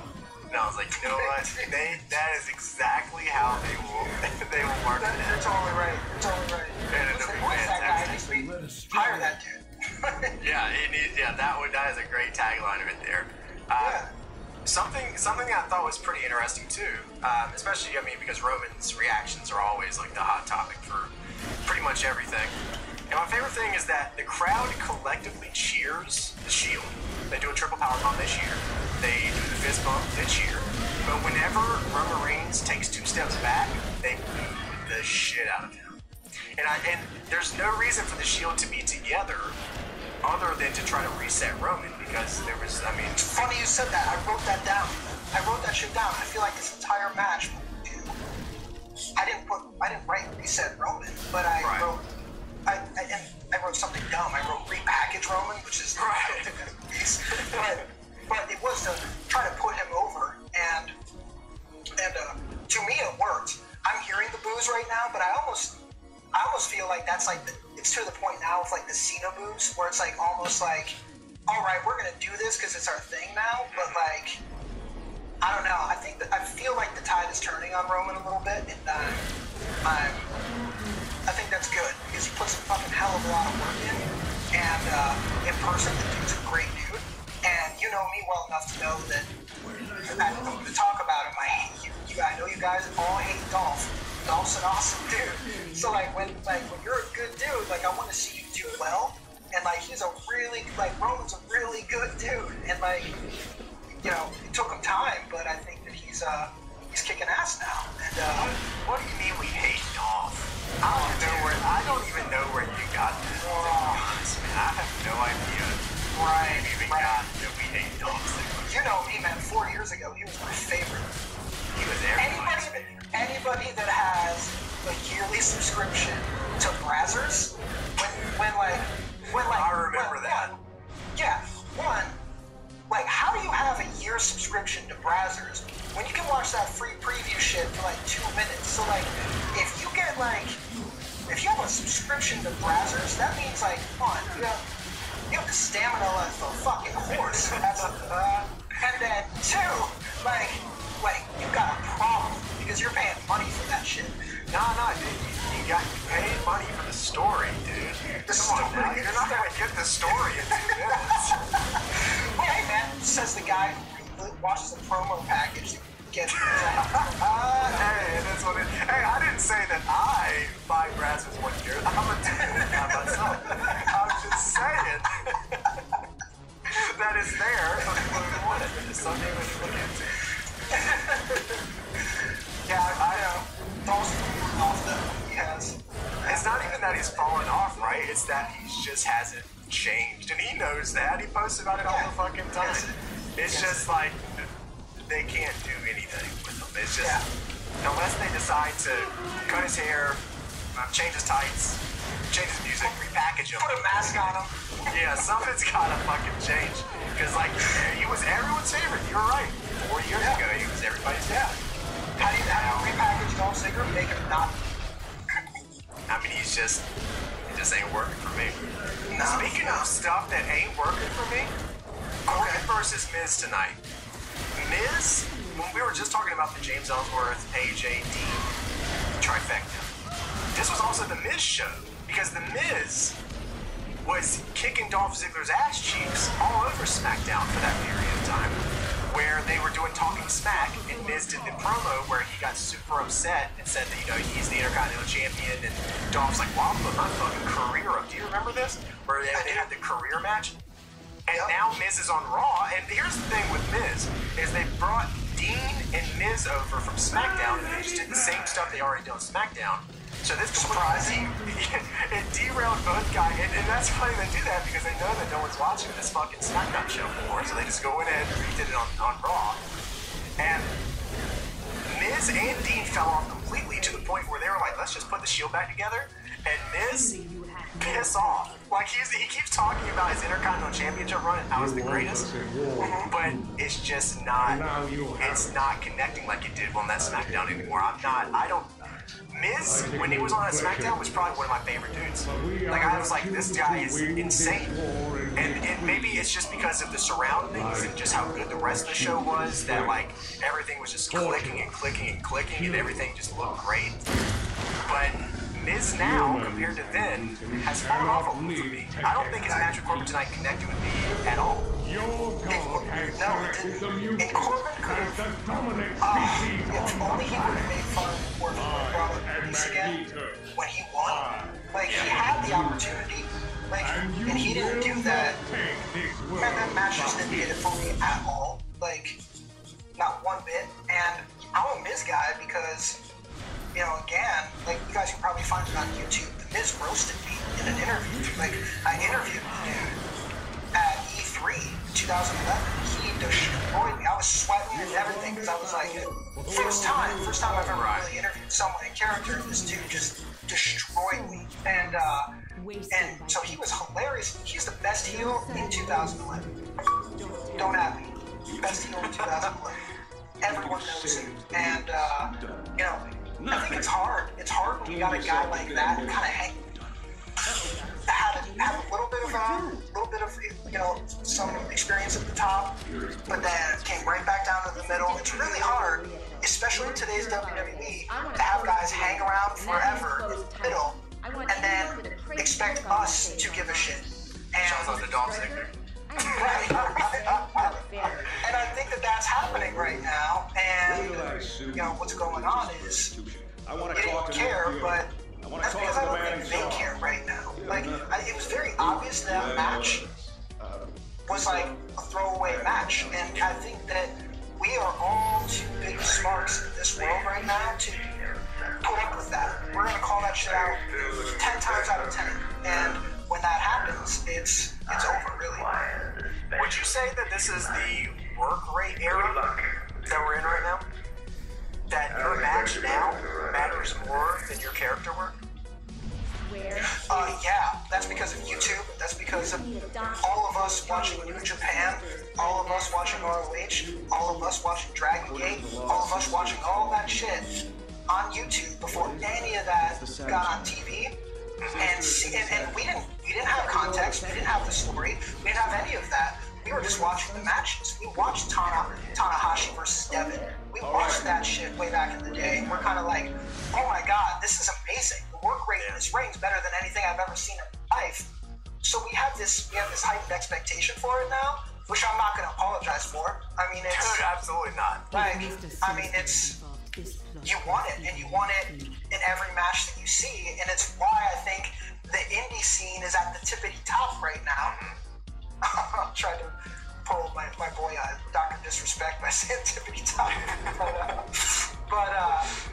And I was like, you know what? That is exactly how they will market it. You're totally right. You're totally right. And it'll be fantastic. Hire that dude. That is a great tagline right there. Something that I thought was pretty interesting too, especially because Roman's reactions are always like the hot topic for pretty much everything. And my favorite thing is that the crowd collectively cheers the Shield. They do a triple power bomb, they cheer. They do the fist bump, they cheer. But whenever Roman Reigns takes 2 steps back, they boo the shit out of him. And there's no reason for the Shield to be together other than to try to reset Roman, because there was, It's funny you said that. I wrote that down. I wrote that shit down. I feel like this entire match, I didn't write reset Roman, but I wrote something dumb. I wrote repackage Roman, which is right. But it was to try to put him over, and to me it worked. I'm hearing the boos right now, but I almost feel like that's like it's to the point now with like the Cena boos, where it's like almost like, all right, we're gonna do this because it's our thing now, but like, I don't know. I feel like the tide is turning on Roman a little bit, and I think that's good because he puts a fucking hell of a lot of work in, and in person the dude's a great dude, and you know me well enough to know that to talk about him, I hate you. I know you guys all hate Dolph. Dolph's an awesome dude. So when you're a good dude, like I want to see you do well, and like he's a really Roman's a really good dude, and like it took him time, but I think that he's kicking ass now. And what do you mean we hate Dolph? I don't even know where you got this. I have no idea. Right. Got that we hate Dolph Ziggler. You know me, man. 4 years ago, he was my favorite. He was everybody's favorite. Anybody that has a yearly subscription to Brazzers, when I remember that. How do you have a year subscription to Brazzers when you can watch that free preview shit for like 2 minutes? So if you have a subscription to Brazzers, that means one, you have the stamina like a fucking horse. And then 2, you got a problem because you're paying money for that shit. No, dude. You paid money for the story, dude. Come on now. You're not gonna get the story in 2 minutes. Hey, man, says the guy who watches the promo package to get Hey, that's what it is. Hey, I didn't say that I buy Brazzers 1 year. I'm a dude now myself. I'm just saying that it's there for people who want it. It's something we should look into. I know. He has. It's not even that he's fallen off, right? It's that he just hasn't changed, and he knows that. He posts about it all the fucking time. It's just like they can't do anything with him. It's just unless they decide to cut his hair, change his tights, change his music, repackage him, put a mask on him. Yeah, something's gotta fucking change. Because he was everyone's favorite. You're right. 4 years ago, he was everybody's favorite. How do you repackage Dolph Ziggler and make him not? It just ain't working for me. No, speaking of stuff that ain't working for me, Corbin versus Miz tonight. Miz, when we were just talking about the James Ellsworth, AJ, Dean trifecta, this was also the Miz show, because the Miz was kicking Dolph Ziggler's ass cheeks all over SmackDown for that period of time, where they were doing Talking Smack, and Miz did the promo where he got super upset and said that, he's the Intercontinental Champion, and Dolph's like, well, I'll put my fucking career up. Do you remember this? Where they had the career match? And now Miz is on Raw, and here's the thing with Miz, is they brought Dean and Miz over from SmackDown, and they just did the same stuff they already did on SmackDown. So this surprising. It derailed both guys, and that's funny they do that because they know that no one's watching this fucking SmackDown show anymore, so they just go in and redid it on Raw. And Miz and Dean fell off completely to the point where they were like, let's just put the Shield back together, and Miz piss off. He keeps talking about his Intercontinental Championship run and how it's the greatest, but it's just not, it's not connecting like it did on that SmackDown anymore. Miz, when he was on that SmackDown, was probably one of my favorite dudes. Like, I was like, this guy is insane. And maybe it's just because of the surroundings and just how good the rest of the show was that, like, everything was just clicking and clicking and clicking and everything just looked great. But Miz now, compared to then, has fallen off a little for me. I don't think his match with Corbin tonight connected with me at all. No, it didn't. And Corbin could have... if only he would have made fun of working with Robert Police again when he won. Like, he had the opportunity. Like, and he didn't do that. And that match just didn't hit it for me at all. Like, not one bit. And I'm a Miz guy because, you know, again, like, you guys can probably find it on YouTube. The Miz roasted me in an interview. Like, I interviewed the dude at E3 2011. He destroyed me. I was sweating and everything because I was like, first time I've ever really interviewed someone in character, and this dude just destroyed me. And so he was hilarious. He's the best heel in 2011. Don't at me. Best heel in 2011. Everyone knows him. And, you know, I think it's hard. It's hard when you got a guy like that kind of hang. Had a little bit of, you know, some experience at the top, but then came right back down to the middle. It's really hard, especially in today's WWE, to have guys hang around forever in the middle and then expect us to give a shit. And Sounds like the Dolph Ziggler. And I think that that's happening right now. And you know what's going on is they don't care, but that's because I don't think they care right now. Like, it was very obvious that match was like a throwaway match, and I think that we are all too big of smarks in this world right now to put up with that. We're gonna call that shit out 10 times out of 10, and when that happens, it's over, really. Would you say that this is the work rate era that we're in right now? That your match now matters more than your character work? Yeah, that's because of YouTube. That's because of all of us watching New Japan, all of us watching ROH, all of us watching Dragon Gate, all of us watching all that shit on YouTube before any of that got on TV. And we didn't have context. We didn't have the story. We didn't have any of that. We were just watching the matches. We watched Tanahashi versus Devin. We watched that shit way back in the day. And we're kind of like, oh my god, this is amazing. The work rate in this ring is better than anything I've ever seen in my life. So we have this heightened expectation for it now, which I'm not going to apologize for. I mean, it's dude, absolutely not. Like, I mean, it's you want it, and you want it in every match that you see, and it's why I think the indie scene is at the tippity top right now. I'm trying to pull my boy Dr. Disrespect by saying tippity top. but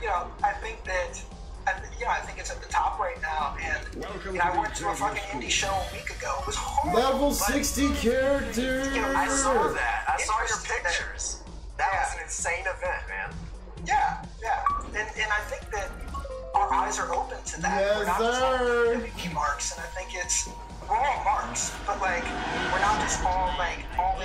you know, I think that I think it's at the top right now, and you know, I went to a fucking indie show a week ago. It was horrible. Level 60 characters. You know, I saw that. I saw your pictures. That was an insane event, man. Yeah, and I think that our eyes are open to that. Yes, we're not just sir. like WWE marks, and I think we're all marks, but like we're not just all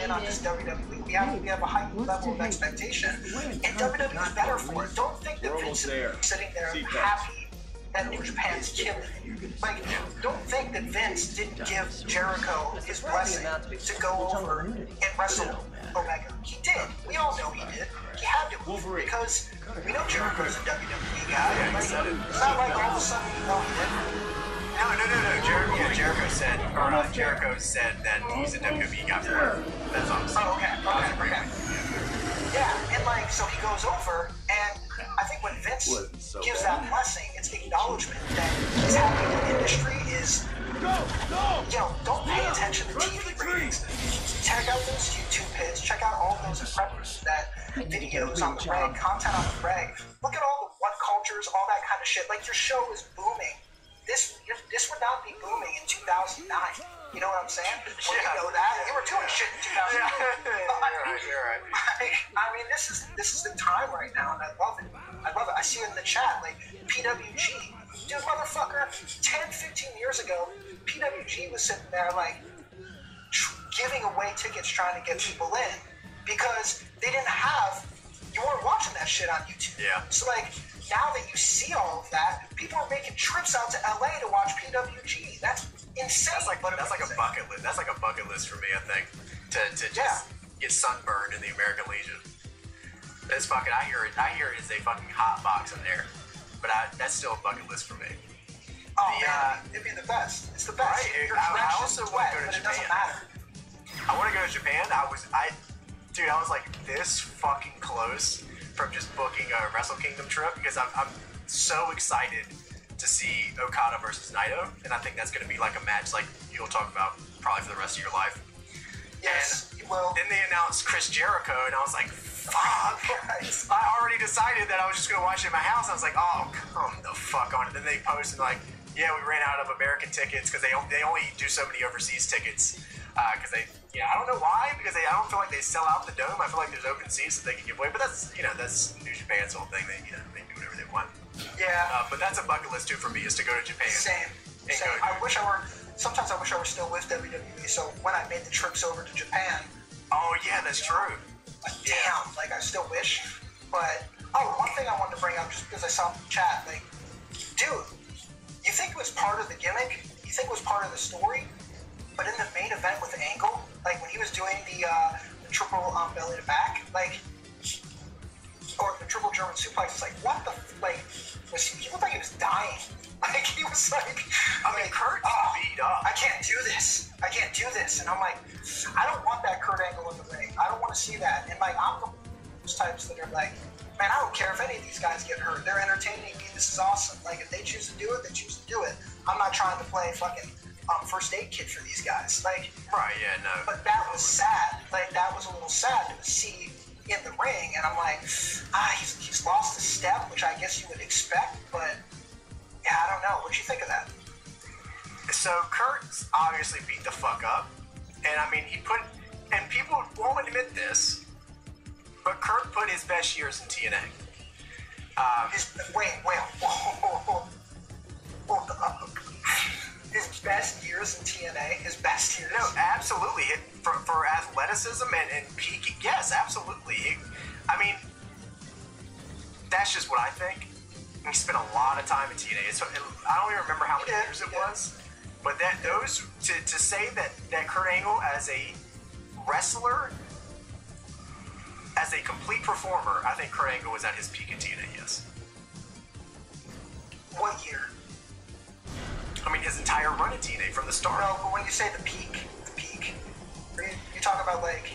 in on just WWE. We have a heightened level of expectation, and WWE is better for it. Don't think that Vince is sitting there happy that New Japan's killing it. Like, don't think that Vince didn't give Jericho his blessing to go over and wrestle Omega. He did. We all know he did. He had to, because we know Jericho's a WWE guy. Like, it's not like all of a sudden we know he didn't. No. Jericho said that he's a WWE guy for it. That's all I'm saying. Oh, okay. Yeah, and like, so he goes over, and I think when Vince gives that blessing, it's acknowledgement that he's happy the industry is, you know, don't pay attention to TV ratings. Check out those YouTube hits, check out all those impressions, that videos on the reg, content on the reg. Look at all the what cultures, all that kind of shit. Like, your show is booming. This would not be booming in 2009. You know what I'm saying? Well, you know that. You were doing shit in 2009. You're right. I mean, this is the time right now, and I love it. I see it in the chat, like, PWG. Dude, motherfucker, 10, 15 years ago, PWG was sitting there, like, giving away tickets trying to get people in, because they didn't have, you weren't watching that shit on YouTube. Yeah. So, like, now that you see all of that, people are making trips out to LA to watch PWG. That's insane. That's like a bucket list. That's like a bucket list for me, I think. To just get sunburned in the American Legion. It's fucking. I hear it is a fucking hot box in there, but that's still a bucket list for me. Oh man, it'd be the best. It's the best. Right? I also want to go to Japan. It doesn't matter. I want to go to Japan. I was like this fucking close from just booking a Wrestle Kingdom trip because I'm so excited to see Okada versus Naito, and I think that's going to be like a match like you'll talk about probably for the rest of your life. Yes, and well. Then they announced Chris Jericho, and I was like, fuck. I already decided that I was just going to watch it in my house. I was like, oh, come the fuck on it. Then they posted like, yeah, we ran out of American tickets because they only do so many overseas tickets. Because I don't know why, because I don't feel like they sell out the dome. I feel like there's open seats that they can give away, but that's New Japan's whole thing. They do whatever they want. Yeah. But that's a bucket list too for me, is to go to Japan. Same. Sometimes I wish I were still with WWE. So when I made the trips over to Japan. Oh yeah, that's true. Damn, like I still wish. But one thing I wanted to bring up just because I saw in the chat, like, dude, you think it was part of the gimmick? You think it was part of the story? But in the main event with Angle, like when he was doing the triple belly to back, like, or the triple German suplex, it's like, what the, like, he looked like he was dying. Like, he was like, Kurt beat up. I can't do this. And I'm like, I don't want that Kurt Angle in the ring. I don't want to see that. And like, I'm those types that are like, man, I don't care if any of these guys get hurt. They're entertaining me. This is awesome. Like, if they choose to do it, they choose to do it. I'm not trying to play fucking first aid kit for these guys. Like, right, yeah, no. But that was sad. Like, that was a little sad to see in the ring. And I'm like, he's lost a step, which I guess you would expect. But yeah, I don't know. What do you think of that? So Kurt obviously beat the fuck up, and I mean and people won't admit this, but Kurt put his best years in TNA. His best years in TNA? His best years? No, absolutely. For athleticism and peaking, yes, absolutely. I mean, that's just what I think. He spent a lot of time in TNA. I don't even remember how many years it was, but to say that Kurt Angle as a wrestler, as a complete performer, I think Kurt Angle was at his peak in TNA. Yes. What year? I mean, his entire run in TNA from the start. No, but when you say the peak, you talk about like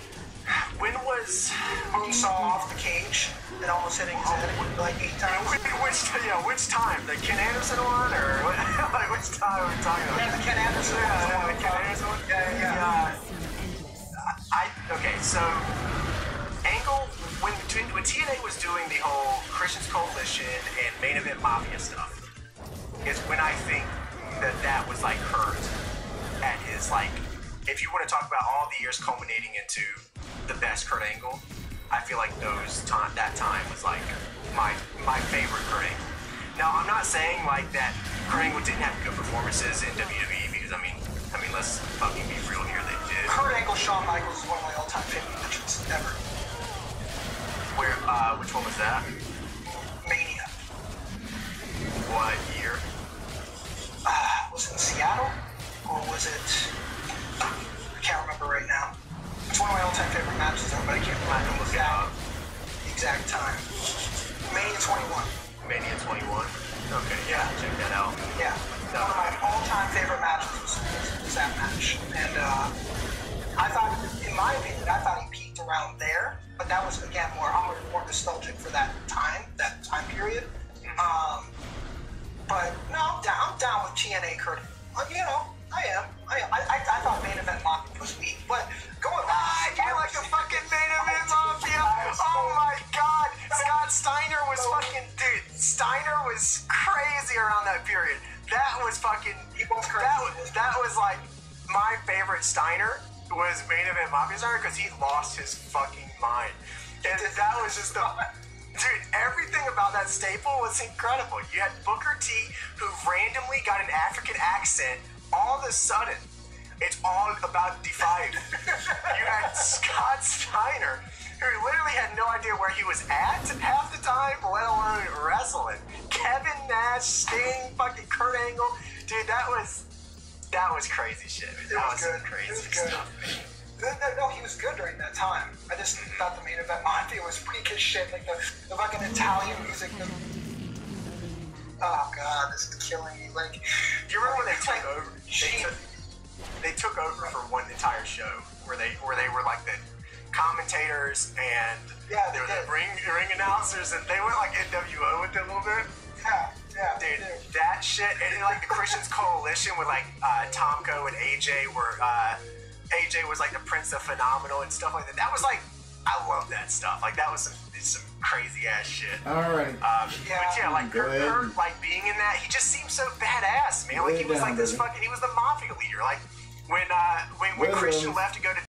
when was Moonsaw off the cage and almost hitting his head like 8 times? Which time? The Ken Anderson one, or like which time are we talking about? Yeah, the Ken Anderson one. Yeah, the Ken Anderson one. Yeah. Okay, so Angle when TNA was doing the whole Christians Coalition and Main Event Mafia stuff, is when I think that was like Kurt at his, like, if you want to talk about all the years culminating into the best Kurt Angle, I feel like that time was like my favorite Kurt Angle. Now I'm not saying like that Kurt Angle didn't have good performances in WWE, because I mean let's fucking be real here, they did. Kurt Angle, Shawn Michaels is one of my all-time favorite matches ever. Which one was that? Mania. What year? Was it in Seattle? Or was it... I can't remember right now. It's one of my all-time favorite matches, though, but I can't remember the exact time. Mania 21. Mania 21? Okay, yeah, check that out. Yeah. One of my all-time favorite matches was that match. And I thought, in my opinion, I thought he peaked around there, but that was, again, I'm more nostalgic for that time period. But no, I'm down with TNA Kurt. You know, I am. I thought Main Event Mafia was weak, but going back, you like the fucking Main Event Mafia? Oh my god, Scott Steiner was fucking, dude. Steiner was crazy around that period. That was fucking. That was like my favorite Steiner was Main Event Mafia Steiner, because he lost his fucking mind, and that was just the. Dude, everything about that staple was incredible. You had Booker T, who randomly got an African accent. All of a sudden, it's all about Defiant. You had Scott Steiner, who literally had no idea where he was at half the time, let alone wrestling. match, Sting, fucking Kurt Angle. Dude, that was crazy shit. That was some crazy stuff. No, he was good during that time. I just thought the main event Monty was weak as shit. Like the fucking Italian music. Oh god, this is killing me. Like, do you remember when they took over? They took over for one entire show where they were like the commentators and they were the ring announcers, and they went like NWO with it a little bit. Yeah, dude, that shit, and like the Christians Coalition with like Tomko and AJ were AJ was like the Prince of Phenomenal and stuff like that. That was like, I love that stuff. Like that was some crazy ass shit. Alright. But yeah, like Kurt, like being in that, he just seemed so badass, man. Like he was like this fucking, he was the mafia leader. Like when Christian left to go to